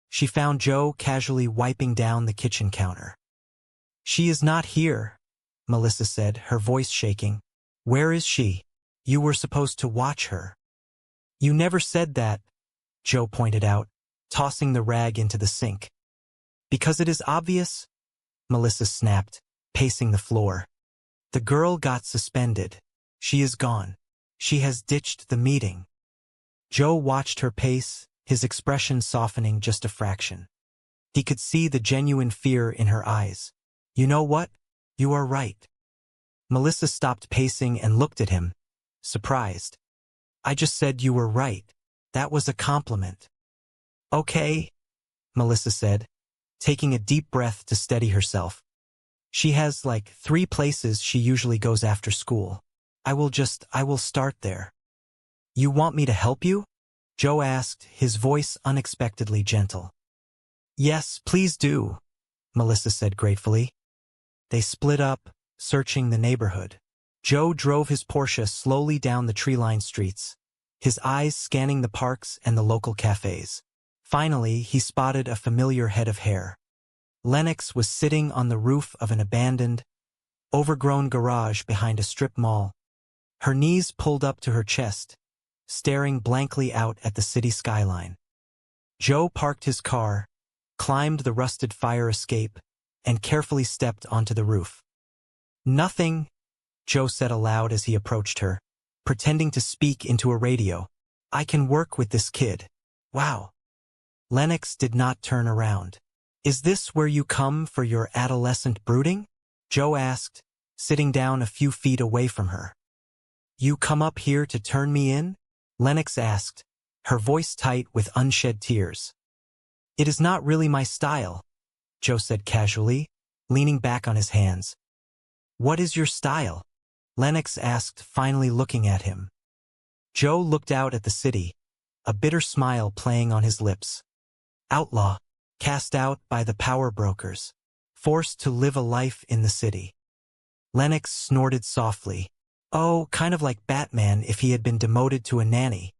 She found Joe casually wiping down the kitchen counter. She is not here, Melissa said, her voice shaking. Where is she? You were supposed to watch her. You never said that, Joe pointed out, tossing the rag into the sink. Because it is obvious, Melissa snapped, pacing the floor. The girl got suspended. She is gone. She has ditched the meeting. Joe watched her pace, his expression softening just a fraction. He could see the genuine fear in her eyes. You know what? You are right. Melissa stopped pacing and looked at him, surprised. I just said you were right. That was a compliment. Okay, Melissa said, taking a deep breath to steady herself. She has like 3 places she usually goes after school. I will start there. You want me to help you? Joe asked, his voice unexpectedly gentle. Yes, please do, Melissa said gratefully. They split up, searching the neighborhood. Joe drove his Porsche slowly down the tree-lined streets, his eyes scanning the parks and the local cafes. Finally, he spotted a familiar head of hair. Lennox was sitting on the roof of an abandoned, overgrown garage behind a strip mall, her knees pulled up to her chest, staring blankly out at the city skyline. Joe parked his car, climbed the rusted fire escape, and carefully stepped onto the roof. "Nothing," Joe said aloud as he approached her, pretending to speak into a radio. "I can work with this kid. Wow." Lennox did not turn around. "Is this where you come for your adolescent brooding?" Joe asked, sitting down a few feet away from her. "You come up here to turn me in?" Lennox asked, her voice tight with unshed tears. "It is not really my style," Joe said casually, leaning back on his hands. "What is your style?" Lennox asked, finally looking at him. Joe looked out at the city, a bitter smile playing on his lips. "Outlaw, cast out by the power brokers, forced to live a life in the city." Lennox snorted softly. "Oh, kind of like Batman if he had been demoted to a nanny."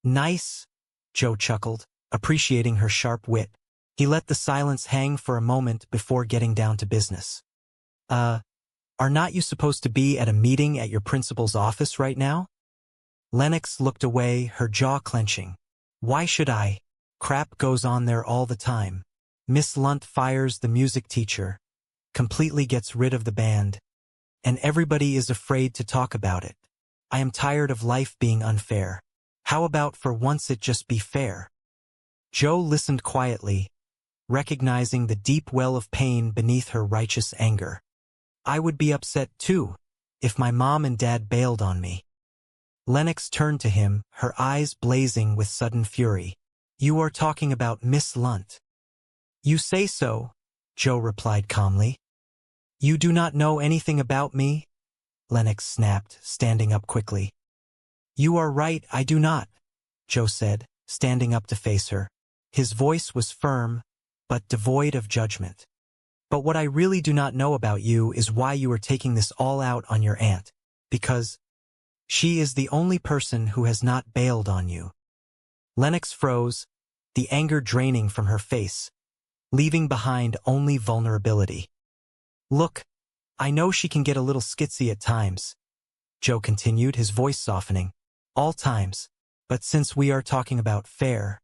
"Nice," Joe chuckled, appreciating her sharp wit. He let the silence hang for a moment before getting down to business. Are not you supposed to be at a meeting at your principal's office right now?" Lennox looked away, her jaw clenching. "Why should I? Crap goes on there all the time. Miss Lunt fires the music teacher, completely gets rid of the band, and everybody is afraid to talk about it. I am tired of life being unfair. How about for once it just be fair?" Joe listened quietly, recognizing the deep well of pain beneath her righteous anger. "I would be upset too, if my mom and dad bailed on me." Lennox turned to him, her eyes blazing with sudden fury. "You are talking about Miss Lunt." "You say so," Joe replied calmly. "You do not know anything about me?" Lennox snapped, standing up quickly. "You are right, I do not," Joe said, standing up to face her. His voice was firm, but devoid of judgment. "But what I really do not know about you is why you are taking this all out on your aunt, because she is the only person who has not bailed on you." Lennox froze, the anger draining from her face, leaving behind only vulnerability. "Look, I know she can get a little skitsy at times," Joe continued, his voice softening. "All times. But since we are talking about fair,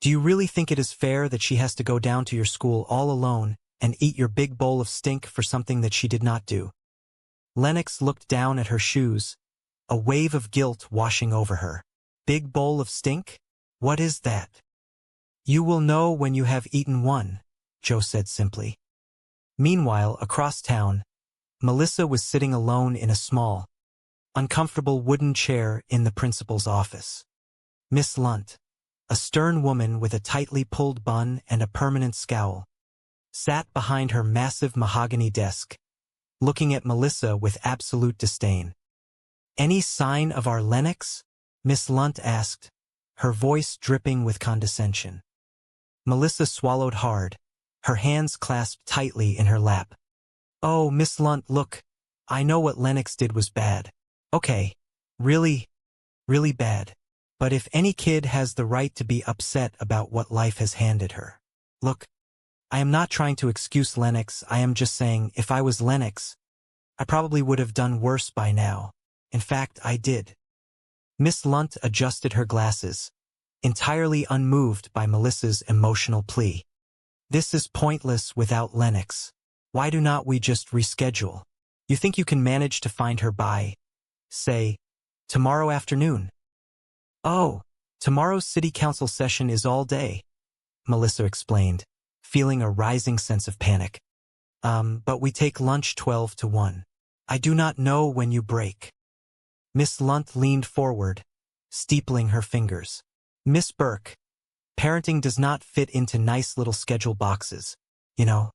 do you really think it is fair that she has to go down to your school all alone and eat your big bowl of stink for something that she did not do?" Lennox looked down at her shoes, a wave of guilt washing over her. "Big bowl of stink? What is that?" "You will know when you have eaten one," Joe said simply. Meanwhile, across town, Melissa was sitting alone in a small, uncomfortable wooden chair in the principal's office. Miss Lunt, a stern woman with a tightly pulled bun and a permanent scowl, sat behind her massive mahogany desk, looking at Melissa with absolute disdain. "Any sign of our Lennox?" Miss Lunt asked, her voice dripping with condescension. Melissa swallowed hard, her hands clasped tightly in her lap. "Oh, Miss Lunt, look, I know what Lennox did was bad. Okay, really, really bad. But if any kid has the right to be upset about what life has handed her. Look, I am not trying to excuse Lennox, I am just saying if I was Lennox, I probably would have done worse by now. In fact, I did." Miss Lunt adjusted her glasses, entirely unmoved by Melissa's emotional plea. "This is pointless without Lennox. Why do not we just reschedule? You think you can manage to find her by, say, tomorrow afternoon?" "Oh, tomorrow's city council session is all day," Melissa explained, feeling a rising sense of panic. But we take lunch 12 to 1. I do not know when you break." Miss Lunt leaned forward, steepling her fingers. "Miss Burke, parenting does not fit into nice little schedule boxes, you know.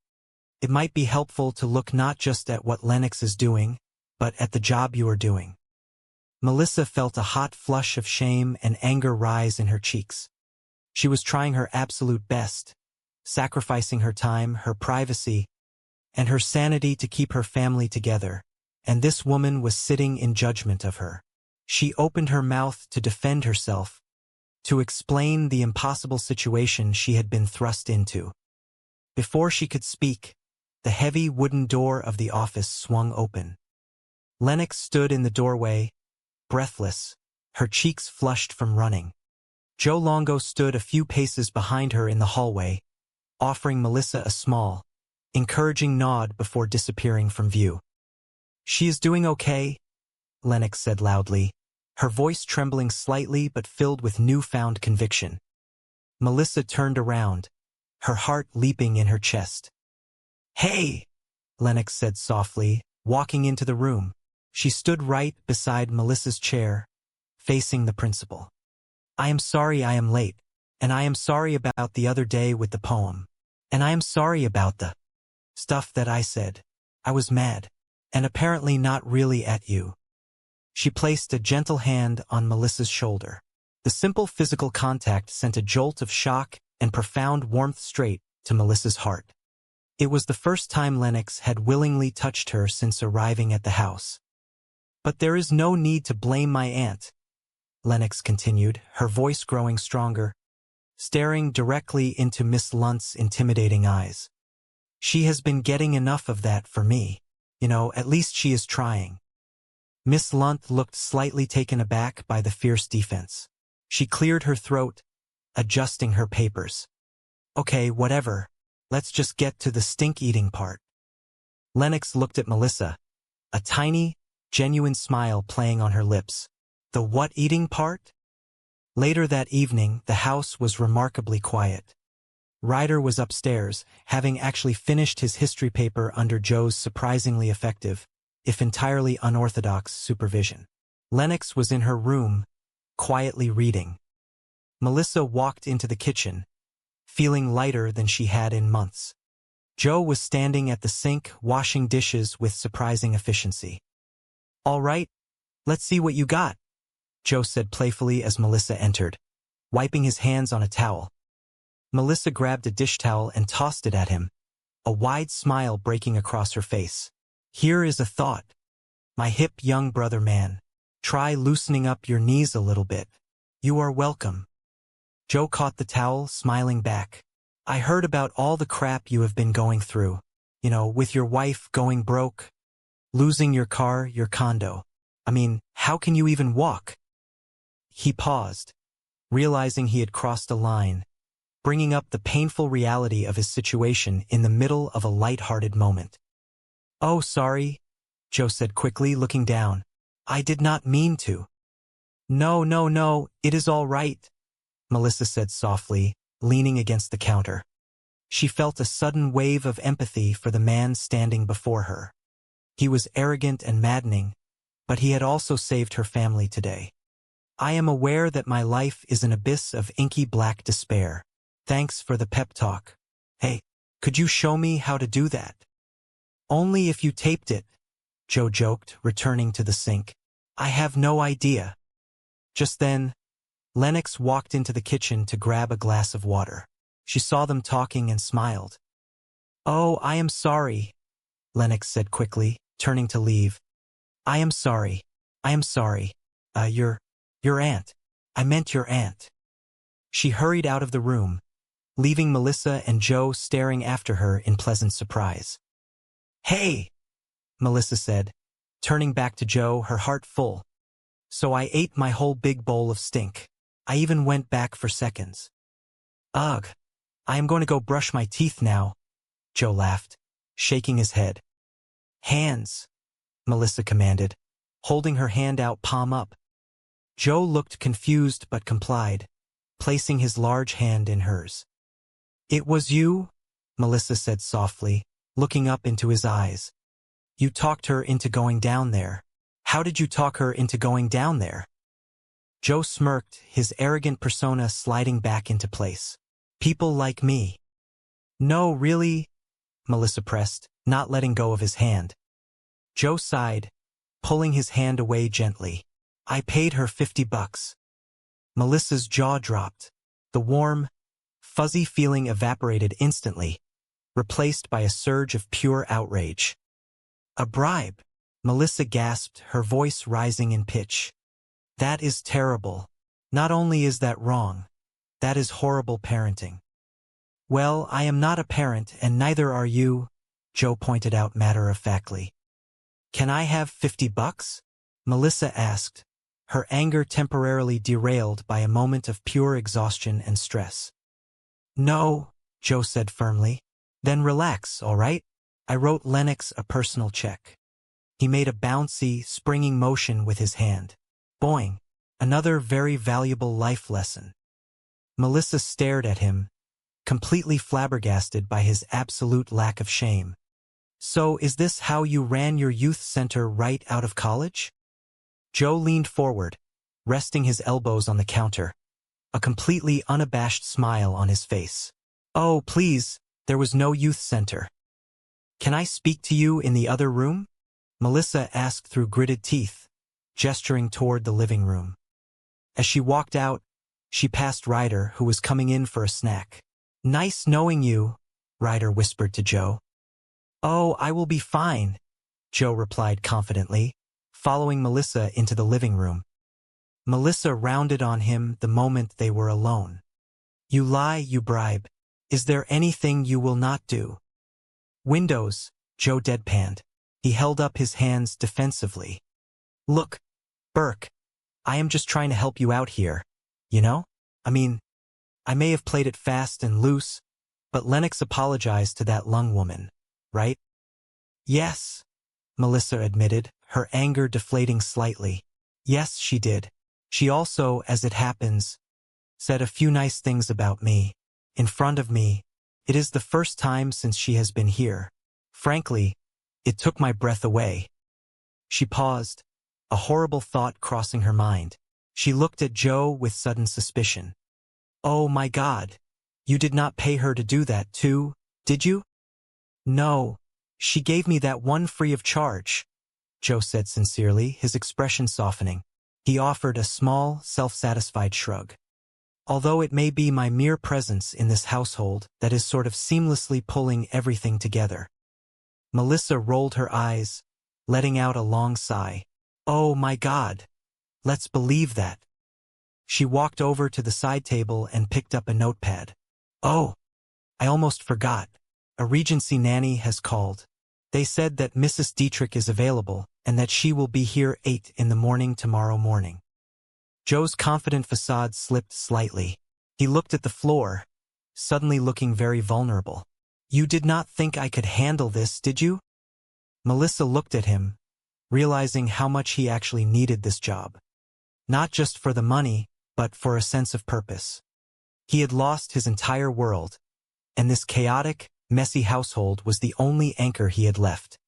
It might be helpful to look not just at what Lennox is doing, but at the job you are doing." Melissa felt a hot flush of shame and anger rise in her cheeks. She was trying her absolute best, sacrificing her time, her privacy, and her sanity to keep her family together, and this woman was sitting in judgment of her. She opened her mouth to defend herself, to explain the impossible situation she had been thrust into. Before she could speak, the heavy wooden door of the office swung open. Lennox stood in the doorway, breathless, her cheeks flushed from running. Joe Longo stood a few paces behind her in the hallway, offering Melissa a small, encouraging nod before disappearing from view. "She is doing okay," Lennox said loudly, her voice trembling slightly but filled with newfound conviction. Melissa turned around, her heart leaping in her chest. "Hey!" Lennox said softly, walking into the room. She stood right beside Melissa's chair, facing the principal. "I am sorry I am late, and I am sorry about the other day with the poem, and I am sorry about the stuff that I said. I was mad, and apparently not really at you." She placed a gentle hand on Melissa's shoulder. The simple physical contact sent a jolt of shock and profound warmth straight to Melissa's heart. It was the first time Lennox had willingly touched her since arriving at the house. "But there is no need to blame my aunt," Lennox continued, her voice growing stronger, staring directly into Miss Lunt's intimidating eyes. "She has been getting enough of that for me. At least she is trying." Miss Lunt looked slightly taken aback by the fierce defense. She cleared her throat, adjusting her papers. "Okay, whatever. Let's just get to the stink-eating part." Lennox looked at Melissa, a tiny, genuine smile playing on her lips. "The what-eating part?" Later that evening, the house was remarkably quiet. Ryder was upstairs, having actually finished his history paper under Joe's surprisingly effective, if entirely unorthodox, supervision. Lennox was in her room, quietly reading. Melissa walked into the kitchen, feeling lighter than she had in months. Joe was standing at the sink, washing dishes with surprising efficiency. "All right, let's see what you got," Joe said playfully as Melissa entered, wiping his hands on a towel. Melissa grabbed a dish towel and tossed it at him, a wide smile breaking across her face. "Here is a thought. My hip young brother man. Try loosening up your knees a little bit. You are welcome." Joe caught the towel, smiling back. "I heard about all the crap you have been going through. With your wife going broke, losing your car, your condo. I mean, how can you even walk?" He paused, realizing he had crossed a line, bringing up the painful reality of his situation in the middle of a light-hearted moment. "Oh, sorry," Joe said quickly, looking down. "I did not mean to." No, it is all right," Melissa said softly, leaning against the counter. She felt a sudden wave of empathy for the man standing before her. He was arrogant and maddening, but he had also saved her family today. "I am aware that my life is an abyss of inky black despair. Thanks for the pep talk. Hey, could you show me how to do that?" "Only if you taped it," Joe joked, returning to the sink. "I have no idea." Just then, Lennox walked into the kitchen to grab a glass of water. She saw them talking and smiled. "Oh, I am sorry," Lennox said quickly, turning to leave. I am sorry. Your aunt. I meant your aunt." She hurried out of the room, leaving Melissa and Joe staring after her in pleasant surprise. "Hey," Melissa said, turning back to Joe, her heart full. "So I ate my whole big bowl of stink. I even went back for seconds." "Ugh, I am going to go brush my teeth now," Joe laughed, shaking his head. "Hands," Melissa commanded, holding her hand out palm up. Joe looked confused but complied, placing his large hand in hers. "It was you?" Melissa said softly, looking up into his eyes. "You talked her into going down there. How did you talk her into going down there?" Joe smirked, his arrogant persona sliding back into place. "People like me." "No, really?" Melissa pressed, not letting go of his hand. Joe sighed, pulling his hand away gently. "I paid her $50. Melissa's jaw dropped. The warm, fuzzy feeling evaporated instantly, replaced by a surge of pure outrage. "A bribe," Melissa gasped, her voice rising in pitch. "That is terrible. Not only is that wrong, that is horrible parenting." "Well, I am not a parent, and neither are you," Joe pointed out matter-of-factly. "Can I have $50? Melissa asked, her anger temporarily derailed by a moment of pure exhaustion and stress. "No," Joe said firmly. "Then relax, all right? I wrote Lennox a personal check." He made a bouncy, springing motion with his hand. Boing. Another very valuable life lesson. Melissa stared at him, completely flabbergasted by his absolute lack of shame. "So is this how you ran your youth center right out of college?" Joe leaned forward, resting his elbows on the counter, a completely unabashed smile on his face. "Oh, please, there was no youth center." "Can I speak to you in the other room?" Melissa asked through gritted teeth, gesturing toward the living room. As she walked out, she passed Ryder, who was coming in for a snack. "Nice knowing you," Ryder whispered to Joe. "Oh, I will be fine," Joe replied confidently, following Melissa into the living room. Melissa rounded on him the moment they were alone. "You lie, you bribe. Is there anything you will not do?" "Windows," Joe deadpanned. He held up his hands defensively. "Look, Burke, I am just trying to help you out here, you know? I mean, I may have played it fast and loose, but Lennox apologized to that lung woman, right?" "Yes," Melissa admitted, her anger deflating slightly. "Yes, she did. She also, as it happens, said a few nice things about me, in front of me. It is the first time since she has been here. Frankly, it took my breath away." She paused, a horrible thought crossing her mind. She looked at Joe with sudden suspicion. "Oh my God, you did not pay her to do that too, did you?" "No, she gave me that one free of charge," Joe said sincerely, his expression softening. He offered a small, self-satisfied shrug. "Although it may be my mere presence in this household that is sort of seamlessly pulling everything together." Melissa rolled her eyes, letting out a long sigh. "Oh my God, let's believe that." She walked over to the side table and picked up a notepad. "Oh, I almost forgot. A Regency nanny has called. They said that Mrs. Dietrich is available and that she will be here 8 in the morning tomorrow morning." Joe's confident facade slipped slightly. He looked at the floor, suddenly looking very vulnerable. "You did not think I could handle this, did you?" Melissa looked at him, realizing how much he actually needed this job. Not just for the money, but for a sense of purpose. He had lost his entire world, and this chaotic, messy household was the only anchor he had left.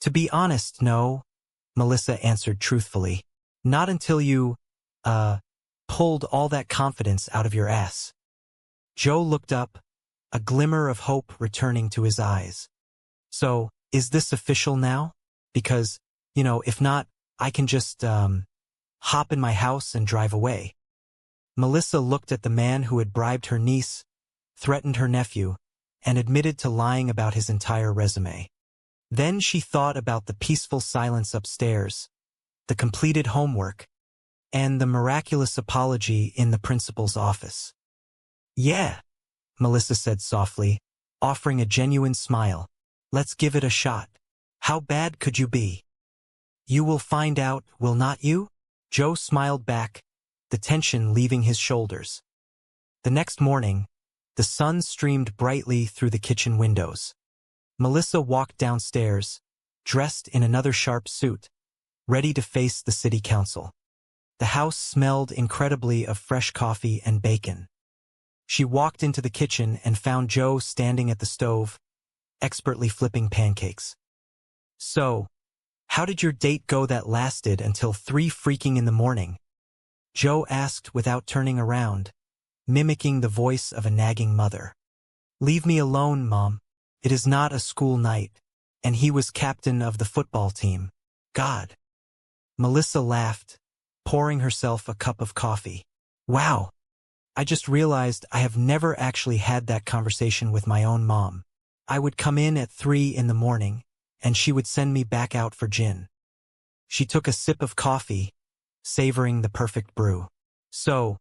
"To be honest, no," Melissa answered truthfully. "Not until you, pulled all that confidence out of your ass." Joe looked up, a glimmer of hope returning to his eyes. "So, is this official now? Because, if not, I can just, hop in my house and drive away." Melissa looked at the man who had bribed her niece, threatened her nephew, and admitted to lying about his entire resume. Then she thought about the peaceful silence upstairs, the completed homework, and the miraculous apology in the principal's office. "Yeah," Melissa said softly, offering a genuine smile. "Let's give it a shot. How bad could you be?" "You will find out, will not you?" Joe smiled back, the tension leaving his shoulders. The next morning, the sun streamed brightly through the kitchen windows. Melissa walked downstairs, dressed in another sharp suit, ready to face the city council. The house smelled incredibly of fresh coffee and bacon. She walked into the kitchen and found Joe standing at the stove, expertly flipping pancakes. "So, how did your date go that lasted until 3 freaking in the morning?" Joe asked without turning around, mimicking the voice of a nagging mother. "Leave me alone, Mom. It is not a school night, and he was captain of the football team. God." Melissa laughed, pouring herself a cup of coffee. "Wow, I just realized I have never actually had that conversation with my own mom. I would come in at 3 in the morning, and she would send me back out for gin." She took a sip of coffee, savoring the perfect brew. "So,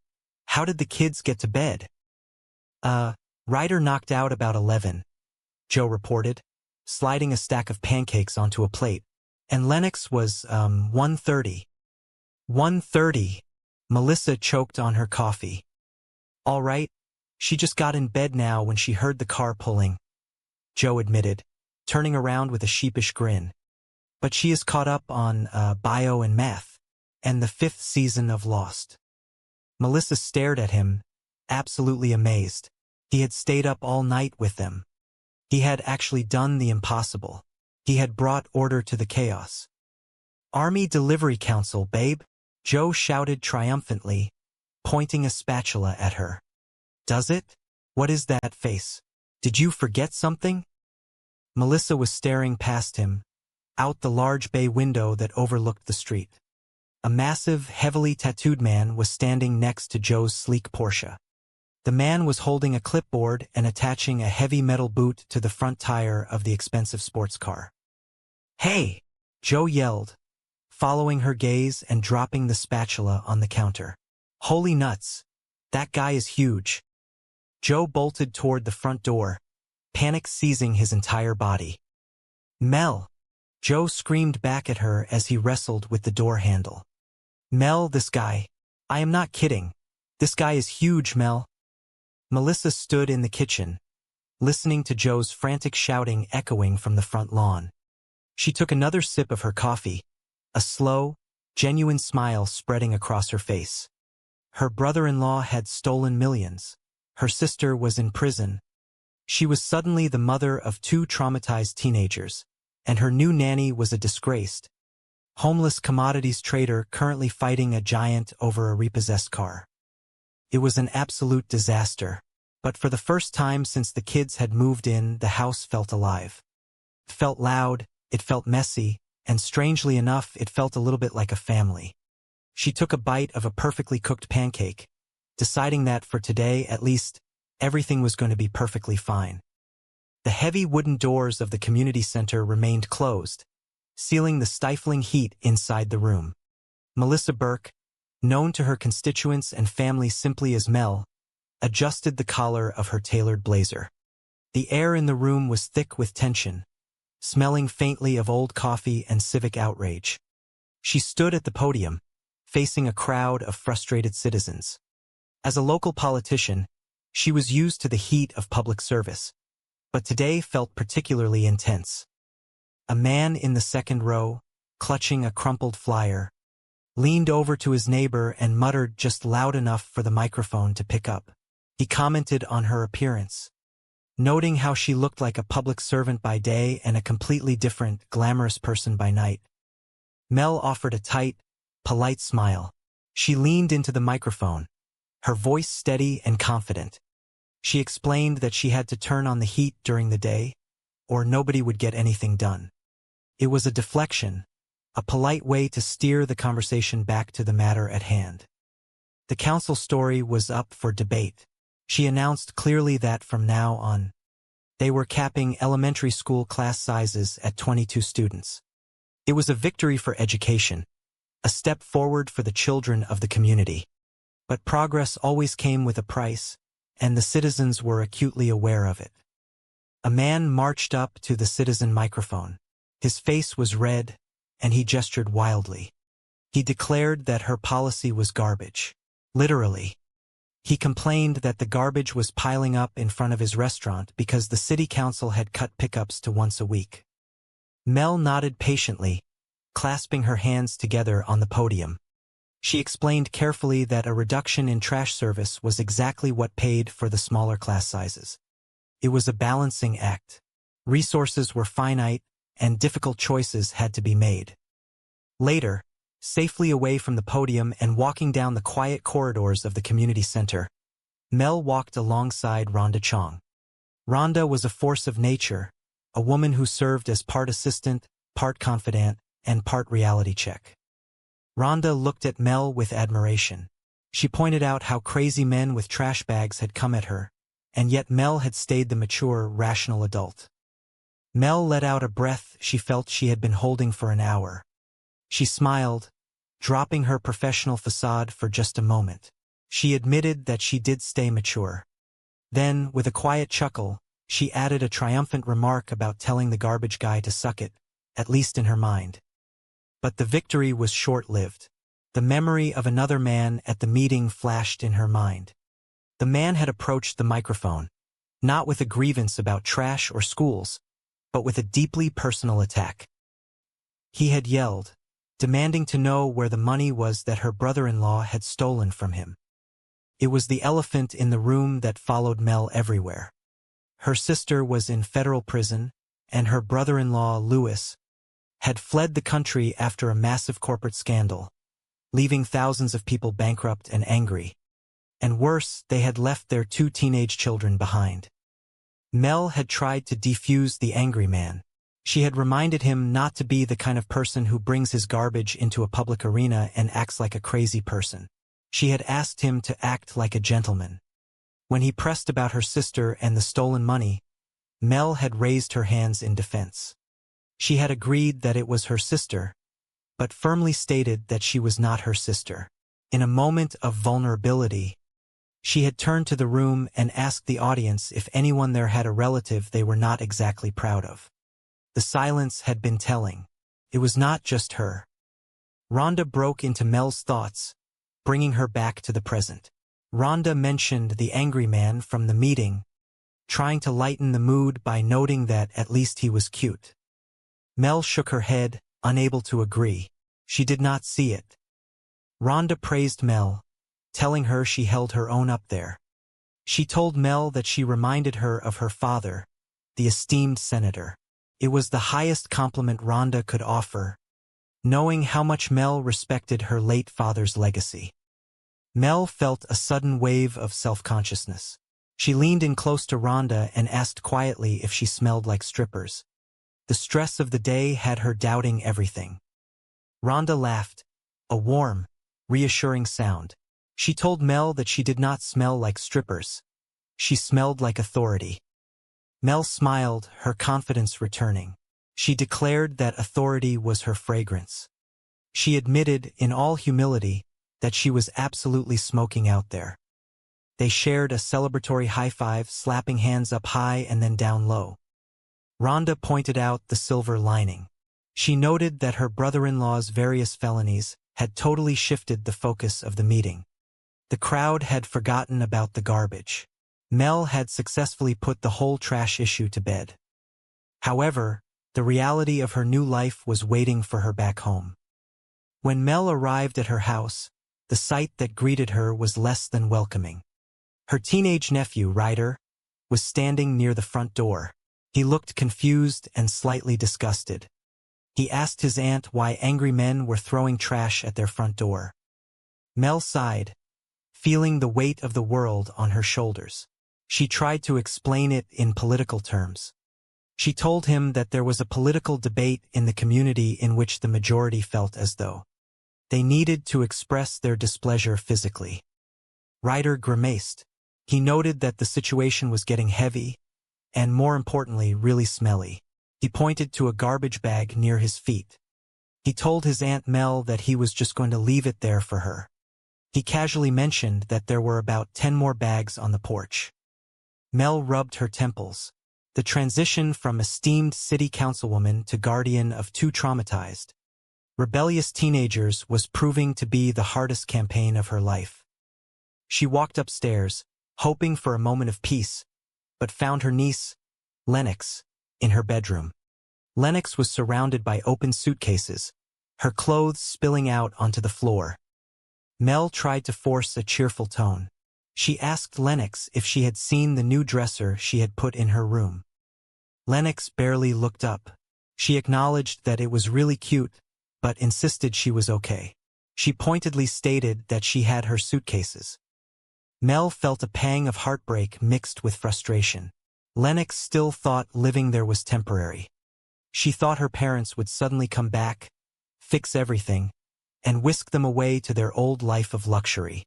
how did the kids get to bed?" Ryder knocked out about 11, Joe reported, sliding a stack of pancakes onto a plate, and Lennox was, 1:30. 1:30. Melissa choked on her coffee. All right, she just got in bed now when she heard the car pulling, Joe admitted, turning around with a sheepish grin. But she is caught up on bio and math, and the 5th season of Lost. Melissa stared at him, absolutely amazed. He had stayed up all night with them. He had actually done the impossible. He had brought order to the chaos. Army Delivery Council, babe, Joe shouted triumphantly, pointing a spatula at her. Does it? What is that face? Did you forget something? Melissa was staring past him, out the large bay window that overlooked the street. A massive, heavily tattooed man was standing next to Joe's sleek Porsche. The man was holding a clipboard and attaching a heavy metal boot to the front tire of the expensive sports car. Hey! Joe yelled, following her gaze and dropping the spatula on the counter. Holy nuts! That guy is huge. Joe bolted toward the front door, panic seizing his entire body. Mel! Joe screamed back at her as he wrestled with the door handle. Mel, this guy. I am not kidding. This guy is huge, Mel. Melissa stood in the kitchen, listening to Joe's frantic shouting echoing from the front lawn. She took another sip of her coffee, a slow, genuine smile spreading across her face. Her brother-in-law had stolen millions. Her sister was in prison. She was suddenly the mother of 2 traumatized teenagers, and her new nanny was a disgraced, homeless commodities trader currently fighting a giant over a repossessed car. It was an absolute disaster, but for the first time since the kids had moved in, the house felt alive. It felt loud, it felt messy, and strangely enough, it felt a little bit like a family. She took a bite of a perfectly cooked pancake, deciding that for today, at least, everything was going to be perfectly fine. The heavy wooden doors of the community center remained closed, sealing the stifling heat inside the room. Melissa Burke, known to her constituents and family simply as Mel, adjusted the collar of her tailored blazer. The air in the room was thick with tension, smelling faintly of old coffee and civic outrage. She stood at the podium, facing a crowd of frustrated citizens. As a local politician, she was used to the heat of public service, but today felt particularly intense. A man in the second row, clutching a crumpled flyer, leaned over to his neighbor and muttered just loud enough for the microphone to pick up. He commented on her appearance, noting how she looked like a public servant by day and a completely different, glamorous person by night. Mel offered a tight, polite smile. She leaned into the microphone, her voice steady and confident. She explained that she had to turn on the heat during the day, or nobody would get anything done. It was a deflection, a polite way to steer the conversation back to the matter at hand. The council story was up for debate. She announced clearly that from now on, they were capping elementary school class sizes at 22 students. It was a victory for education, a step forward for the children of the community. But progress always came with a price, and the citizens were acutely aware of it. A man marched up to the citizen microphone. His face was red, and he gestured wildly. He declared that her policy was garbage. Literally. He complained that the garbage was piling up in front of his restaurant because the city council had cut pickups to once a week. Mel nodded patiently, clasping her hands together on the podium. She explained carefully that a reduction in trash service was exactly what paid for the smaller class sizes. It was a balancing act. Resources were finite, and difficult choices had to be made. Later, safely away from the podium and walking down the quiet corridors of the community center, Mel walked alongside Rhonda Chong. Rhonda was a force of nature, a woman who served as part assistant, part confidant, and part reality check. Rhonda looked at Mel with admiration. She pointed out how crazy men with trash bags had come at her, and yet Mel had stayed the mature, rational adult. Mel let out a breath she felt she had been holding for an hour. She smiled, dropping her professional facade for just a moment. She admitted that she did stay mature. Then, with a quiet chuckle, she added a triumphant remark about telling the garbage guy to suck it, at least in her mind. But the victory was short-lived. The memory of another man at the meeting flashed in her mind. The man had approached the microphone, not with a grievance about trash or schools, but with a deeply personal attack. He had yelled, demanding to know where the money was that her brother-in-law had stolen from him. It was the elephant in the room that followed Mel everywhere. Her sister was in federal prison, and her brother-in-law, Louis, had fled the country after a massive corporate scandal, leaving thousands of people bankrupt and angry. And worse, they had left their 2 teenage children behind. Mel had tried to defuse the angry man. She had reminded him not to be the kind of person who brings his garbage into a public arena and acts like a crazy person. She had asked him to act like a gentleman. When he pressed about her sister and the stolen money, Mel had raised her hands in defense. She had agreed that it was her sister, but firmly stated that she was not her sister. In a moment of vulnerability, she had turned to the room and asked the audience if anyone there had a relative they were not exactly proud of. The silence had been telling. It was not just her. Rhonda broke into Mel's thoughts, bringing her back to the present. Rhonda mentioned the angry man from the meeting, trying to lighten the mood by noting that at least he was cute. Mel shook her head, unable to agree. She did not see it. Rhonda praised Mel, telling her she held her own up there. She told Mel that she reminded her of her father, the esteemed senator. It was the highest compliment Rhonda could offer, knowing how much Mel respected her late father's legacy. Mel felt a sudden wave of self-consciousness. She leaned in close to Rhonda and asked quietly if she smelled like strippers. The stress of the day had her doubting everything. Rhonda laughed, a warm, reassuring sound. She told Mel that she did not smell like strippers. She smelled like authority. Mel smiled, her confidence returning. She declared that authority was her fragrance. She admitted, in all humility, that she was absolutely smoking out there. They shared a celebratory high-five, slapping hands up high and then down low. Rhonda pointed out the silver lining. She noted that her brother-in-law's various felonies had totally shifted the focus of the meeting. The crowd had forgotten about the garbage. Mel had successfully put the whole trash issue to bed. However, the reality of her new life was waiting for her back home. When Mel arrived at her house, the sight that greeted her was less than welcoming. Her teenage nephew, Ryder, was standing near the front door. He looked confused and slightly disgusted. He asked his aunt why angry men were throwing trash at their front door. Mel sighed, feeling the weight of the world on her shoulders. She tried to explain it in political terms. She told him that there was a political debate in the community in which the majority felt as though they needed to express their displeasure physically. Ryder grimaced. He noted that the situation was getting heavy, and more importantly, really smelly. He pointed to a garbage bag near his feet. He told his Aunt Mel that he was just going to leave it there for her. He casually mentioned that there were about 10 more bags on the porch. Mel rubbed her temples. The transition from esteemed city councilwoman to guardian of 2 traumatized, rebellious teenagers was proving to be the hardest campaign of her life. She walked upstairs, hoping for a moment of peace, but found her niece, Lennox, in her bedroom. Lennox was surrounded by open suitcases, her clothes spilling out onto the floor. Mel tried to force a cheerful tone. She asked Lennox if she had seen the new dresser she had put in her room. Lennox barely looked up. She acknowledged that it was really cute, but insisted she was okay. She pointedly stated that she had her suitcases. Mel felt a pang of heartbreak mixed with frustration. Lennox still thought living there was temporary. She thought her parents would suddenly come back, fix everything, and whisk them away to their old life of luxury.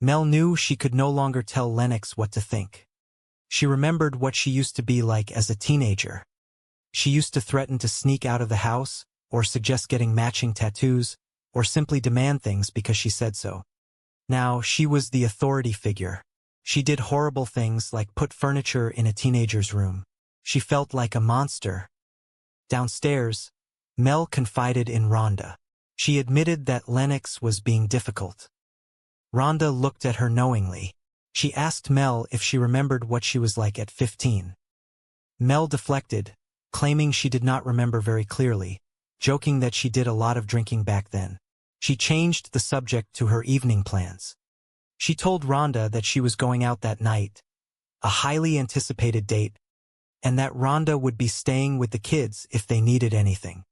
Mel knew she could no longer tell Lennox what to think. She remembered what she used to be like as a teenager. She used to threaten to sneak out of the house, or suggest getting matching tattoos, or simply demand things because she said so. Now, she was the authority figure. She did horrible things like put furniture in a teenager's room. She felt like a monster. Downstairs, Mel confided in Rhonda. She admitted that Lennox was being difficult. Rhonda looked at her knowingly. She asked Mel if she remembered what she was like at 15. Mel deflected, claiming she did not remember very clearly, joking that she did a lot of drinking back then. She changed the subject to her evening plans. She told Rhonda that she was going out that night, a highly anticipated date, and that Rhonda would be staying with the kids if they needed anything.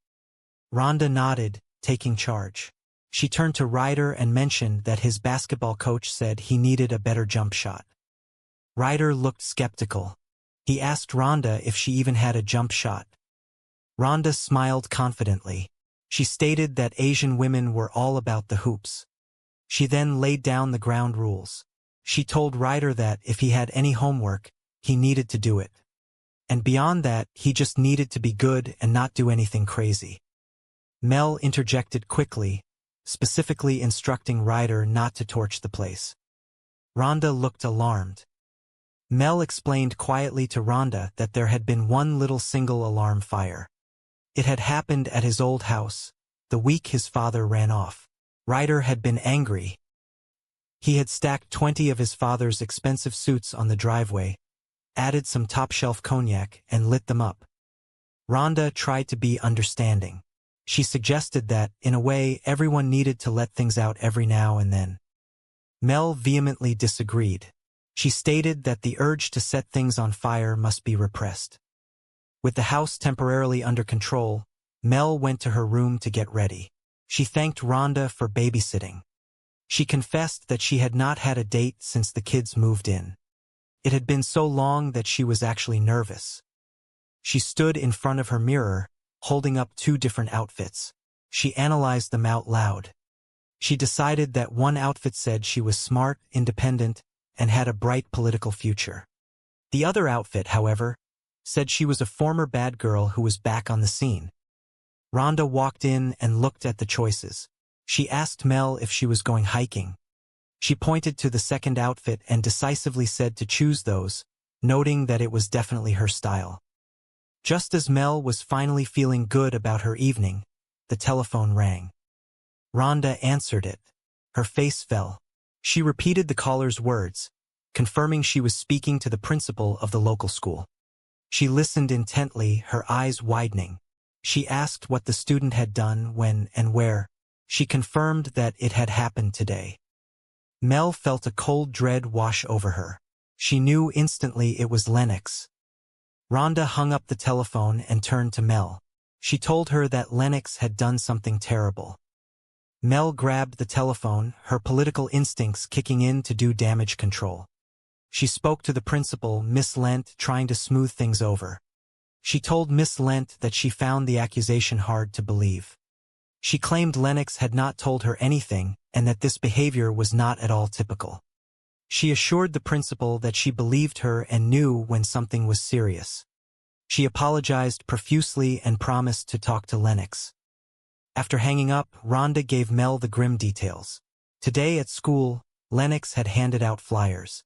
Rhonda nodded, taking charge. She turned to Ryder and mentioned that his basketball coach said he needed a better jump shot. Ryder looked skeptical. He asked Rhonda if she even had a jump shot. Rhonda smiled confidently. She stated that Asian women were all about the hoops. She then laid down the ground rules. She told Ryder that if he had any homework, he needed to do it. And beyond that, he just needed to be good and not do anything crazy. Mel interjected quickly, specifically instructing Ryder not to torch the place. Rhonda looked alarmed. Mel explained quietly to Rhonda that there had been one little single alarm fire. It had happened at his old house, the week his father ran off. Ryder had been angry. He had stacked 20 of his father's expensive suits on the driveway, added some top-shelf cognac, and lit them up. Rhonda tried to be understanding. She suggested that, in a way, everyone needed to let things out every now and then. Mel vehemently disagreed. She stated that the urge to set things on fire must be repressed. With the house temporarily under control, Mel went to her room to get ready. She thanked Rhonda for babysitting. She confessed that she had not had a date since the kids moved in. It had been so long that she was actually nervous. She stood in front of her mirror, holding up 2 different outfits. She analyzed them out loud. She decided that one outfit said she was smart, independent, and had a bright political future. The other outfit, however, said she was a former bad girl who was back on the scene. Rhonda walked in and looked at the choices. She asked Mel if she was going hiking. She pointed to the second outfit and decisively said to choose those, noting that it was definitely her style. Just as Mel was finally feeling good about her evening, the telephone rang. Rhonda answered it. Her face fell. She repeated the caller's words, confirming she was speaking to the principal of the local school. She listened intently, her eyes widening. She asked what the student had done, when, and where. She confirmed that it had happened today. Mel felt a cold dread wash over her. She knew instantly it was Lennox. Rhonda hung up the telephone and turned to Mel. She told her that Lennox had done something terrible. Mel grabbed the telephone, her political instincts kicking in to do damage control. She spoke to the principal, Miss Lent, trying to smooth things over. She told Miss Lent that she found the accusation hard to believe. She claimed Lennox had not told her anything and that this behavior was not at all typical. She assured the principal that she believed her and knew when something was serious. She apologized profusely and promised to talk to Lennox. After hanging up, Rhonda gave Mel the grim details. Today at school, Lennox had handed out flyers.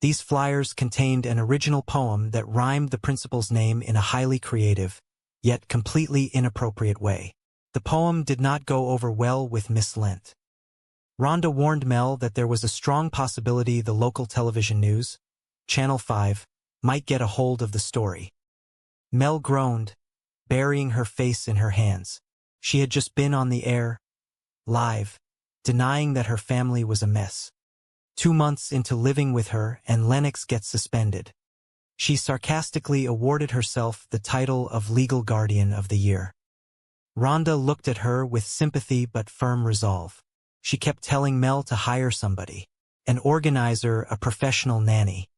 These flyers contained an original poem that rhymed the principal's name in a highly creative, yet completely inappropriate way. The poem did not go over well with Miss Lent. Rhonda warned Mel that there was a strong possibility the local television news, Channel 5, might get a hold of the story. Mel groaned, burying her face in her hands. She had just been on the air, live, denying that her family was a mess. 2 months into living with her, and Lennox gets suspended. She sarcastically awarded herself the title of Legal Guardian of the Year. Rhonda looked at her with sympathy but firm resolve. She kept telling Mel to hire somebody, an organizer, a professional nanny.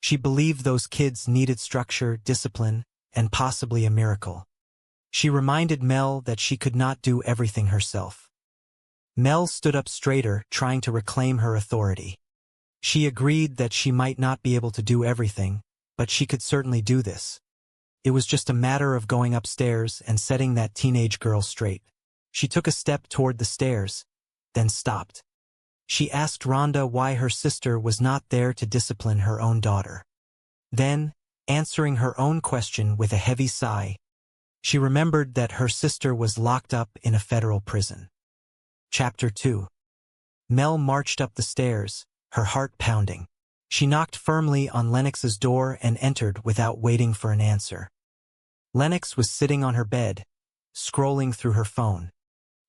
She believed those kids needed structure, discipline, and possibly a miracle. She reminded Mel that she could not do everything herself. Mel stood up straighter, trying to reclaim her authority. She agreed that she might not be able to do everything, but she could certainly do this. It was just a matter of going upstairs and setting that teenage girl straight. She took a step toward the stairs, then stopped. She asked Rhonda why her sister was not there to discipline her own daughter. Then, answering her own question with a heavy sigh, she remembered that her sister was locked up in a federal prison. Chapter 2. Mel marched up the stairs, her heart pounding. She knocked firmly on Lennox's door and entered without waiting for an answer. Lennox was sitting on her bed, scrolling through her phone.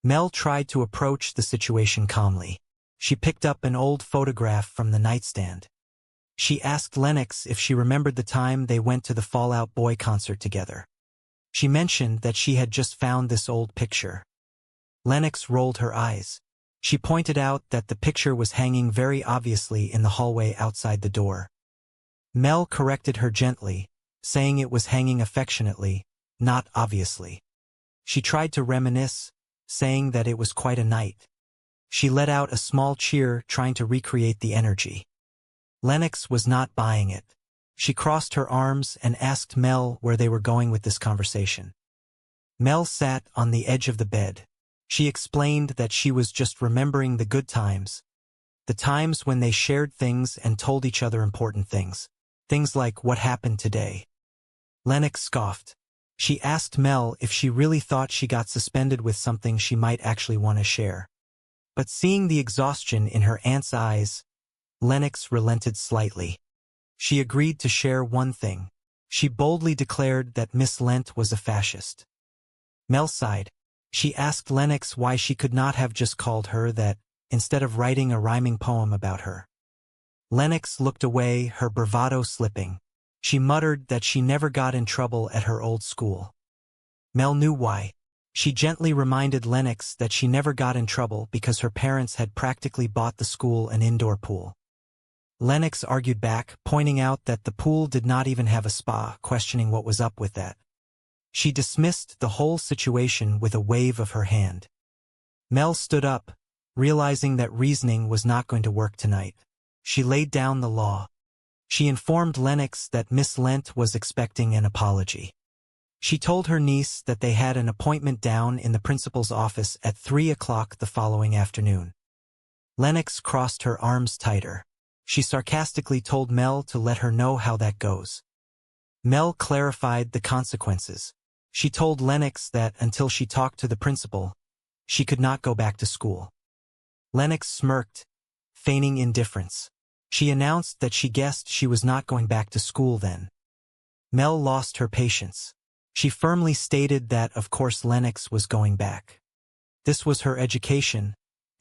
Mel tried to approach the situation calmly. She picked up an old photograph from the nightstand. She asked Lennox if she remembered the time they went to the Fall Out Boy concert together. She mentioned that she had just found this old picture. Lennox rolled her eyes. She pointed out that the picture was hanging very obviously in the hallway outside the door. Mel corrected her gently, saying it was hanging affectionately, not obviously. She tried to reminisce, saying that it was quite a night. She let out a small cheer, trying to recreate the energy. Lennox was not buying it. She crossed her arms and asked Mel where they were going with this conversation. Mel sat on the edge of the bed. She explained that she was just remembering the good times, the times when they shared things and told each other important things. Things like what happened today. Lennox scoffed. She asked Mel if she really thought she got suspended with something she might actually want to share. But seeing the exhaustion in her aunt's eyes, Lennox relented slightly. She agreed to share one thing. She boldly declared that Miss Lent was a fascist. Mel sighed. She asked Lennox why she could not have just called her that, instead of writing a rhyming poem about her. Lennox looked away, her bravado slipping. She muttered that she never got in trouble at her old school. Mel knew why. She gently reminded Lennox that she never got in trouble because her parents had practically bought the school an indoor pool. Lennox argued back, pointing out that the pool did not even have a spa, questioning what was up with that. She dismissed the whole situation with a wave of her hand. Mel stood up, realizing that reasoning was not going to work tonight. She laid down the law. She informed Lennox that Miss Lent was expecting an apology. She told her niece that they had an appointment down in the principal's office at 3 o'clock the following afternoon. Lennox crossed her arms tighter. She sarcastically told Mel to let her know how that goes. Mel clarified the consequences. She told Lennox that until she talked to the principal, she could not go back to school. Lennox smirked, feigning indifference. She announced that she guessed she was not going back to school then. Mel lost her patience. She firmly stated that of course Lennox was going back. This was her education,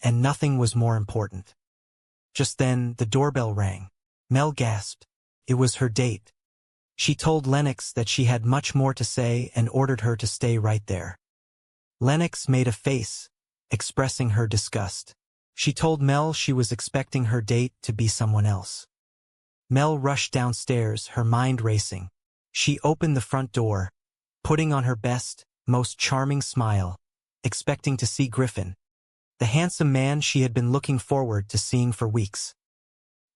and nothing was more important. Just then, the doorbell rang. Mel gasped. It was her date. She told Lennox that she had much more to say and ordered her to stay right there. Lennox made a face, expressing her disgust. She told Mel she was expecting her date to be someone else. Mel rushed downstairs, her mind racing. She opened the front door, putting on her best, most charming smile, expecting to see Griffin, the handsome man she had been looking forward to seeing for weeks.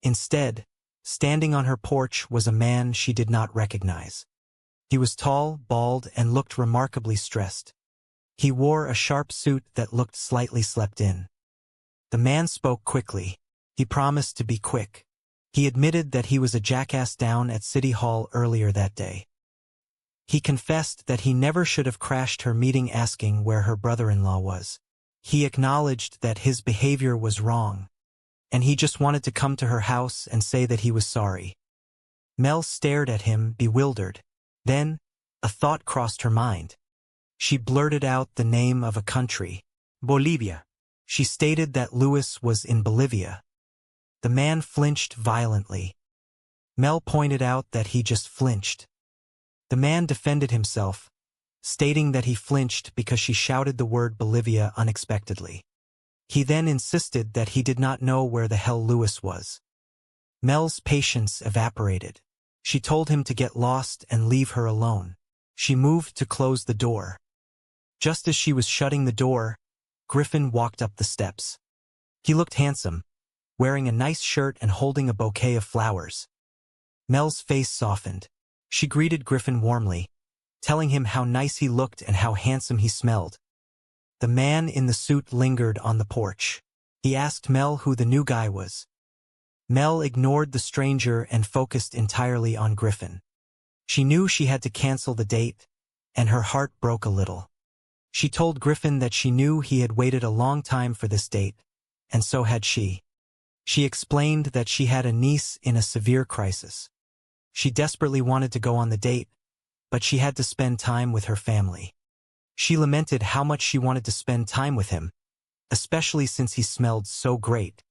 Instead, standing on her porch was a man she did not recognize. He was tall, bald, and looked remarkably stressed. He wore a sharp suit that looked slightly slept in. The man spoke quickly. He promised to be quick. He admitted that he was a jackass down at City Hall earlier that day. He confessed that he never should have crashed her meeting asking where her brother-in-law was. He acknowledged that his behavior was wrong, and he just wanted to come to her house and say that he was sorry. Mel stared at him, bewildered. Then, a thought crossed her mind. She blurted out the name of a country, Bolivia. She stated that Louis was in Bolivia. The man flinched violently. Mel pointed out that he just flinched. The man defended himself, stating that he flinched because she shouted the word Bolivia unexpectedly. He then insisted that he did not know where the hell Louis was. Mel's patience evaporated. She told him to get lost and leave her alone. She moved to close the door. Just as she was shutting the door, Griffin walked up the steps. He looked handsome, wearing a nice shirt and holding a bouquet of flowers. Mel's face softened. She greeted Griffin warmly, telling him how nice he looked and how handsome he smelled. The man in the suit lingered on the porch. He asked Mel who the new guy was. Mel ignored the stranger and focused entirely on Griffin. She knew she had to cancel the date, and her heart broke a little. She told Griffin that she knew he had waited a long time for this date, and so had she. She explained that she had a niece in a severe crisis. She desperately wanted to go on the date, but she had to spend time with her family. She lamented how much she wanted to spend time with him, especially since he smelled so great.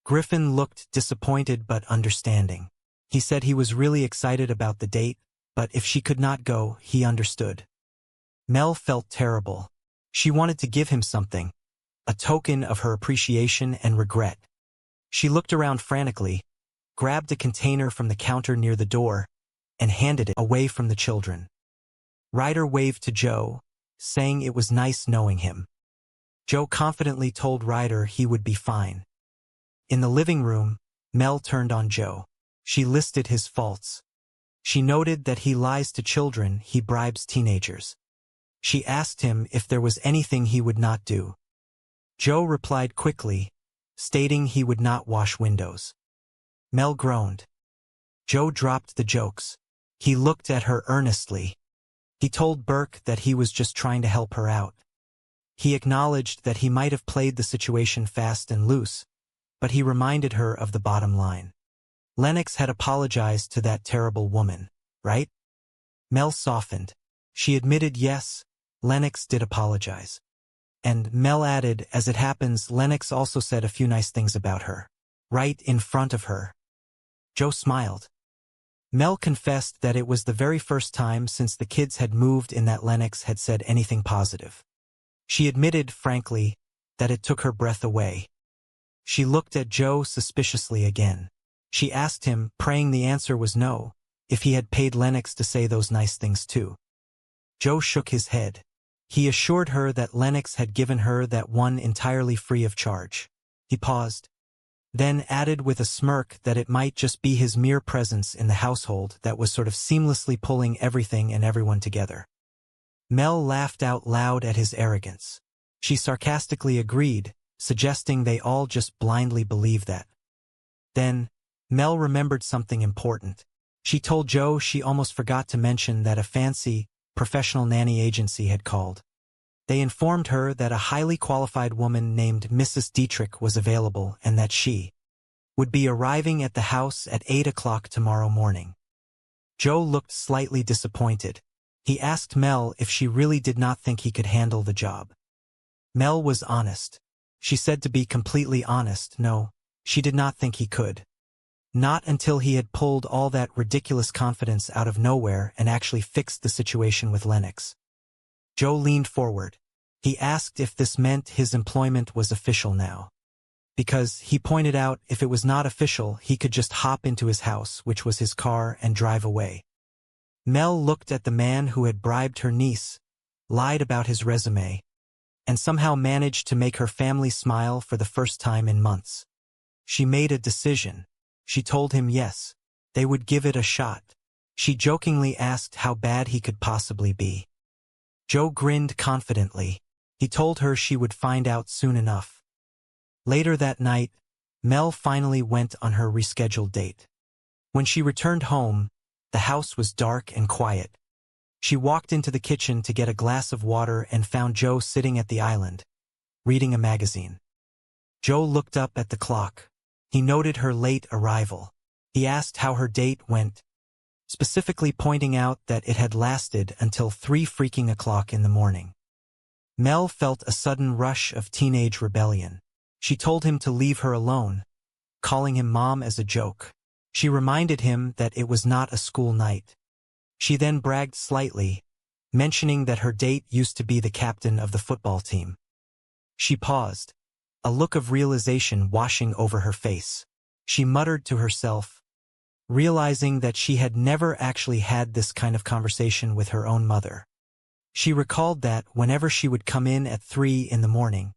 Griffin looked disappointed but understanding. He said he was really excited about the date, but if she could not go, he understood. Mel felt terrible. She wanted to give him something, a token of her appreciation and regret. She looked around frantically, grabbed a container from the counter near the door, and handed it away from the children. Ryder waved to Joe, saying it was nice knowing him. Joe confidently told Ryder he would be fine. In the living room, Mel turned on Joe. She listed his faults. She noted that he lies to children, he bribes teenagers. She asked him if there was anything he would not do. Joe replied quickly, stating he would not wash windows. Mel groaned. Joe dropped the jokes. He looked at her earnestly. He told Burke that he was just trying to help her out. He acknowledged that he might have played the situation fast and loose, but he reminded her of the bottom line. Lennox had apologized to that terrible woman, right? Mel softened. She admitted yes, Lennox did apologize. And Mel added, as it happens, Lennox also said a few nice things about her. Right in front of her. Joe smiled. Mel confessed that it was the very first time since the kids had moved in that Lennox had said anything positive. She admitted, frankly, that it took her breath away. She looked at Joe suspiciously again. She asked him, praying the answer was no, if he had paid Lennox to say those nice things too. Joe shook his head. He assured her that Lennox had given her that one entirely free of charge. He paused, then added with a smirk that it might just be his mere presence in the household that was sort of seamlessly pulling everything and everyone together. Mel laughed out loud at his arrogance. She sarcastically agreed, suggesting they all just blindly believe that. Then, Mel remembered something important. She told Joe she almost forgot to mention that a fancy, professional nanny agency had called. They informed her that a highly qualified woman named Mrs. Dietrich was available and that she would be arriving at the house at 8 o'clock tomorrow morning. Joe looked slightly disappointed. He asked Mel if she really did not think he could handle the job. Mel was honest. She said to be completely honest, no, she did not think he could. Not until he had pulled all that ridiculous confidence out of nowhere and actually fixed the situation with Lennox. Joe leaned forward. He asked if this meant his employment was official now. Because, he pointed out, if it was not official, he could just hop into his house, which was his car, and drive away. Mel looked at the man who had bribed her niece, lied about his resume, and somehow managed to make her family smile for the first time in months. She made a decision. She told him yes, they would give it a shot. She jokingly asked how bad he could possibly be. Joe grinned confidently. He told her she would find out soon enough. Later that night, Mel finally went on her rescheduled date. When she returned home, the house was dark and quiet. She walked into the kitchen to get a glass of water and found Joe sitting at the island, reading a magazine. Joe looked up at the clock. He noted her late arrival. He asked how her date went, specifically pointing out that it had lasted until 3 freaking o'clock in the morning. Mel felt a sudden rush of teenage rebellion. She told him to leave her alone, calling him Mom as a joke. She reminded him that it was not a school night. She then bragged slightly, mentioning that her date used to be the captain of the football team. She paused, a look of realization washing over her face. She muttered to herself, realizing that she had never actually had this kind of conversation with her own mother. She recalled that whenever she would come in at 3 in the morning,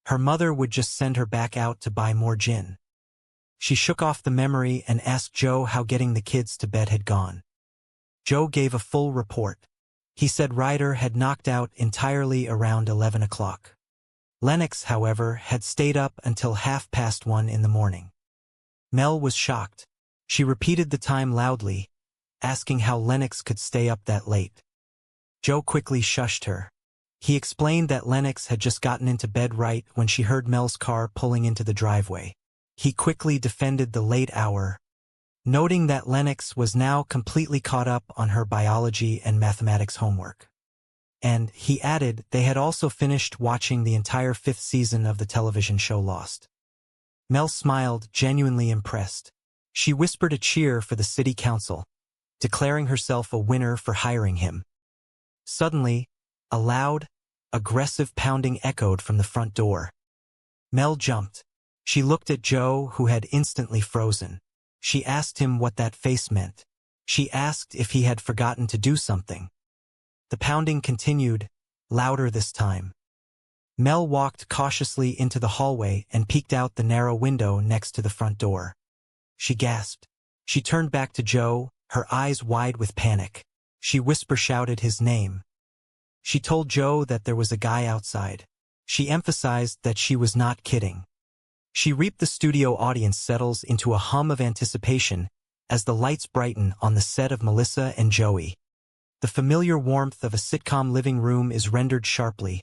her mother would just send her back out to buy more gin. She shook off the memory and asked Joe how getting the kids to bed had gone. Joe gave a full report. He said Ryder had knocked out entirely around 11 o'clock. Lennox, however, had stayed up until 1:30 in the morning. Mel was shocked. She repeated the time loudly, asking how Lennox could stay up that late. Joe quickly shushed her. He explained that Lennox had just gotten into bed right when she heard Mel's car pulling into the driveway. He quickly defended the late hour, noting that Lennox was now completely caught up on her biology and mathematics homework. And, he added, they had also finished watching the entire 5th season of the television show Lost. Mel smiled, genuinely impressed. She whispered a cheer for the city council, declaring herself a winner for hiring him. Suddenly, a loud, aggressive pounding echoed from the front door. Mel jumped. She looked at Joe, who had instantly frozen. She asked him what that face meant. She asked if he had forgotten to do something. The pounding continued, louder this time. Mel walked cautiously into the hallway and peeked out the narrow window next to the front door. She gasped. She turned back to Joe, her eyes wide with panic. She whisper-shouted his name. She told Joe that there was a guy outside. She emphasized that she was not kidding. She reaped the studio audience settles into a hum of anticipation as the lights brighten on the set of Melissa and Joey. The familiar warmth of a sitcom living room is rendered sharply,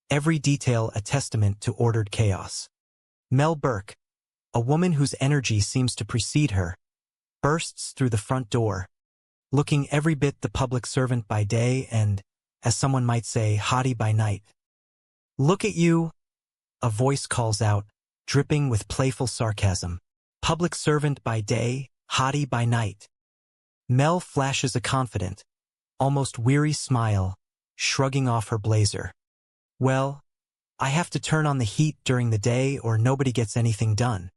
every detail a testament to ordered chaos. Mel Burke, a woman whose energy seems to precede her, bursts through the front door, looking every bit the public servant by day and, as someone might say, hottie by night. "Look at you," a voice calls out, dripping with playful sarcasm. Public servant by day, hottie by night. Mel flashes a confident, almost weary smile, shrugging off her blazer. "Well, I have to turn on the heat during the day or nobody gets anything done."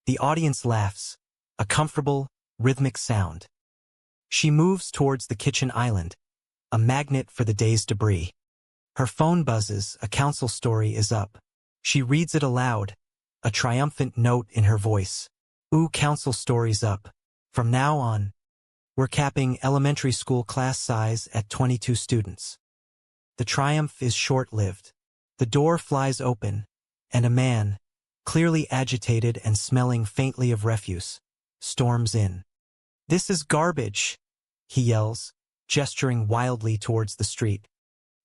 The audience laughs, a comfortable, rhythmic sound. She moves towards the kitchen island, a magnet for the day's debris. Her phone buzzes, a council story is up. She reads it aloud, a triumphant note in her voice. "Ooh, council story's up. From now on, we're capping elementary school class size at 22 students." The triumph is short-lived. The door flies open, and a man, clearly agitated and smelling faintly of refuse, storms in. "This is garbage," he yells, gesturing wildly towards the street,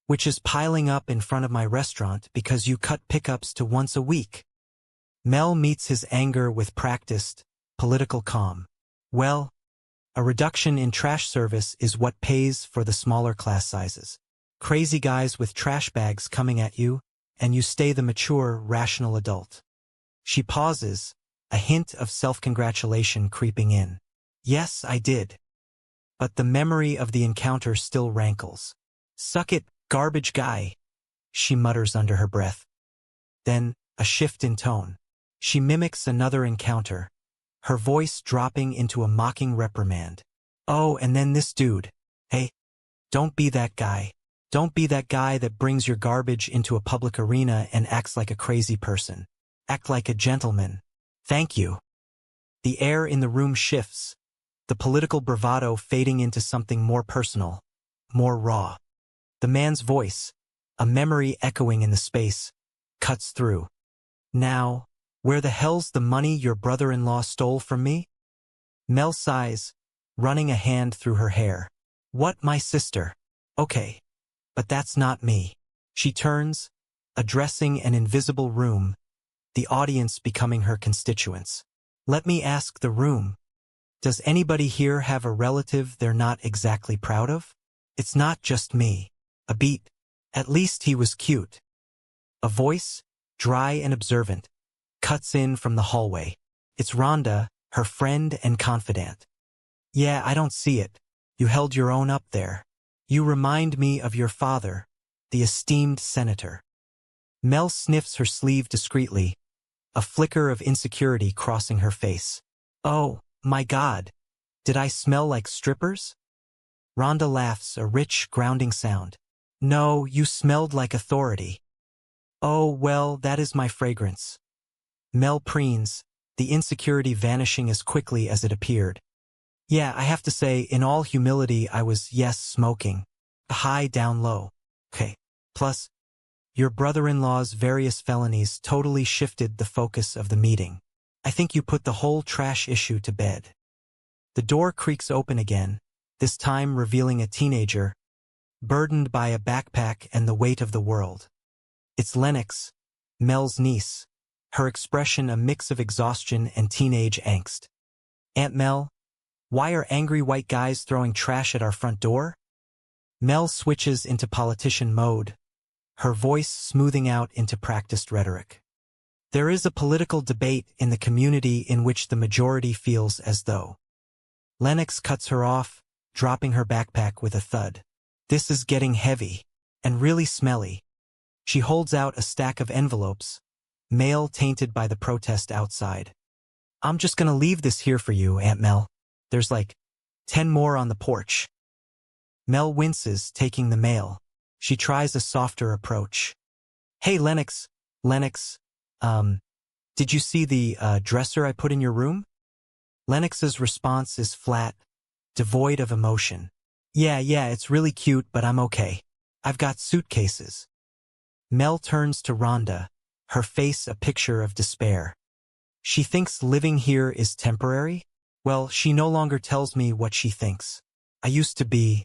"which is piling up in front of my restaurant because you cut pickups to once a week." Mel meets his anger with practiced, political calm. "Well, a reduction in trash service is what pays for the smaller class sizes. Crazy guys with trash bags coming at you, and you stay the mature, rational adult." She pauses, a hint of self-congratulation creeping in. "Yes, I did. But the memory of the encounter still rankles." "Suck it, garbage guy," she mutters under her breath. Then, a shift in tone. She mimics another encounter, her voice dropping into a mocking reprimand. "Oh, and then this dude. Hey, don't be that guy. Don't be that guy that brings your garbage into a public arena and acts like a crazy person. Act like a gentleman. Thank you." The air in the room shifts, the political bravado fading into something more personal, more raw. The man's voice, a memory echoing in the space, cuts through. "Now, where the hell's the money your brother-in-law stole from me?" Mel sighs, running a hand through her hair. "What, my sister? Okay. But that's not me." She turns, addressing an invisible room, the audience becoming her constituents. "Let me ask the room. Does anybody here have a relative they're not exactly proud of? It's not just me. A beat. At least he was cute." A voice, dry and observant, cuts in from the hallway. It's Rhonda, her friend and confidant. "Yeah, I don't see it. You held your own up there. You remind me of your father, the esteemed senator." Mel sniffs her sleeve discreetly, a flicker of insecurity crossing her face. "Oh, my God. Did I smell like strippers?" Rhonda laughs, a rich, grounding sound. "No, you smelled like authority." "Oh, well, that is my fragrance." Mel preens, the insecurity vanishing as quickly as it appeared. "Yeah, I have to say, in all humility, I was, yes, smoking. High down low. Okay. Plus, your brother-in-law's various felonies totally shifted the focus of the meeting. I think you put the whole trash issue to bed." The door creaks open again, this time revealing a teenager, burdened by a backpack and the weight of the world. It's Lennox, Mel's niece, her expression a mix of exhaustion and teenage angst. Aunt Mel, why are angry white guys throwing trash at our front door? Mel switches into politician mode, her voice smoothing out into practiced rhetoric. There is a political debate in the community in which the majority feels as though. Lennox cuts her off, dropping her backpack with a thud. This is getting heavy and really smelly. She holds out a stack of envelopes, mail tainted by the protest outside. I'm just gonna leave this here for you, Aunt Mel. There's like 10 more on the porch. Mel winces, taking the mail. She tries a softer approach. Hey, Lennox, did you see the dresser I put in your room? Lennox's response is flat, devoid of emotion. Yeah, it's really cute, but I'm okay. I've got suitcases. Mel turns to Rhonda, her face a picture of despair. She thinks living here is temporary? Well, she no longer tells me what she thinks. I used to be.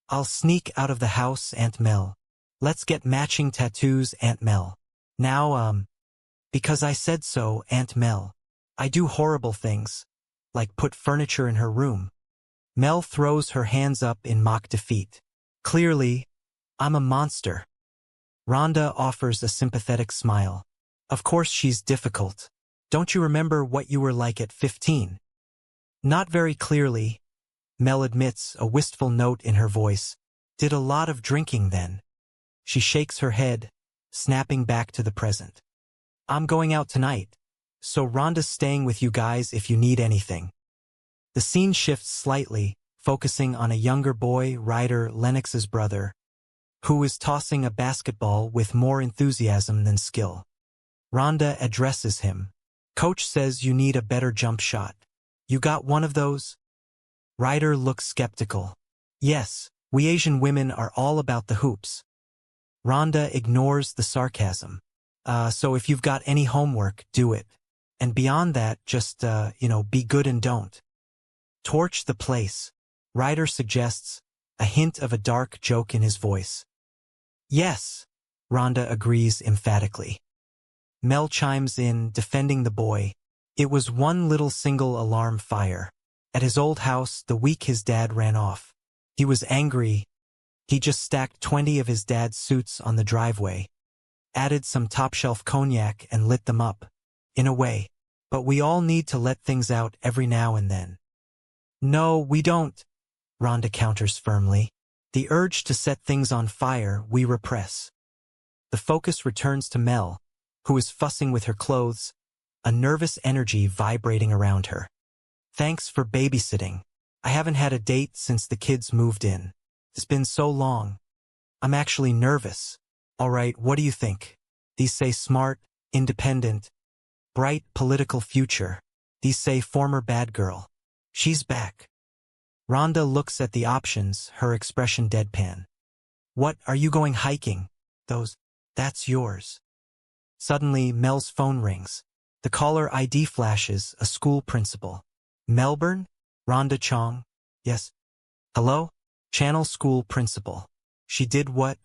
I'll sneak out of the house, Aunt Mel. Let's get matching tattoos, Aunt Mel. Now, because I said so, Aunt Mel. I do horrible things, like put furniture in her room. Mel throws her hands up in mock defeat. Clearly, I'm a monster. Rhonda offers a sympathetic smile. Of course she's difficult. Don't you remember what you were like at 15? Not very clearly, Mel admits, a wistful note in her voice. Did a lot of drinking then. She shakes her head, snapping back to the present. I'm going out tonight, so Rhonda's staying with you guys if you need anything. The scene shifts slightly, focusing on a younger boy, Ryder, Lennox's brother, who is tossing a basketball with more enthusiasm than skill. Rhonda addresses him. Coach says you need a better jump shot. You got one of those? Ryder looks skeptical. Yes, we Asian women are all about the hoops. Rhonda ignores the sarcasm. So if you've got any homework, do it. And beyond that, just, be good and don't. Torch the place, Ryder suggests, a hint of a dark joke in his voice. Yes, Rhonda agrees emphatically. Mel chimes in, defending the boy. It was one little single alarm fire. At his old house, the week his dad ran off. He was angry. He just stacked 20 of his dad's suits on the driveway, added some top-shelf cognac and lit them up. In a way. But we all need to let things out every now and then. No, we don't, Rhonda counters firmly. The urge to set things on fire we repress. The focus returns to Mel, who is fussing with her clothes, a nervous energy vibrating around her. Thanks for babysitting. I haven't had a date since the kids moved in. It's been so long. I'm actually nervous. All right, what do you think? These say smart, independent, bright political future. These say former bad girl. She's back. Rhonda looks at the options, her expression deadpan. What, are you going hiking? That's yours. Suddenly, Mel's phone rings. The caller ID flashes, a school principal. Melbourne? Rhonda Chong? Yes. Hello? Channel school principal. She did what?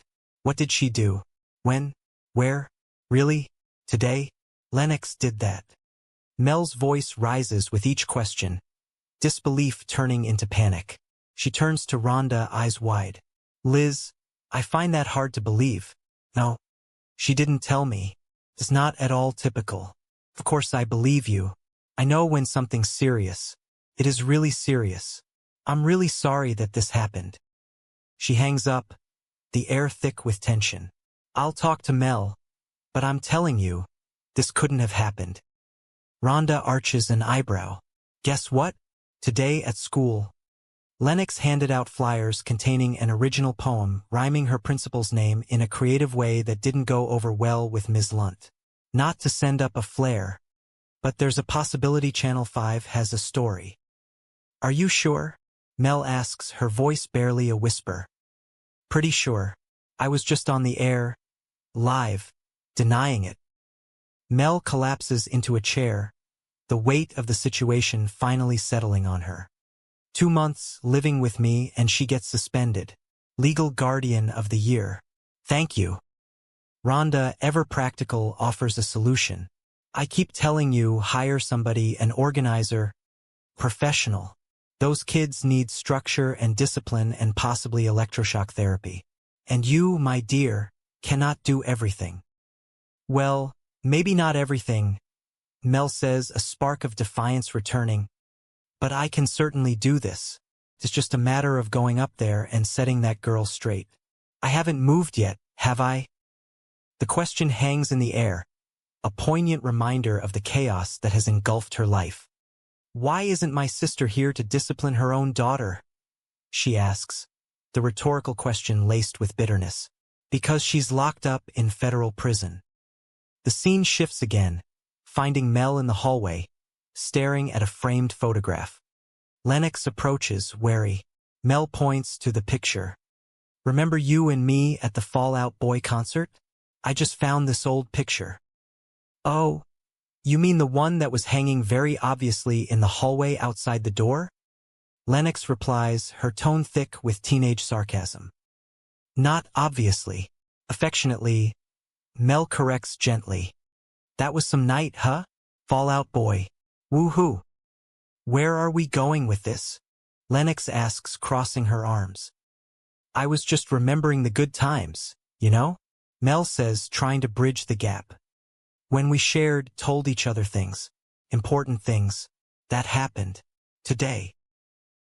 What did she do? When? Where? Really? Today? Lennox did that. Mel's voice rises with each question, disbelief turning into panic. She turns to Rhonda, eyes wide. Liz, I find that hard to believe. No, she didn't tell me. It's not at all typical. Of course I believe you. I know when something's serious. It is really serious. I'm really sorry that this happened. She hangs up, the air thick with tension. I'll talk to Mel, but I'm telling you, this couldn't have happened. Rhonda arches an eyebrow. Guess what? Today at school, Lennox handed out flyers containing an original poem rhyming her principal's name in a creative way that didn't go over well with Ms. Lunt. Not to send up a flare, but there's a possibility Channel 5 has a story. Are you sure? Mel asks, her voice barely a whisper. Pretty sure. I was just on the air, live, denying it. Mel collapses into a chair, the weight of the situation finally settling on her. 2 months living with me and she gets suspended. Legal Guardian of the Year. Thank you. Rhonda, ever practical, offers a solution. I keep telling you, hire somebody, an organizer, professional. Those kids need structure and discipline and possibly electroshock therapy. And you, my dear, cannot do everything. Well, maybe not everything, Mel says, a spark of defiance returning. But I can certainly do this. It's just a matter of going up there and setting that girl straight. I haven't moved yet, have I? The question hangs in the air, a poignant reminder of the chaos that has engulfed her life. Why isn't my sister here to discipline her own daughter? She asks, the rhetorical question laced with bitterness. Because she's locked up in federal prison. The scene shifts again, finding Mel in the hallway, staring at a framed photograph. Lennox approaches, wary. Mel points to the picture. Remember you and me at the Fall Out Boy concert? I just found this old picture. Oh, you mean the one that was hanging very obviously in the hallway outside the door? Lennox replies, her tone thick with teenage sarcasm. Not obviously. Affectionately, Mel corrects gently. That was some night, huh? Fall Out Boy. Woohoo. Where are we going with this? Lennox asks, crossing her arms. I was just remembering the good times, you know? Mel says, trying to bridge the gap. When we shared, told each other things, important things, that happened. Today.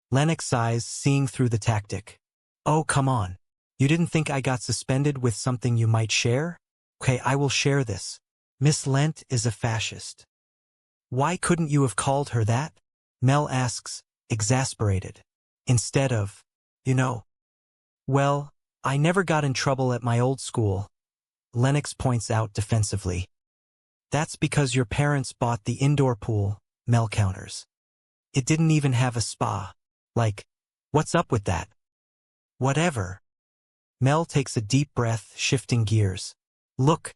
Lennox sighs, seeing through the tactic. Oh, come on. You didn't think I got suspended with something you might share? Okay, I will share this. Miss Lent is a fascist. Why couldn't you have called her that? Mel asks, exasperated. Instead of, you know. Well, I never got in trouble at my old school, Lennox points out defensively. That's because your parents bought the indoor pool, Mel counters. It didn't even have a spa. Like, what's up with that? Whatever. Mel takes a deep breath, shifting gears. Look,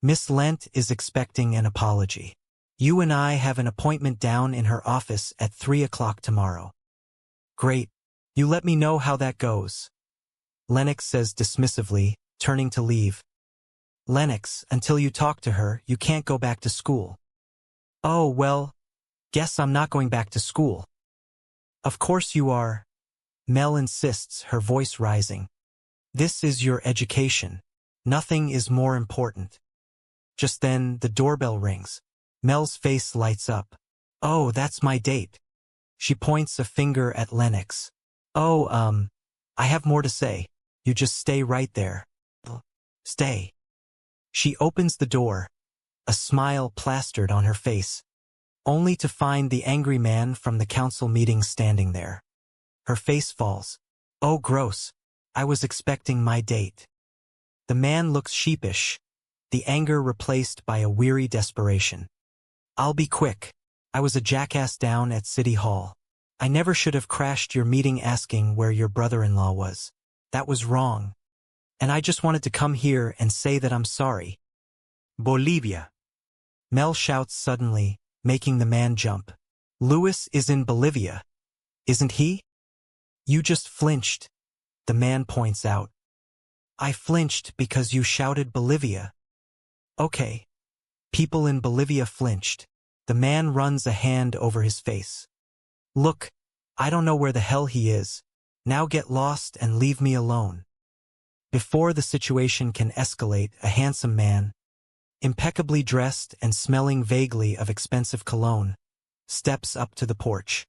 Miss Lent is expecting an apology. You and I have an appointment down in her office at 3 o'clock tomorrow. Great. You let me know how that goes. Lennox says dismissively, turning to leave. Lennox, until you talk to her, you can't go back to school. Oh, well, guess I'm not going back to school. Of course you are. Mel insists, her voice rising. This is your education. Nothing is more important. Just then, the doorbell rings. Mel's face lights up. Oh, that's my date. She points a finger at Lennox. Oh, I have more to say. You just stay right there. Stay. She opens the door, a smile plastered on her face, only to find the angry man from the council meeting standing there. Her face falls. Oh, gross. I was expecting my date. The man looks sheepish, the anger replaced by a weary desperation. I'll be quick. I was a jackass down at City Hall. I never should have crashed your meeting asking where your brother-in-law was. That was wrong. And I just wanted to come here and say that I'm sorry. Bolivia. Mel shouts suddenly, making the man jump. Louis is in Bolivia, isn't he? You just flinched, the man points out. I flinched because you shouted Bolivia. Okay. People in Bolivia flinched. The man runs a hand over his face. Look, I don't know where the hell he is. Now get lost and leave me alone. Before the situation can escalate, a handsome man, impeccably dressed and smelling vaguely of expensive cologne, steps up to the porch.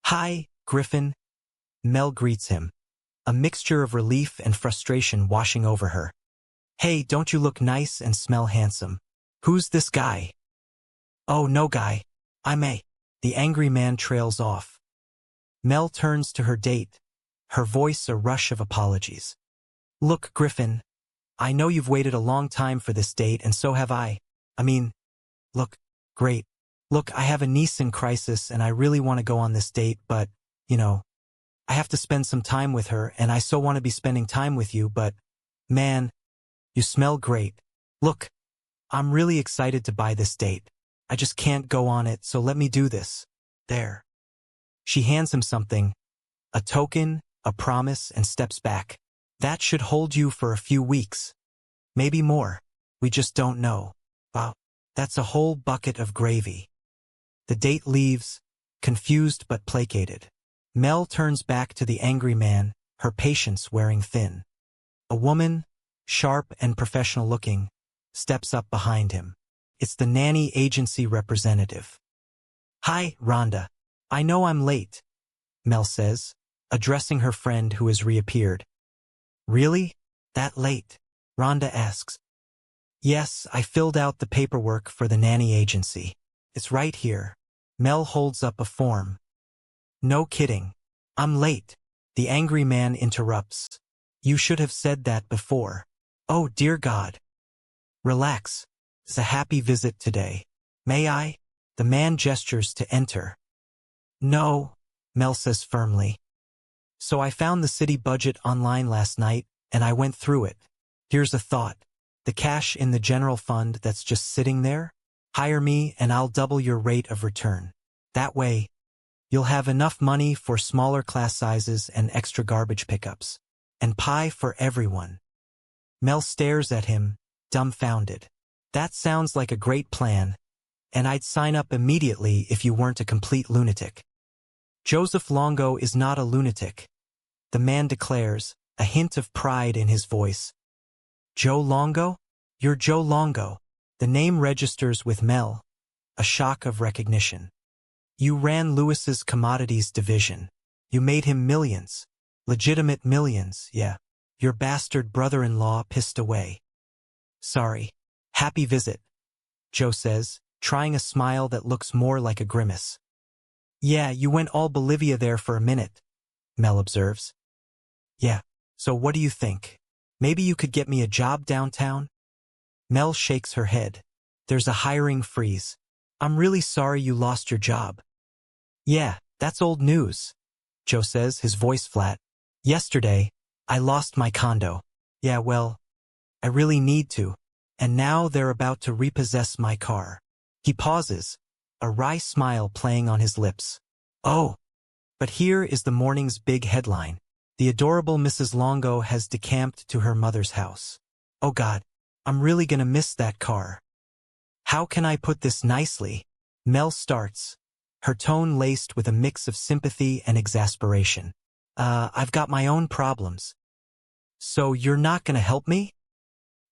Hi, Griffin. Mel greets him, a mixture of relief and frustration washing over her. Hey, don't you look nice and smell handsome? Who's this guy? Oh, no guy. I'm A. The angry man trails off. Mel turns to her date, her voice a rush of apologies. Look, Griffin, I know you've waited a long time for this date, and so have I. Look, great. Look, I have a niece in crisis, and I really want to go on this date, but, you know, I have to spend some time with her, and I so want to be spending time with you, but, man, you smell great. Look, I'm really excited to buy this date. I just can't go on it, so let me do this. There. She hands him something, a token, a promise, and steps back. That should hold you for a few weeks. Maybe more. We just don't know. Wow, that's a whole bucket of gravy. The date leaves, confused but placated. Mel turns back to the angry man, her patience wearing thin. A woman, sharp and professional looking, steps up behind him. It's the nanny agency representative. Hi, Rhonda. I know I'm late, Mel says, addressing her friend who has reappeared. Really? That late? Rhonda asks. Yes, I filled out the paperwork for the nanny agency. It's right here. Mel holds up a form. No kidding. I'm late. The angry man interrupts. You should have said that before. Oh, dear God. Relax. It's a happy visit today. May I? The man gestures to enter. No, Mel says firmly. So I found the city budget online last night, and I went through it. Here's a thought. The cash in the general fund that's just sitting there? Hire me and I'll double your rate of return. That way, you'll have enough money for smaller class sizes and extra garbage pickups. And pie for everyone. Mel stares at him, dumbfounded. That sounds like a great plan, and I'd sign up immediately if you weren't a complete lunatic. Joseph Longo is not a lunatic, the man declares, a hint of pride in his voice. Joe Longo? You're Joe Longo. The name registers with Mel, a shock of recognition. You ran Lewis's commodities division. You made him millions. Legitimate millions, yeah. Your bastard brother-in-law pissed away. Sorry. Happy visit, Joe says, trying a smile that looks more like a grimace. Yeah, you went all Bolivia there for a minute, Mel observes. Yeah, so what do you think? Maybe you could get me a job downtown? Mel shakes her head. There's a hiring freeze. I'm really sorry you lost your job. Yeah, that's old news, Joe says, his voice flat. Yesterday, I lost my condo. Yeah, well, I really need to. And now they're about to repossess my car. He pauses, a wry smile playing on his lips. Oh, but here is the morning's big headline. The adorable Mrs. Longo has decamped to her mother's house. Oh God, I'm really gonna miss that car. How can I put this nicely? Mel starts, her tone laced with a mix of sympathy and exasperation. I've got my own problems. So you're not gonna help me?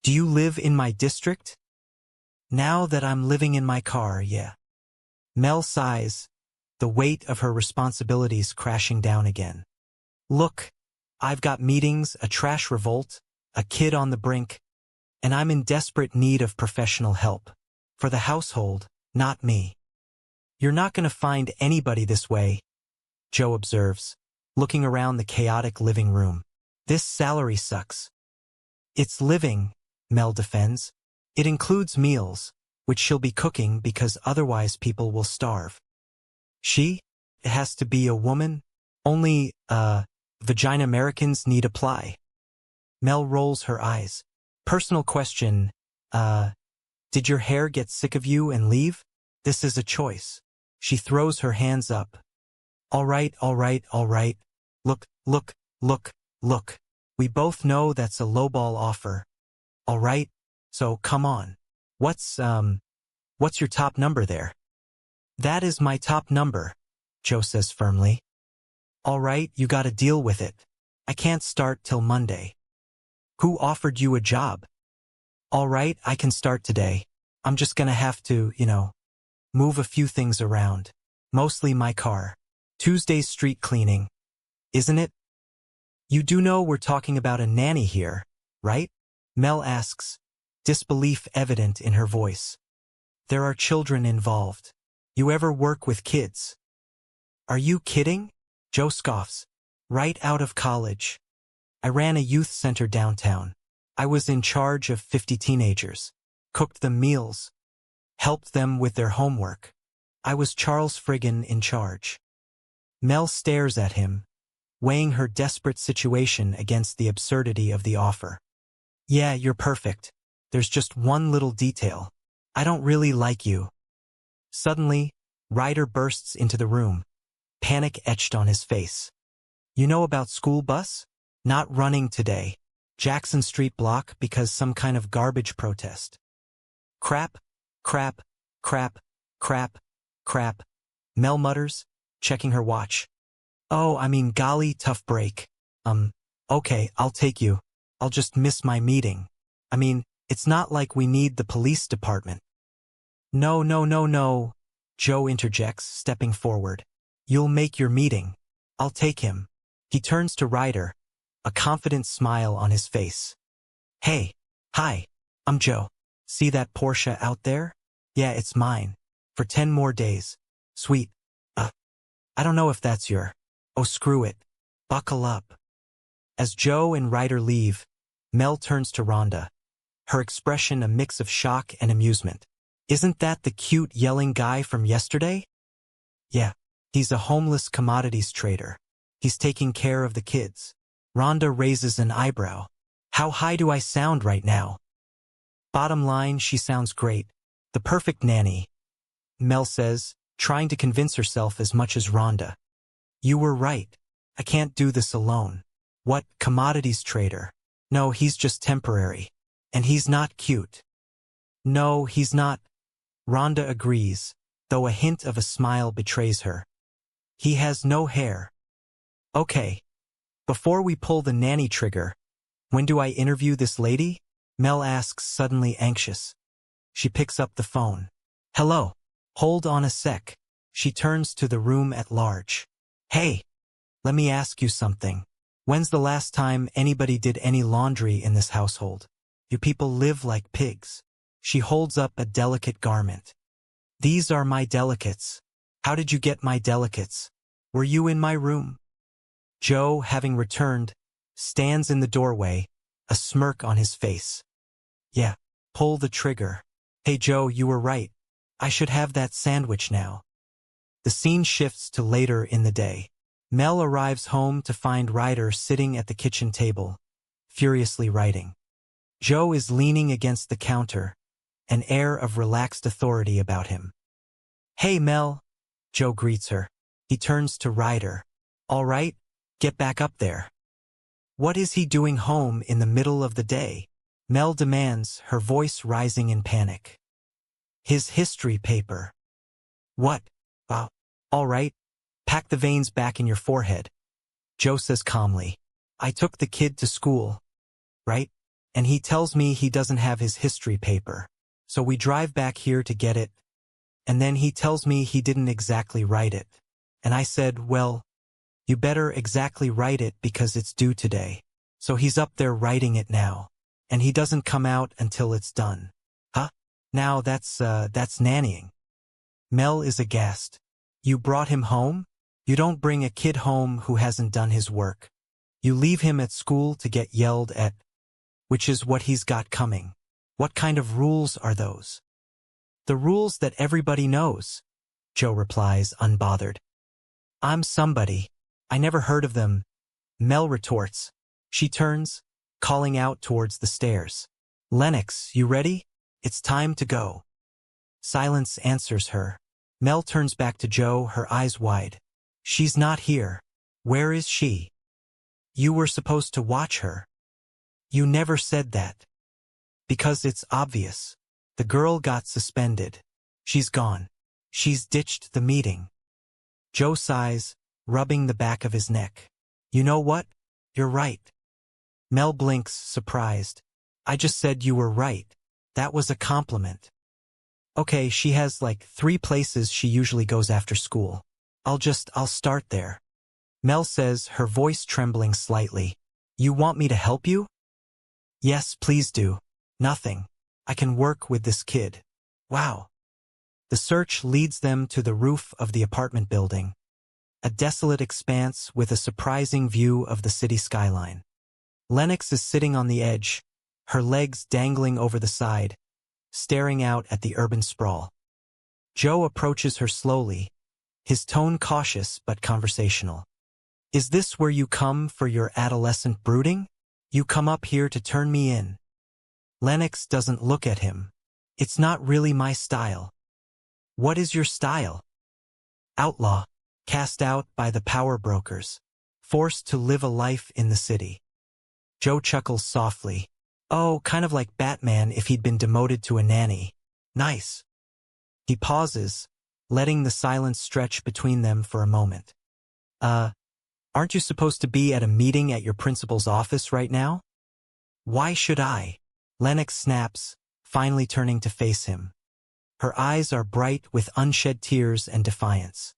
Do you live in my district? Now that I'm living in my car, yeah. Mel sighs, the weight of her responsibilities crashing down again. Look, I've got meetings, a trash revolt, a kid on the brink, and I'm in desperate need of professional help. For the household, not me. You're not gonna find anybody this way, Joe observes, looking around the chaotic living room. This salary sucks. It's living, Mel defends. It includes meals, which she'll be cooking because otherwise people will starve. She? It has to be a woman? Only, vagina Americans need apply. Mel rolls her eyes. Personal question, did your hair get sick of you and leave? This is a choice. She throws her hands up. All right, all right, all right. Look, look, look, look. We both know that's a lowball offer. All right, so come on. What's your top number there? That is my top number, Joe says firmly. All right, you gotta deal with it. I can't start till Monday. Who offered you a job? All right, I can start today. I'm just gonna have to, move a few things around. Mostly my car. Tuesday's street cleaning. Isn't it? You do know we're talking about a nanny here, right? Mel asks, disbelief evident in her voice. There are children involved. You ever work with kids? Are you kidding? Joe scoffs. Right out of college. I ran a youth center downtown. I was in charge of 50 teenagers. Cooked them meals. Helped them with their homework. I was Charles Friggin in charge. Mel stares at him, weighing her desperate situation against the absurdity of the offer. Yeah, you're perfect. There's just one little detail. I don't really like you. Suddenly, Ryder bursts into the room, panic etched on his face. You know about school bus? Not running today. Jackson Street block because some kind of garbage protest. Crap, crap, crap, crap, crap. Mel mutters, checking her watch. Oh, I mean, golly, tough break. Okay, I'll take you. I'll just miss my meeting. I mean, it's not like we need the police department. No, no, no, no, Joe interjects, stepping forward. You'll make your meeting. I'll take him. He turns to Ryder, a confident smile on his face. Hey, hi, I'm Joe. See that Porsche out there? Yeah, it's mine. For 10 more days. Sweet. I don't know if that's your... Oh, screw it. Buckle up. As Joe and Ryder leave, Mel turns to Rhonda, her expression a mix of shock and amusement. Isn't that the cute yelling guy from yesterday? Yeah, he's a homeless commodities trader. He's taking care of the kids. Rhonda raises an eyebrow. How high do I sound right now? Bottom line, she sounds great. The perfect nanny. Mel says, trying to convince herself as much as Rhonda. You were right. I can't do this alone. What, commodities trader? No, he's just temporary. And he's not cute. No, he's not. Rhonda agrees, though a hint of a smile betrays her. He has no hair. Okay. Before we pull the nanny trigger, when do I interview this lady? Mel asks, suddenly anxious. She picks up the phone. Hello. Hold on a sec. She turns to the room at large. Hey. Let me ask you something. When's the last time anybody did any laundry in this household? You people live like pigs. She holds up a delicate garment. These are my delicates. How did you get my delicates? Were you in my room? Joe, having returned, stands in the doorway, a smirk on his face. Yeah, pull the trigger. Hey Joe, you were right. I should have that sandwich now. The scene shifts to later in the day. Mel arrives home to find Ryder sitting at the kitchen table, furiously writing. Joe is leaning against the counter, an air of relaxed authority about him. Hey Mel, Joe greets her. He turns to Ryder. All right, get back up there. What is he doing home in the middle of the day? Mel demands, her voice rising in panic. His history paper. What? All right. Pack the veins back in your forehead. Joe says calmly. I took the kid to school, right? And he tells me he doesn't have his history paper. So we drive back here to get it. And then he tells me he didn't exactly write it. And I said, well, you better exactly write it because it's due today. So he's up there writing it now. And he doesn't come out until it's done. Huh? Now that's nannying. Mel is aghast. You brought him home? You don't bring a kid home who hasn't done his work. You leave him at school to get yelled at, which is what he's got coming. What kind of rules are those? The rules that everybody knows, Joe replies, unbothered. I'm somebody. I never heard of them. Mel retorts. She turns, calling out towards the stairs. Lennox, you ready? It's time to go. Silence answers her. Mel turns back to Joe, her eyes wide. She's not here. Where is she? You were supposed to watch her. You never said that. Because it's obvious. The girl got suspended. She's gone. She's ditched the meeting. Joe sighs, rubbing the back of his neck. You know what? You're right. Mel blinks, surprised. I just said you were right. That was a compliment. Okay, she has like 3 places she usually goes after school. I'll start there. Mel says, her voice trembling slightly. You want me to help you? Yes, please do. Nothing. I can work with this kid. Wow. The search leads them to the roof of the apartment building, a desolate expanse with a surprising view of the city skyline. Lennox is sitting on the edge, her legs dangling over the side, staring out at the urban sprawl. Joe approaches her slowly, his tone cautious but conversational. Is this where you come for your adolescent brooding? You come up here to turn me in. Lennox doesn't look at him. It's not really my style. What is your style? Outlaw, cast out by the power brokers, forced to live a life in the city. Joe chuckles softly. Oh, kind of like Batman if he'd been demoted to a nanny. Nice. He pauses, letting the silence stretch between them for a moment. Aren't you supposed to be at a meeting at your principal's office right now? Why should I? Lennox snaps, finally turning to face him. Her eyes are bright with unshed tears and defiance.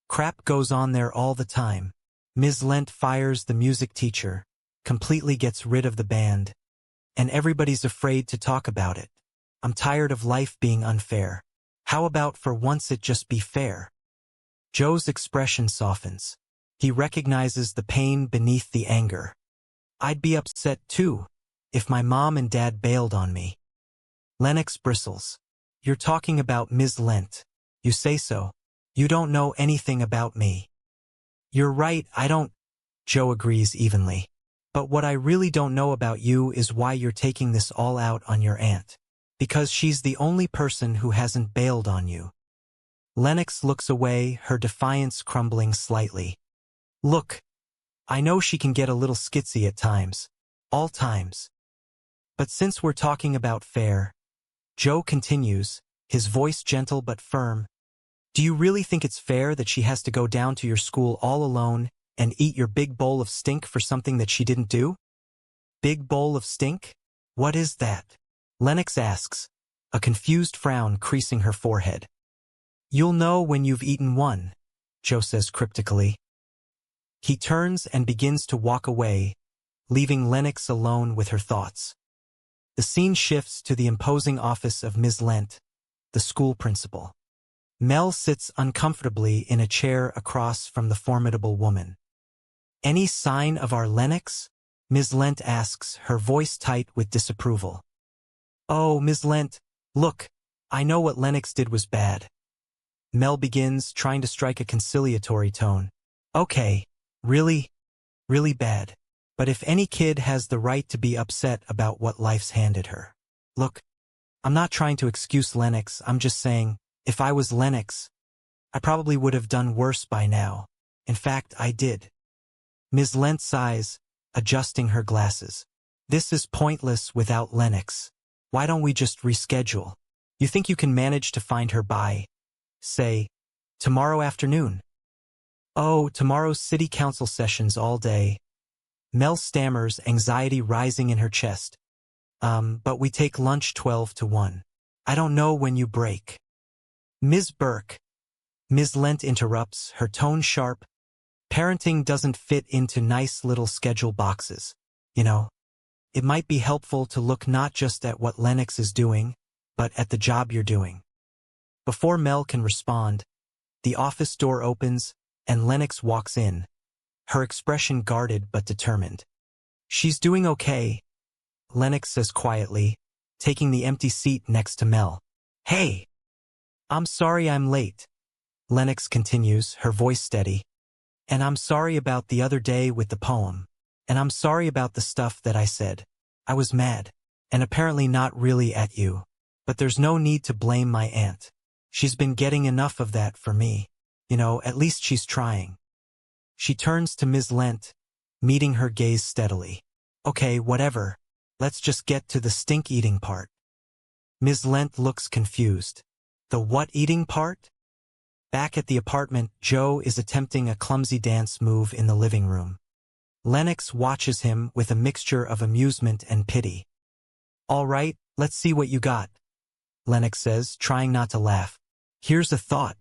Crap goes on there all the time. Ms. Lent fires the music teacher, completely gets rid of the band, and everybody's afraid to talk about it. I'm tired of life being unfair. How about for once it just be fair? Joe's expression softens. He recognizes the pain beneath the anger. I'd be upset too, if my mom and dad bailed on me. Lennox bristles. You're talking about Ms. Lent. You say so. You don't know anything about me. You're right, I don't. Joe agrees evenly. But what I really don't know about you is why you're taking this all out on your aunt. Because she's the only person who hasn't bailed on you. Lennox looks away, her defiance crumbling slightly. Look, I know she can get a little skitsy at times. All times. But since we're talking about fair, Joe continues, his voice gentle but firm. Do you really think it's fair that she has to go down to your school all alone and eat your big bowl of stink for something that she didn't do? Big bowl of stink? What is that? Lennox asks, a confused frown creasing her forehead. You'll know when you've eaten one, Joe says cryptically. He turns and begins to walk away, leaving Lennox alone with her thoughts. The scene shifts to the imposing office of Ms. Lent, the school principal. Mel sits uncomfortably in a chair across from the formidable woman. Any sign of our Lennox? Ms. Lent asks, her voice tight with disapproval. Oh, Ms. Lent, look, I know what Lennox did was bad. Mel begins, trying to strike a conciliatory tone. Okay, really bad. But if any kid has the right to be upset about what life's handed her. Look, I'm not trying to excuse Lennox, I'm just saying, if I was Lennox, I probably would have done worse by now. In fact, I did. Ms. Lent sighs, adjusting her glasses. This is pointless without Lennox. Why don't we just reschedule? You think you can manage to find her by, say, tomorrow afternoon? Oh, tomorrow's city council sessions all day. Mel stammers, anxiety rising in her chest. But we take lunch 12 to 1. I don't know when you break. Ms. Burke. Ms. Lent interrupts, her tone sharp. Parenting doesn't fit into nice little schedule boxes. You know, it might be helpful to look not just at what Lennox is doing, but at the job you're doing. Before Mel can respond, the office door opens and Lennox walks in, her expression guarded but determined. She's doing okay, Lennox says quietly, taking the empty seat next to Mel. Hey! I'm sorry I'm late, Lennox continues, her voice steady. And I'm sorry about the other day with the poem. And I'm sorry about the stuff that I said. I was mad. And apparently not really at you. But there's no need to blame my aunt. She's been getting enough of that for me. You know, at least she's trying. She turns to Ms. Lent, meeting her gaze steadily. Okay, whatever. Let's just get to the stink-eating part. Ms. Lent looks confused. The what-eating part? Back at the apartment, Joe is attempting a clumsy dance move in the living room. Lennox watches him with a mixture of amusement and pity. All right, let's see what you got, Lennox says, trying not to laugh. Here's a thought.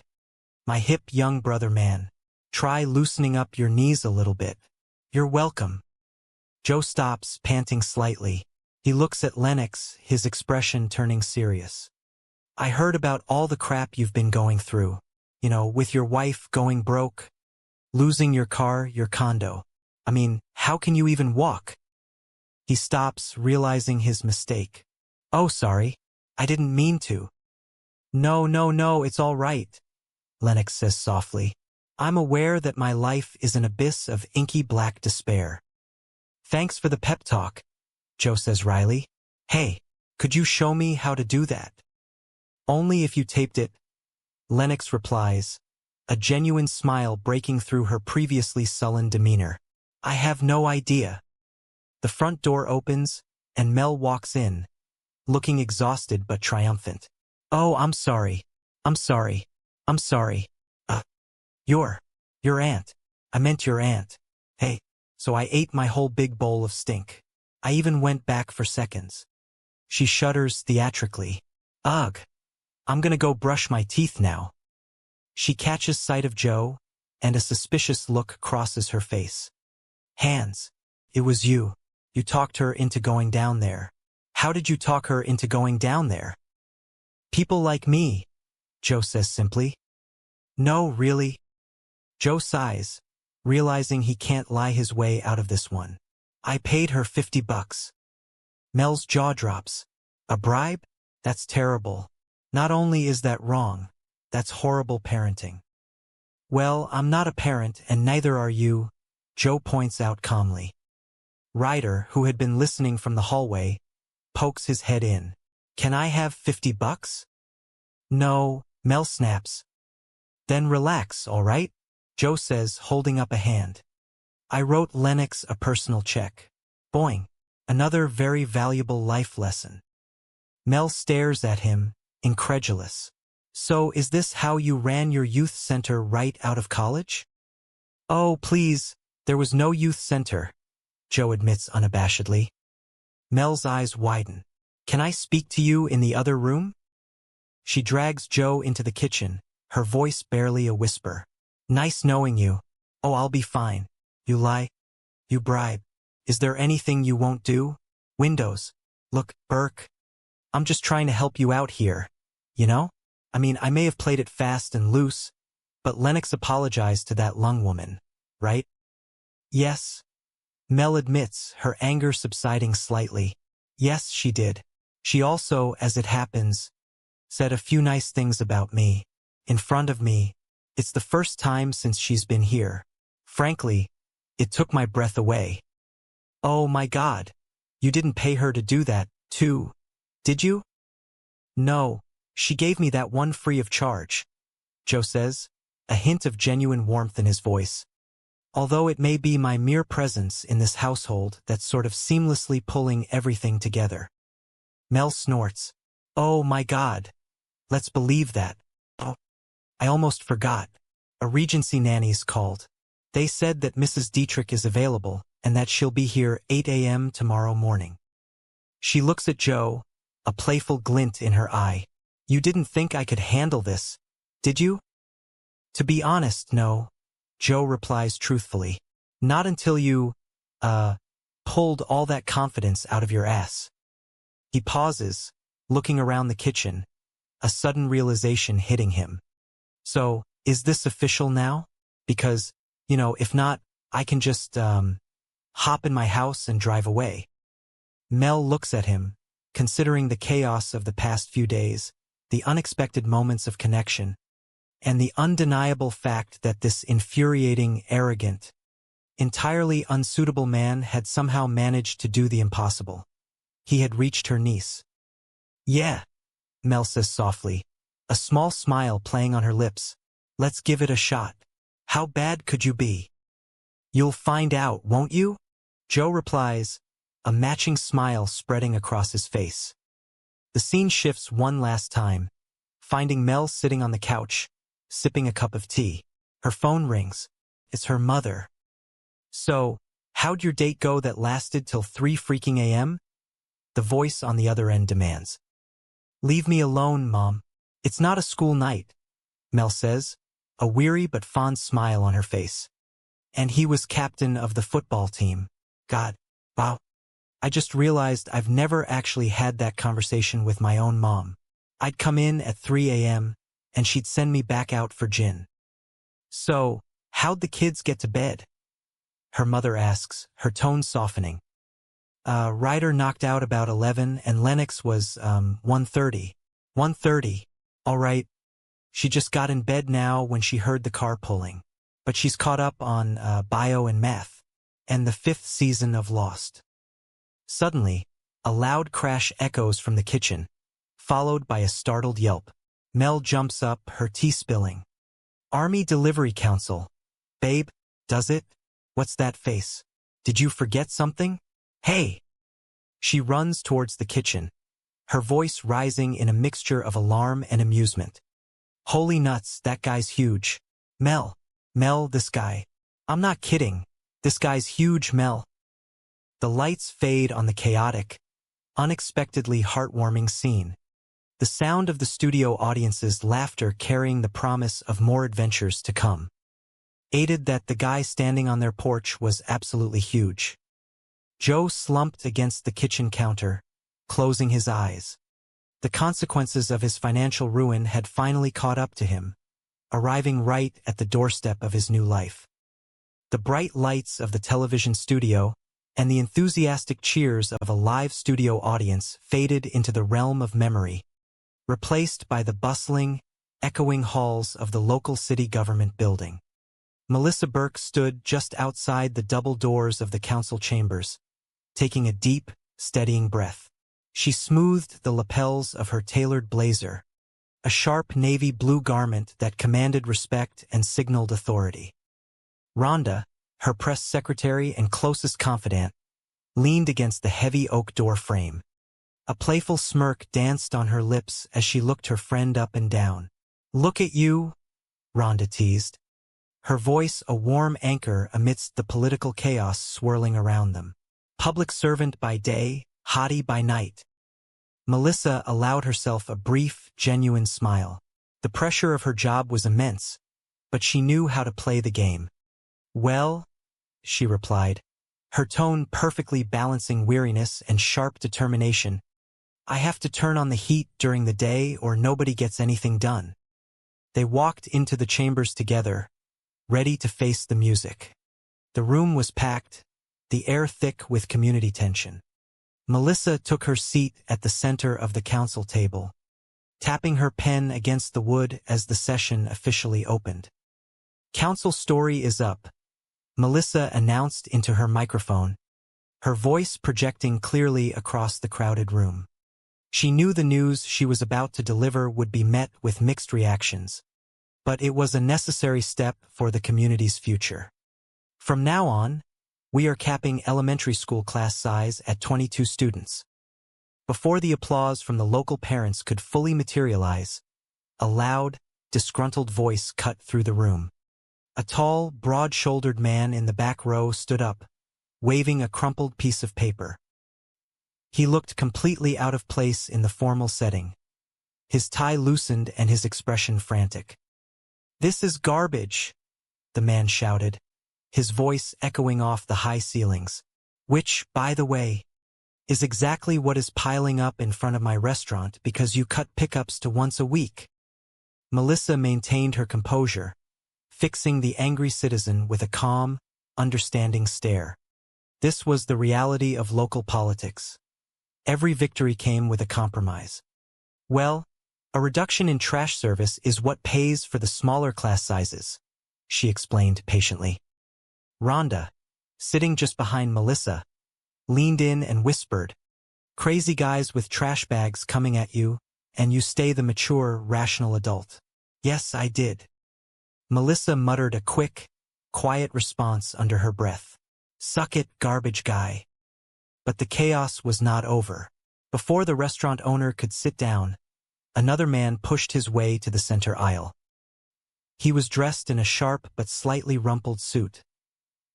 My hip young brother man. Try loosening up your knees a little bit. You're welcome. Joe stops, panting slightly. He looks at Lennox, his expression turning serious. I heard about all the crap you've been going through. You know, with your wife going broke, losing your car, your condo. I mean, how can you even walk? He stops, realizing his mistake. Oh, sorry. I didn't mean to. No, it's all right, Lennox says softly. I'm aware that my life is an abyss of inky black despair. Thanks for the pep talk, Joe says wryly. Hey, could you show me how to do that? Only if you taped it, Lennox replies, a genuine smile breaking through her previously sullen demeanor. I have no idea. The front door opens, and Mel walks in, looking exhausted but triumphant. Oh, I'm sorry. I'm sorry. I'm sorry. Your aunt. I meant your aunt. Hey, so I ate my whole big bowl of stink. I even went back for seconds. She shudders theatrically. Ugh. I'm gonna go brush my teeth now. She catches sight of Joe, and a suspicious look crosses her face. Hands. It was you. You talked her into going down there. How did you talk her into going down there? People like me, Joe says simply. No, really. Joe sighs, realizing he can't lie his way out of this one. I paid her $50. Mel's jaw drops. A bribe? That's terrible. Not only is that wrong, that's horrible parenting. Well, I'm not a parent and neither are you, Joe points out calmly. Ryder, who had been listening from the hallway, pokes his head in. Can I have $50? No, Mel snaps. Then relax, all right? Joe says, holding up a hand. I wrote Lennox a personal check. Boing. Another very valuable life lesson. Mel stares at him, incredulous. So is this how you ran your youth center right out of college? Oh, please, there was no youth center, Joe admits unabashedly. Mel's eyes widen. Can I speak to you in the other room? She drags Joe into the kitchen, her voice barely a whisper. Nice knowing you. Oh, I'll be fine. You lie. You bribe. Is there anything you won't do? Windows. Look, Burke. I'm just trying to help you out here. You know? I mean, I may have played it fast and loose, but Lennox apologized to that lung woman, right? Yes. Mel admits, her anger subsiding slightly. Yes, she did. She also, as it happens, said a few nice things about me. In front of me. It's the first time since she's been here. Frankly, it took my breath away. Oh my God. You didn't pay her to do that, too, did you? No, she gave me that one free of charge, Joe says, a hint of genuine warmth in his voice. Although it may be my mere presence in this household that's sort of seamlessly pulling everything together. Mel snorts. Oh my God. Let's believe that. Oh, I almost forgot. A Regency nanny's called. They said that Mrs. Dietrich is available and that she'll be here 8 a.m. tomorrow morning. She looks at Joe, a playful glint in her eye. You didn't think I could handle this, did you? To be honest, no, Joe replies truthfully. Not until you, pulled all that confidence out of your ass. He pauses, looking around the kitchen, a sudden realization hitting him. So, is this official now? Because, if not, I can just, hop in my house and drive away. Mel looks at him, considering the chaos of the past few days, the unexpected moments of connection, and the undeniable fact that this infuriating, arrogant, entirely unsuitable man had somehow managed to do the impossible. He had reached her niece. Yeah, Mel says softly, a small smile playing on her lips. Let's give it a shot. How bad could you be? You'll find out, won't you? Joe replies, a matching smile spreading across his face. The scene shifts one last time, finding Mel sitting on the couch, sipping a cup of tea. Her phone rings. It's her mother. So, how'd your date go that lasted till 3 freaking a.m.? The voice on the other end demands. Leave me alone, Mom. It's not a school night, Mel says, a weary but fond smile on her face. And he was captain of the football team. God, wow. I just realized I've never actually had that conversation with my own mom. I'd come in at 3 a.m., and she'd send me back out for gin. So, how'd the kids get to bed? Her mother asks, her tone softening. Ryder knocked out about 11, and Lennox was, 1:30. 1:30. All right. She just got in bed now when she heard the car pulling. But she's caught up on, bio and math, and the 5th season of Lost. Suddenly, a loud crash echoes from the kitchen, followed by a startled yelp. Mel jumps up, her tea spilling. Army Delivery Council. Babe, does it? What's that face? Did you forget something? Hey! She runs towards the kitchen, her voice rising in a mixture of alarm and amusement. Holy nuts, that guy's huge. Mel, this guy. I'm not kidding. This guy's huge, Mel. The lights fade on the chaotic, unexpectedly heartwarming scene. The sound of the studio audience's laughter carrying the promise of more adventures to come. Aided that the guy standing on their porch was absolutely huge. Joe slumped against the kitchen counter, closing his eyes. The consequences of his financial ruin had finally caught up to him, arriving right at the doorstep of his new life. The bright lights of the television studio and the enthusiastic cheers of a live studio audience faded into the realm of memory, replaced by the bustling, echoing halls of the local city government building. Melissa Burke stood just outside the double doors of the council chambers, taking a deep, steadying breath. She smoothed the lapels of her tailored blazer, a sharp navy blue garment that commanded respect and signaled authority. Rhonda, her press secretary and closest confidant, leaned against the heavy oak door frame. A playful smirk danced on her lips as she looked her friend up and down. "Look at you," Rhonda teased, her voice a warm anchor amidst the political chaos swirling around them. Public servant by day, hottie by night. Melissa allowed herself a brief, genuine smile. The pressure of her job was immense, but she knew how to play the game. "Well," she replied, her tone perfectly balancing weariness and sharp determination, "I have to turn on the heat during the day or nobody gets anything done." They walked into the chambers together, ready to face the music. The room was packed, the air thick with community tension. Melissa took her seat at the center of the council table, tapping her pen against the wood as the session officially opened. "Council story is up," Melissa announced into her microphone, her voice projecting clearly across the crowded room. She knew the news she was about to deliver would be met with mixed reactions, but it was a necessary step for the community's future. From now on, we are capping elementary school class size at 22 students. Before the applause from the local parents could fully materialize, a loud, disgruntled voice cut through the room. A tall, broad-shouldered man in the back row stood up, waving a crumpled piece of paper. He looked completely out of place in the formal setting, his tie loosened and his expression frantic. "This is garbage," the man shouted, his voice echoing off the high ceilings, "which, by the way, is exactly what is piling up in front of my restaurant because you cut pickups to once a week." Melissa maintained her composure, fixing the angry citizen with a calm, understanding stare. This was the reality of local politics. Every victory came with a compromise. "Well, a reduction in trash service is what pays for the smaller class sizes," she explained patiently. Rhonda, sitting just behind Melissa, leaned in and whispered, "Crazy guys with trash bags coming at you, and you stay the mature, rational adult." "Yes, I did." Melissa muttered a quick, quiet response under her breath. "Suck it, garbage guy." But the chaos was not over. Before the restaurant owner could sit down, another man pushed his way to the center aisle. He was dressed in a sharp but slightly rumpled suit,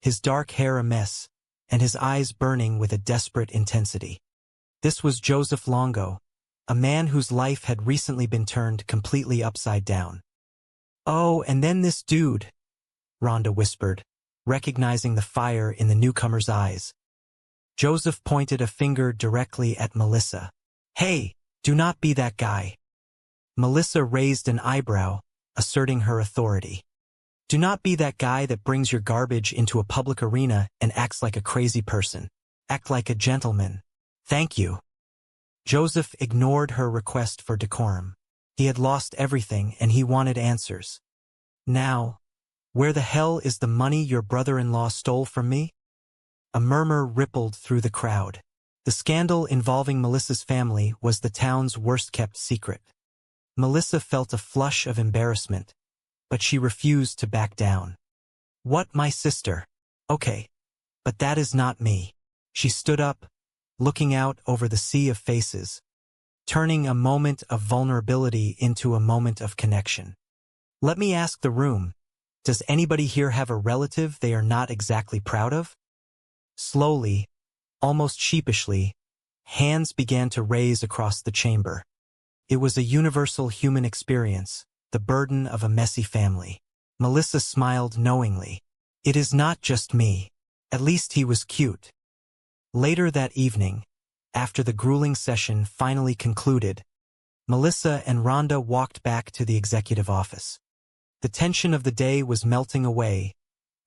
his dark hair a mess, and his eyes burning with a desperate intensity. This was Joseph Longo, a man whose life had recently been turned completely upside down. "Oh, and then this dude," Rhonda whispered, recognizing the fire in the newcomer's eyes. Joseph pointed a finger directly at Melissa. "Hey, do not be that guy." Melissa raised an eyebrow, asserting her authority. "Do not be that guy that brings your garbage into a public arena and acts like a crazy person. Act like a gentleman. Thank you." Joseph ignored her request for decorum. He had lost everything and he wanted answers. "Now, where the hell is the money your brother-in-law stole from me?" A murmur rippled through the crowd. The scandal involving Melissa's family was the town's worst-kept secret. Melissa felt a flush of embarrassment, but she refused to back down. "What, my sister? Okay, but that is not me." She stood up, looking out over the sea of faces, turning a moment of vulnerability into a moment of connection. Let me ask the room, does anybody here have a relative they are not exactly proud of? Slowly, almost sheepishly, hands began to raise across the chamber. It was a universal human experience, the burden of a messy family. Melissa smiled knowingly. It is not just me. At least he was cute. Later that evening, after the grueling session finally concluded, Melissa and Rhonda walked back to the executive office. The tension of the day was melting away,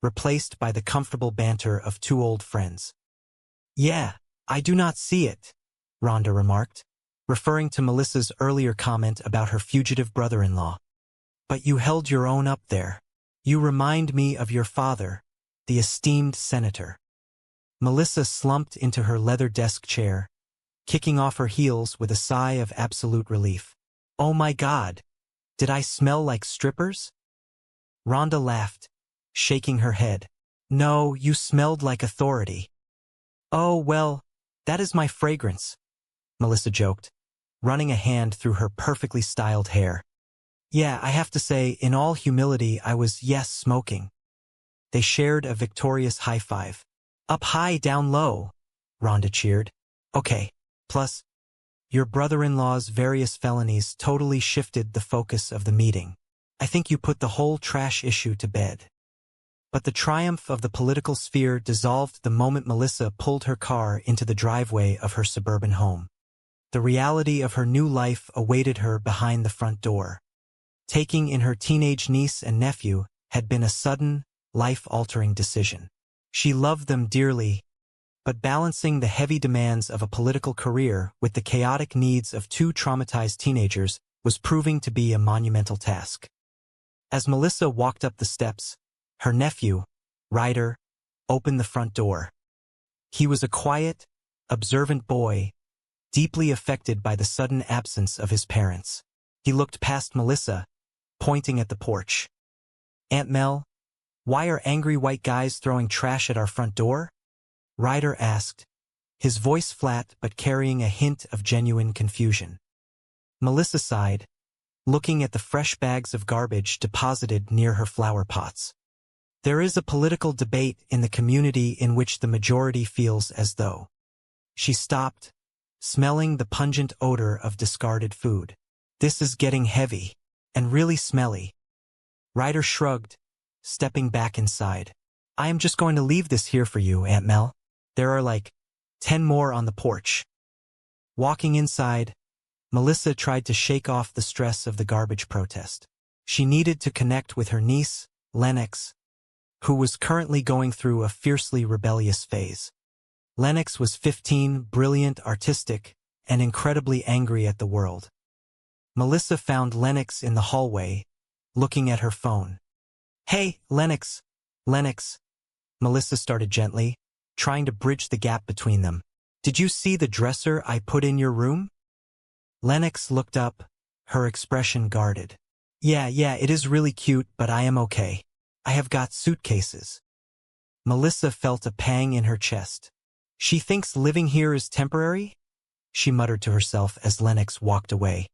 replaced by the comfortable banter of two old friends. Yeah, I do not see it, Rhonda remarked, referring to Melissa's earlier comment about her fugitive brother-in-law. But you held your own up there. You remind me of your father, the esteemed senator. Melissa slumped into her leather desk chair, kicking off her heels with a sigh of absolute relief. Oh my God, did I smell like strippers? Rhonda laughed, shaking her head. No, you smelled like authority. Oh, well, that is my fragrance, Melissa joked, running a hand through her perfectly styled hair. Yeah, I have to say, in all humility, I was, yes, smoking. They shared a victorious high five. Up high, down low, Rhonda cheered. Okay, plus, your brother-in-law's various felonies totally shifted the focus of the meeting. I think you put the whole trash issue to bed. But the triumph of the political sphere dissolved the moment Melissa pulled her car into the driveway of her suburban home. The reality of her new life awaited her behind the front door. Taking in her teenage niece and nephew had been a sudden, life-altering decision. She loved them dearly, but balancing the heavy demands of a political career with the chaotic needs of two traumatized teenagers was proving to be a monumental task. As Melissa walked up the steps, her nephew, Ryder, opened the front door. He was a quiet, observant boy, deeply affected by the sudden absence of his parents. He looked past Melissa, pointing at the porch. Aunt Mel, why are angry white guys throwing trash at our front door? Ryder asked, his voice flat but carrying a hint of genuine confusion. Melissa sighed, looking at the fresh bags of garbage deposited near her flower pots. There is a political debate in the community in which the majority feels as though. She stopped, smelling the pungent odor of discarded food. This is getting heavy, and really smelly. Ryder shrugged, stepping back inside. I am just going to leave this here for you, Aunt Mel. There are like 10 more on the porch. Walking inside, Melissa tried to shake off the stress of the garbage protest. She needed to connect with her niece, Lennox, who was currently going through a fiercely rebellious phase. Lennox was 15, brilliant, artistic, and incredibly angry at the world. Melissa found Lennox in the hallway, looking at her phone. Hey, Lennox. Lennox. Melissa started gently, trying to bridge the gap between them. Did you see the dresser I put in your room? Lennox looked up, her expression guarded. Yeah, it is really cute, but I am okay. I have got suitcases. Melissa felt a pang in her chest. She thinks living here is temporary? She muttered to herself as Lennox walked away.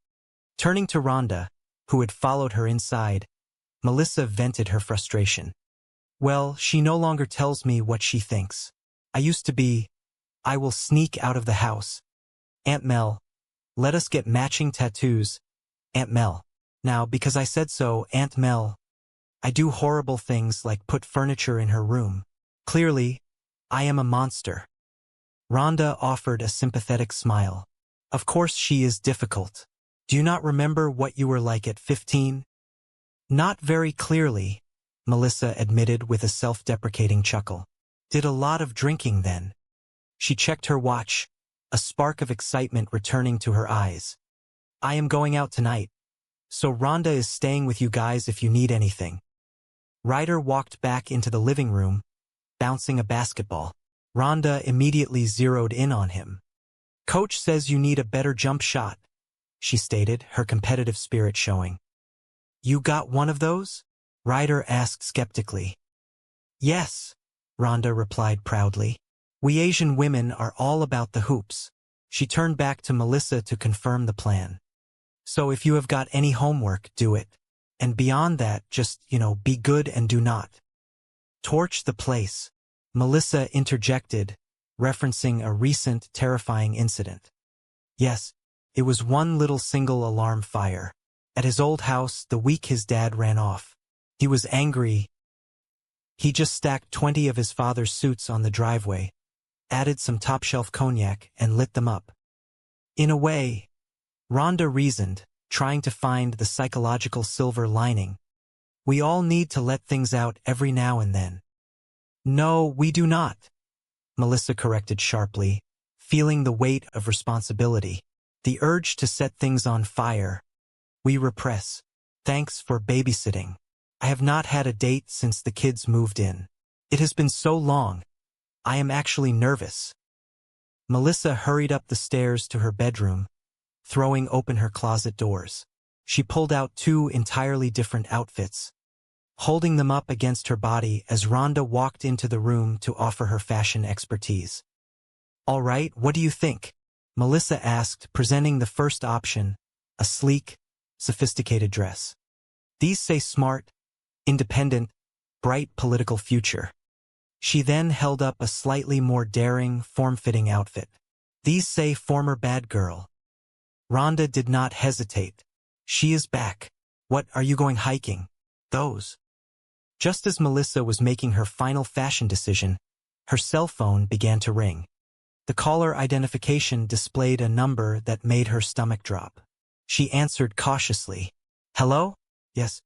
Turning to Rhonda, who had followed her inside, Melissa vented her frustration. Well, she no longer tells me what she thinks. I used to be, I will sneak out of the house. Aunt Mel, let us get matching tattoos. Aunt Mel. Now, because I said so, Aunt Mel, I do horrible things like put furniture in her room. Clearly, I am a monster. Rhonda offered a sympathetic smile. Of course she is difficult. Do you not remember what you were like at 15? Not very clearly, Melissa admitted with a self-deprecating chuckle. Did a lot of drinking then. She checked her watch, a spark of excitement returning to her eyes. I am going out tonight, so Rhonda is staying with you guys if you need anything. Ryder walked back into the living room, bouncing a basketball. Rhonda immediately zeroed in on him. Coach says you need a better jump shot, she stated, her competitive spirit showing. You got one of those? Ryder asked skeptically. Yes, Rhonda replied proudly. We Asian women are all about the hoops. She turned back to Melissa to confirm the plan. So if you have got any homework, do it. And beyond that, just, be good and do not torch the place. Melissa interjected, referencing a recent terrifying incident. Yes, it was one little single alarm fire. At his old house, the week his dad ran off. He was angry. He just stacked 20 of his father's suits on the driveway, added some top-shelf cognac, and lit them up. In a way, Rhonda reasoned, trying to find the psychological silver lining. We all need to let things out every now and then. No, we do not, Melissa corrected sharply, feeling the weight of responsibility. The urge to set things on fire. We repress. Thanks for babysitting. I have not had a date since the kids moved in. It has been so long. I am actually nervous. Melissa hurried up the stairs to her bedroom, throwing open her closet doors. She pulled out 2 entirely different outfits, holding them up against her body as Rhonda walked into the room to offer her fashion expertise. All right, what do you think? Melissa asked, presenting the first option, a sleek, sophisticated dress. These say smart, independent, bright political future. She then held up a slightly more daring, form-fitting outfit. These say former bad girl. Rhonda did not hesitate. She is back. What, are you going hiking? Those. Just as Melissa was making her final fashion decision, her cell phone began to ring. The caller identification displayed a number that made her stomach drop. She answered cautiously. Hello? Yes.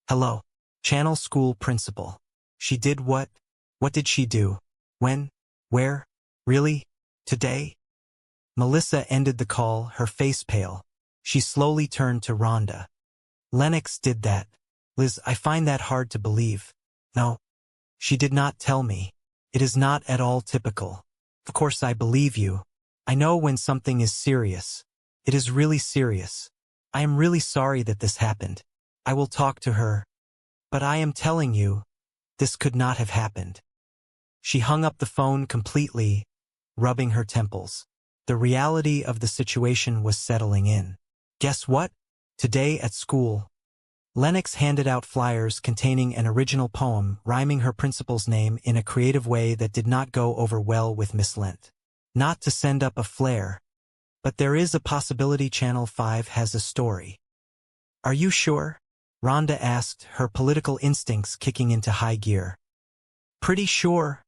Hello. Channel school principal. She did what? What did she do? When? Where? Really? Today? Melissa ended the call, her face pale. She slowly turned to Rhonda. Lennox did that. Liz, I find that hard to believe. No. She did not tell me. It is not at all typical. Of course I believe you. I know when something is serious. It is really serious. I am really sorry that this happened. I will talk to her. But I am telling you, this could not have happened. She hung up the phone completely, rubbing her temples. The reality of the situation was settling in. Guess what? Today at school, Lennox handed out flyers containing an original poem rhyming her principal's name in a creative way that did not go over well with Miss Lent. Not to send up a flare, but there is a possibility Channel 5 has a story. Are you sure? Rhonda asked, her political instincts kicking into high gear. Pretty sure,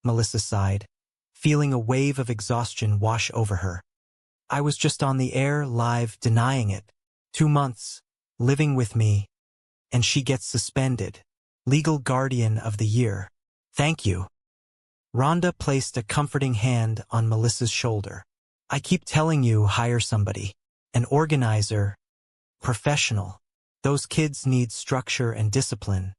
Melissa sighed, feeling a wave of exhaustion wash over her. I was just on the air, live, denying it. 2 months, living with me, and she gets suspended. Legal guardian of the year. Thank you. Rhonda placed a comforting hand on Melissa's shoulder. I keep telling you, hire somebody. An organizer. Professional. Those kids need structure and discipline.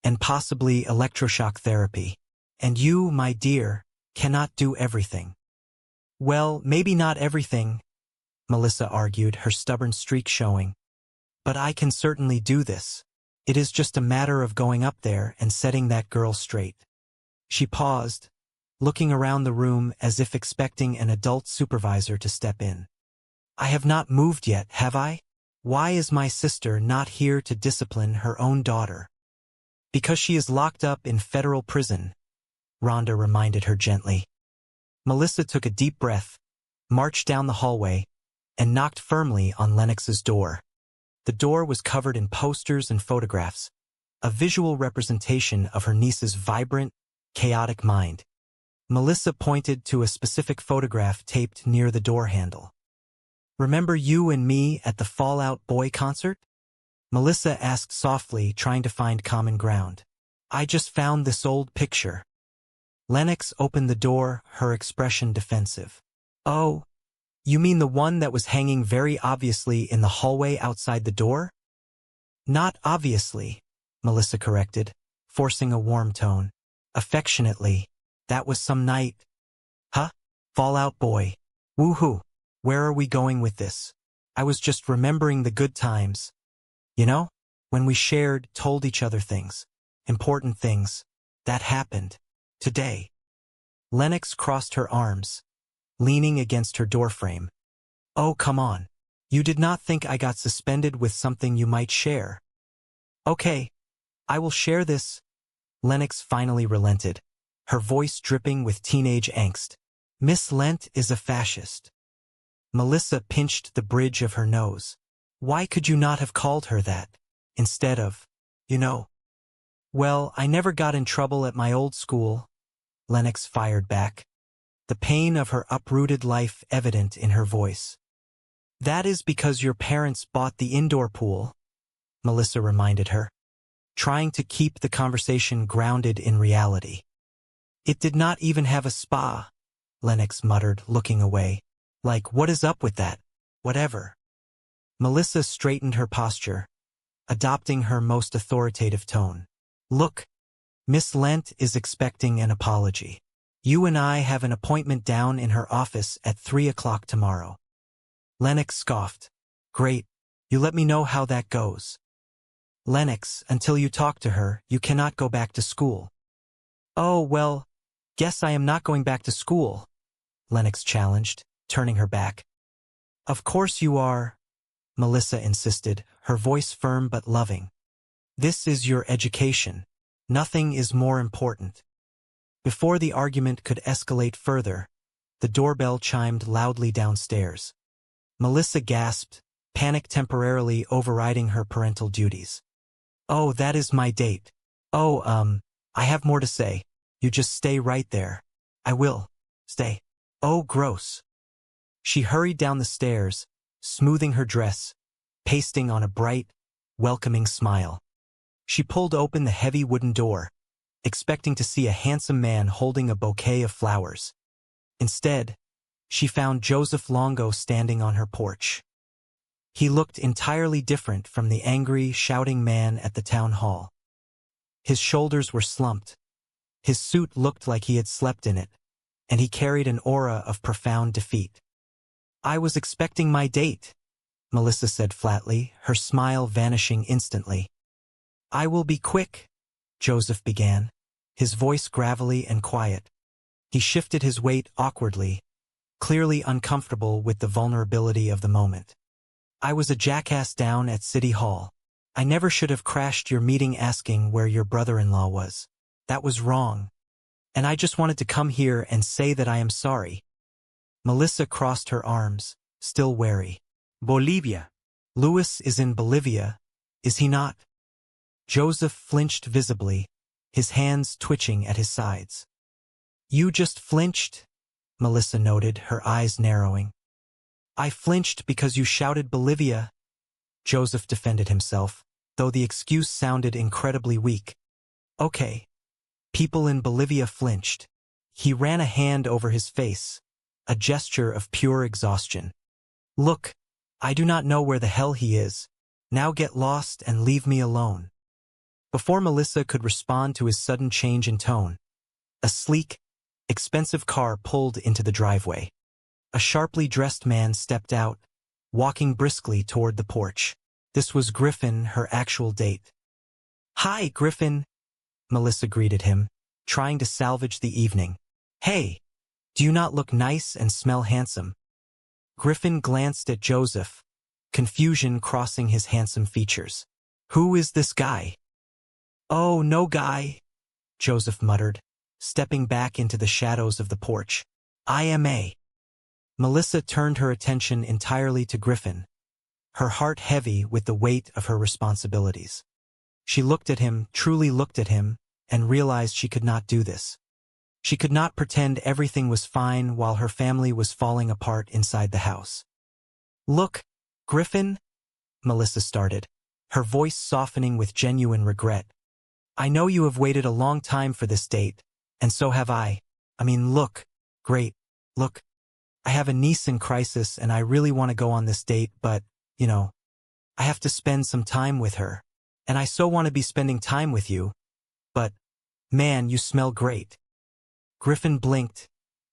And possibly electroshock therapy. And you, my dear, cannot do everything. Well, maybe not everything, Melissa argued, her stubborn streak showing. But I can certainly do this. It is just a matter of going up there and setting that girl straight. She paused, looking around the room as if expecting an adult supervisor to step in. I have not moved yet, have I? Why is my sister not here to discipline her own daughter? Because she is locked up in federal prison, Rhonda reminded her gently. Melissa took a deep breath, marched down the hallway, and knocked firmly on Lennox's door. The door was covered in posters and photographs, a visual representation of her niece's vibrant, chaotic mind. Melissa pointed to a specific photograph taped near the door handle. Remember you and me at the Fall Out Boy concert? Melissa asked softly, trying to find common ground. I just found this old picture. Lennox opened the door, her expression defensive. Oh, you mean the one that was hanging very obviously in the hallway outside the door? Not obviously, Melissa corrected, forcing a warm tone. Affectionately, that was some night. Huh? Fall Out Boy. Woohoo. Where are we going with this? I was just remembering the good times. You know, when we shared, told each other things, important things, that happened, today. Lennox crossed her arms, leaning against her doorframe. Oh, come on. You did not think I got suspended with something you might share. Okay, I will share this. Lennox finally relented, her voice dripping with teenage angst. Miss Lent is a fascist. Melissa pinched the bridge of her nose. Why could you not have called her that, instead of, you know? Well, I never got in trouble at my old school, Lennox fired back, the pain of her uprooted life evident in her voice. That is because your parents bought the indoor pool, Melissa reminded her, trying to keep the conversation grounded in reality. It did not even have a spa, Lennox muttered, looking away. Like, what is up with that? Whatever. Melissa straightened her posture, adopting her most authoritative tone. Look, Miss Lent is expecting an apology. You and I have an appointment down in her office at 3 o'clock tomorrow. Lennox scoffed. Great, you let me know how that goes. Lennox, until you talk to her, you cannot go back to school. Oh, well, guess I am not going back to school, Lennox challenged, turning her back. Of course you are, Melissa insisted, her voice firm but loving. This is your education. Nothing is more important. Before the argument could escalate further, the doorbell chimed loudly downstairs. Melissa gasped, panic temporarily overriding her parental duties. Oh, that is my date. Oh, I have more to say. You just stay right there. I will. Stay. Oh, gross. She hurried down the stairs, smoothing her dress, pasting on a bright, welcoming smile. She pulled open the heavy wooden door, expecting to see a handsome man holding a bouquet of flowers. Instead, she found Joseph Longo standing on her porch. He looked entirely different from the angry, shouting man at the town hall. His shoulders were slumped. His suit looked like he had slept in it, and he carried an aura of profound defeat. I was expecting my date, Melissa said flatly, her smile vanishing instantly. I will be quick, Joseph began, his voice gravelly and quiet. He shifted his weight awkwardly, clearly uncomfortable with the vulnerability of the moment. I was a jackass down at City Hall. I never should have crashed your meeting asking where your brother-in-law was. That was wrong. And I just wanted to come here and say that I am sorry. Melissa crossed her arms, still wary. Bolivia. Louis is in Bolivia, is he not? Joseph flinched visibly, his hands twitching at his sides. You just flinched? Melissa noted, her eyes narrowing. I flinched because you shouted Bolivia. Joseph defended himself, though the excuse sounded incredibly weak. Okay. People in Bolivia flinched. He ran a hand over his face, a gesture of pure exhaustion. Look, I do not know where the hell he is. Now get lost and leave me alone. Before Melissa could respond to his sudden change in tone, a sleek, expensive car pulled into the driveway. A sharply dressed man stepped out, walking briskly toward the porch. This was Griffin, her actual date. Hi, Griffin, Melissa greeted him, trying to salvage the evening. Hey, do you not look nice and smell handsome? Griffin glanced at Joseph, confusion crossing his handsome features. Who is this guy? Oh, no guy, Joseph muttered, stepping back into the shadows of the porch. IMA. Melissa turned her attention entirely to Griffin, her heart heavy with the weight of her responsibilities. She looked at him, truly looked at him, and realized she could not do this. She could not pretend everything was fine while her family was falling apart inside the house. Look, Griffin, Melissa started, her voice softening with genuine regret. I know you have waited a long time for this date, and so have I. I mean, look, great, look. I have a niece in crisis and I really want to go on this date, but, I have to spend some time with her. And I so want to be spending time with you. But, man, you smell great. Griffin blinked,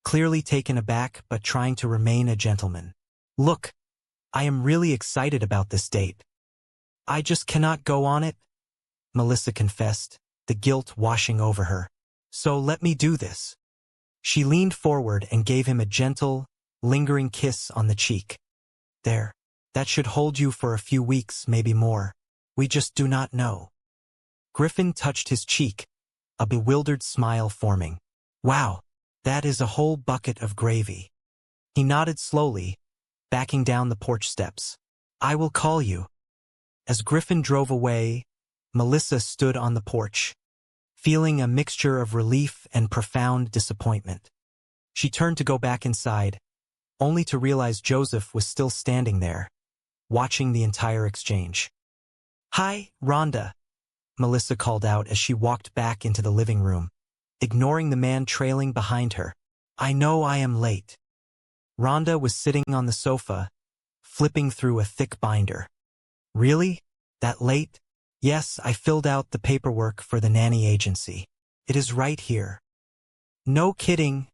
clearly taken aback but trying to remain a gentleman. Look, I am really excited about this date. I just cannot go on it, Melissa confessed, the guilt washing over her. So let me do this. She leaned forward and gave him a gentle, lingering kiss on the cheek. There. That should hold you for a few weeks, maybe more. We just do not know. Griffin touched his cheek, a bewildered smile forming. Wow, that is a whole bucket of gravy. He nodded slowly, backing down the porch steps. I will call you. As Griffin drove away, Melissa stood on the porch, feeling a mixture of relief and profound disappointment. She turned to go back inside, only to realize Joseph was still standing there, watching the entire exchange. Hi, Rhonda, Melissa called out as she walked back into the living room, ignoring the man trailing behind her. I know I am late. Rhonda was sitting on the sofa, flipping through a thick binder. Really? That late? Yes, I filled out the paperwork for the nanny agency. It is right here. No kidding,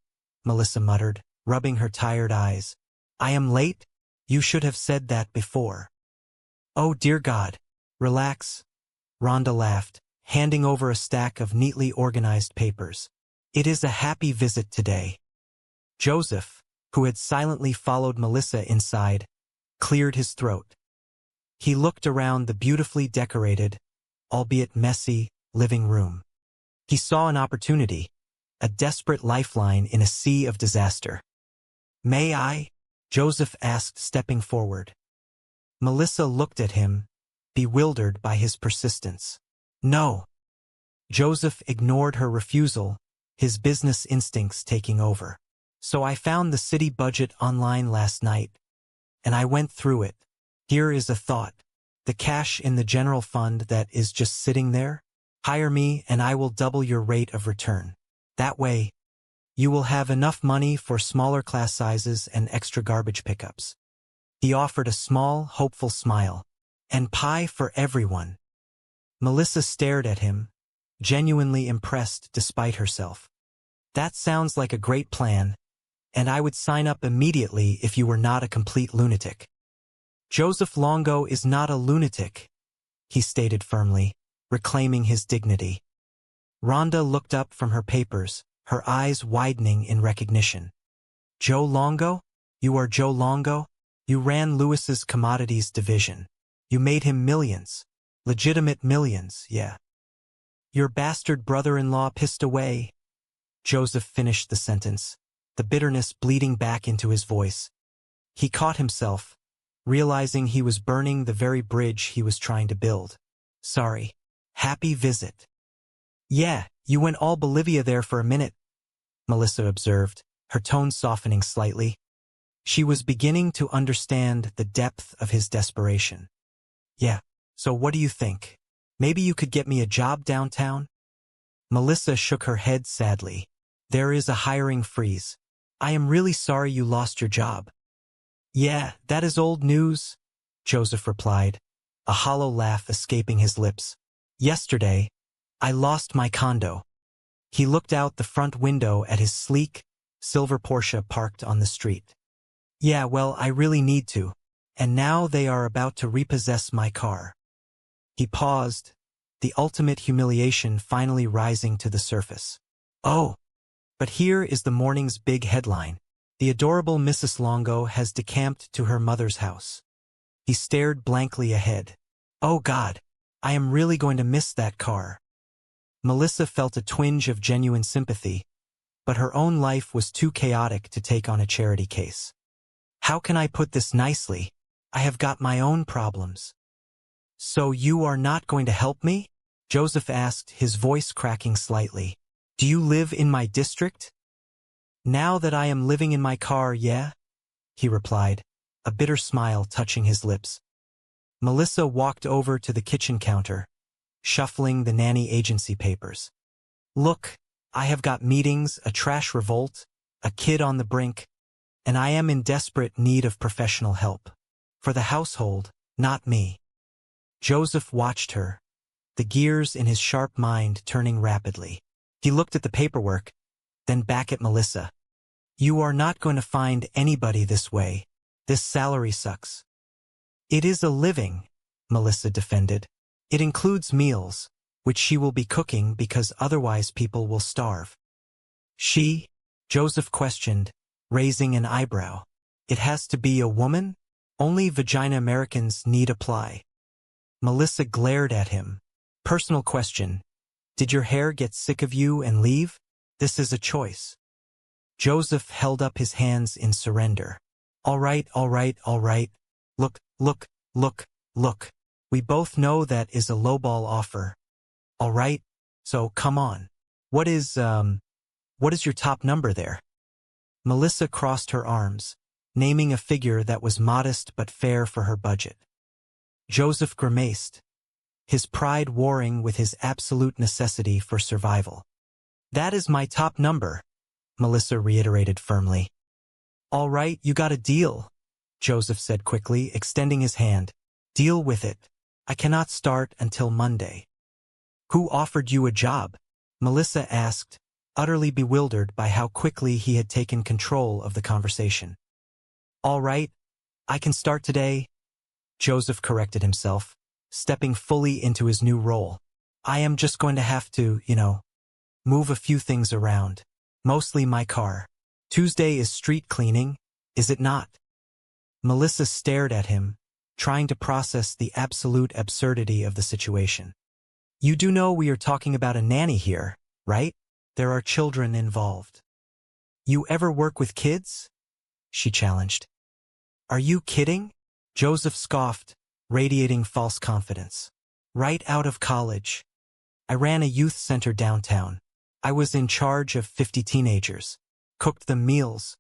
Melissa muttered, rubbing her tired eyes. I am late? You should have said that before. Oh dear God. Relax. Rhonda laughed, handing over a stack of neatly organized papers. It is a happy visit today. Joseph, who had silently followed Melissa inside, cleared his throat. He looked around the beautifully decorated, albeit messy, living room. He saw an opportunity, a desperate lifeline in a sea of disaster. May I? Joseph asked, stepping forward. Melissa looked at him, bewildered by his persistence. No. Joseph ignored her refusal, his business instincts taking over. So I found the city budget online last night, and I went through it. Here is a thought. The cash in the general fund that is just sitting there? Hire me and I will double your rate of return. That way, you will have enough money for smaller class sizes and extra garbage pickups. He offered a small, hopeful smile. And pie for everyone. Melissa stared at him, genuinely impressed despite herself. That sounds like a great plan, and I would sign up immediately if you were not a complete lunatic. Joseph Longo is not a lunatic, he stated firmly, reclaiming his dignity. Rhonda looked up from her papers, her eyes widening in recognition. Joe Longo? You are Joe Longo? You ran Lewis's commodities division. You made him millions. Legitimate millions, yeah. Your bastard brother-in-law pissed away. Joseph finished the sentence, the bitterness bleeding back into his voice. He caught himself, realizing he was burning the very bridge he was trying to build. Sorry. Happy visit. Yeah, you went all Bolivia there for a minute, Melissa observed, her tone softening slightly. She was beginning to understand the depth of his desperation. Yeah, so what do you think? Maybe you could get me a job downtown? Melissa shook her head sadly. There is a hiring freeze. I am really sorry you lost your job. Yeah, that is old news, Joseph replied, a hollow laugh escaping his lips. Yesterday, I lost my condo. He looked out the front window at his sleek, silver Porsche parked on the street. Yeah, well, I really need to. And now they are about to repossess my car. He paused, the ultimate humiliation finally rising to the surface. Oh, but here is the morning's big headline. The adorable Mrs. Longo has decamped to her mother's house. He stared blankly ahead. Oh God, I am really going to miss that car. Melissa felt a twinge of genuine sympathy, but her own life was too chaotic to take on a charity case. How can I put this nicely? I have got my own problems. So you are not going to help me? Joseph asked, his voice cracking slightly. Do you live in my district? Now that I am living in my car, yeah? He replied, a bitter smile touching his lips. Melissa walked over to the kitchen counter, shuffling the nanny agency papers. Look, I have got meetings, a trash revolt, a kid on the brink, and I am in desperate need of professional help. For the household, not me. Joseph watched her, the gears in his sharp mind turning rapidly. He looked at the paperwork, then back at Melissa. You are not going to find anybody this way. This salary sucks. It is a living, Melissa defended. It includes meals, which she will be cooking because otherwise people will starve. She, Joseph questioned, raising an eyebrow. It has to be a woman? Only vagina Americans need apply. Melissa glared at him. Personal question. Did your hair get sick of you and leave? This is a choice. Joseph held up his hands in surrender. All right, all right, all right. Look, look, look, look. We both know that is a lowball offer. All right, so come on. What is your top number there? Melissa crossed her arms, naming a figure that was modest but fair for her budget. Joseph grimaced, his pride warring with his absolute necessity for survival. That is my top number, Melissa reiterated firmly. All right, you got a deal, Joseph said quickly, extending his hand. Deal with it. I cannot start until Monday. Who offered you a job? Melissa asked, utterly bewildered by how quickly he had taken control of the conversation. All right, I can start today, Joseph corrected himself, stepping fully into his new role. I am just going to have to, move a few things around. Mostly my car. Tuesday is street cleaning, is it not? Melissa stared at him, trying to process the absolute absurdity of the situation. You do know we are talking about a nanny here, right? There are children involved. You ever work with kids? She challenged. Are you kidding? Joseph scoffed, radiating false confidence. Right out of college. I ran a youth center downtown. I was in charge of 50 teenagers, cooked them meals,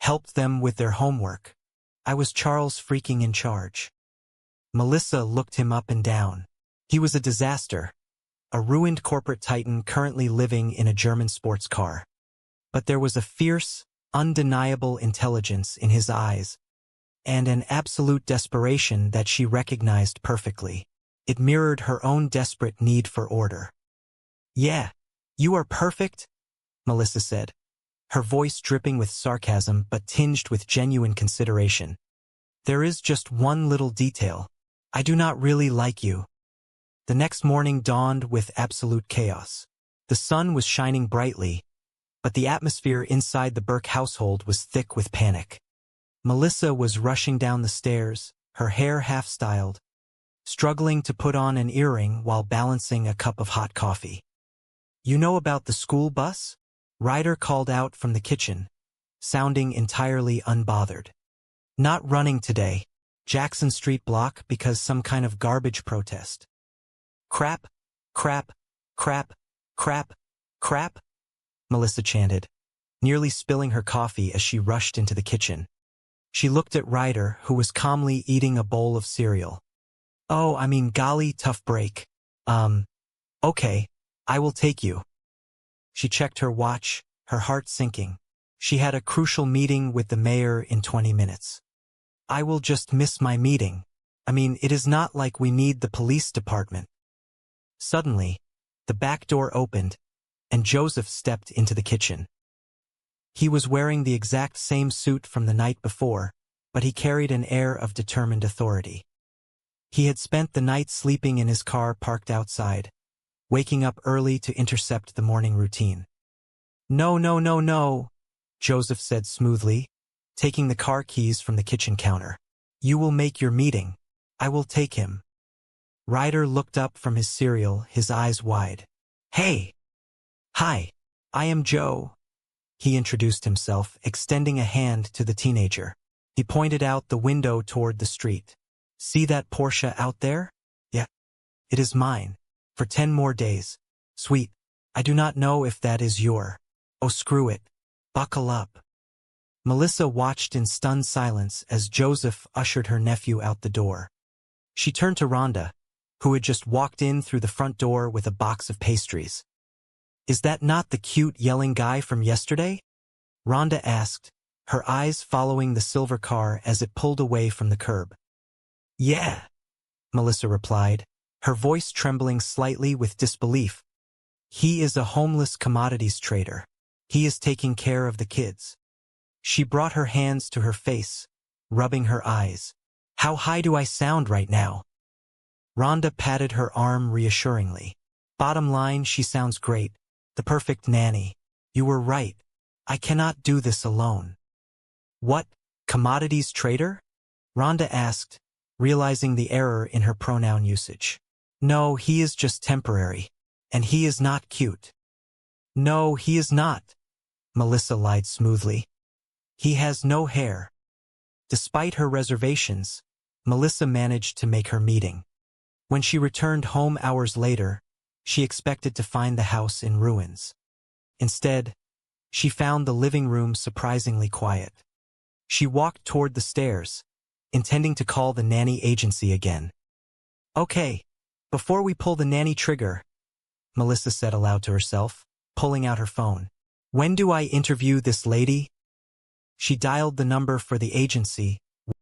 helped them with their homework. I was Charles freaking in charge. Melissa looked him up and down. He was a disaster, a ruined corporate titan currently living in a German sports car. But there was a fierce, undeniable intelligence in his eyes, and an absolute desperation that she recognized perfectly. It mirrored her own desperate need for order. Yeah, you are perfect, Melissa said, her voice dripping with sarcasm but tinged with genuine consideration. There is just one little detail. I do not really like you. The next morning dawned with absolute chaos. The sun was shining brightly, but the atmosphere inside the Burke household was thick with panic. Melissa was rushing down the stairs, her hair half-styled, struggling to put on an earring while balancing a cup of hot coffee. You know about the school bus? Ryder called out from the kitchen, sounding entirely unbothered. Not running today. Jackson Street block because some kind of garbage protest. Crap, crap, crap, crap, crap, Melissa chanted, nearly spilling her coffee as she rushed into the kitchen. She looked at Ryder, who was calmly eating a bowl of cereal. Oh, I mean, golly, tough break. Okay, I will take you. She checked her watch, her heart sinking. She had a crucial meeting with the mayor in 20 minutes. I will just miss my meeting. I mean, it is not like we need the police department. Suddenly, the back door opened, and Joseph stepped into the kitchen. He was wearing the exact same suit from the night before, but he carried an air of determined authority. He had spent the night sleeping in his car parked outside, waking up early to intercept the morning routine. No, no, no, no, Joseph said smoothly, taking the car keys from the kitchen counter. You will make your meeting. I will take him. Ryder looked up from his cereal, his eyes wide. Hey! Hi, I am Joe. He introduced himself, extending a hand to the teenager. He pointed out the window toward the street. See that Porsche out there? Yeah. It is mine. For 10 more days. Sweet. I do not know if that is your. Oh, screw it. Buckle up. Melissa watched in stunned silence as Joseph ushered her nephew out the door. She turned to Rhonda, who had just walked in through the front door with a box of pastries. Is that not the cute yelling guy from yesterday? Rhonda asked, her eyes following the silver car as it pulled away from the curb. Yeah, Melissa replied, her voice trembling slightly with disbelief. He is a homeless commodities trader. He is taking care of the kids. She brought her hands to her face, rubbing her eyes. How high do I sound right now? Rhonda patted her arm reassuringly. Bottom line, she sounds great. The perfect nanny. You were right. I cannot do this alone. What, commodities trader? Rhonda asked, realizing the error in her pronoun usage. No, he is just temporary. And he is not cute. No, he is not, Melissa lied smoothly. He has no hair. Despite her reservations, Melissa managed to make her meeting. When she returned home hours later, she expected to find the house in ruins. Instead, she found the living room surprisingly quiet. She walked toward the stairs, intending to call the nanny agency again. Okay, before we pull the nanny trigger, Melissa said aloud to herself, pulling out her phone. When do I interview this lady? She dialed the number for the agency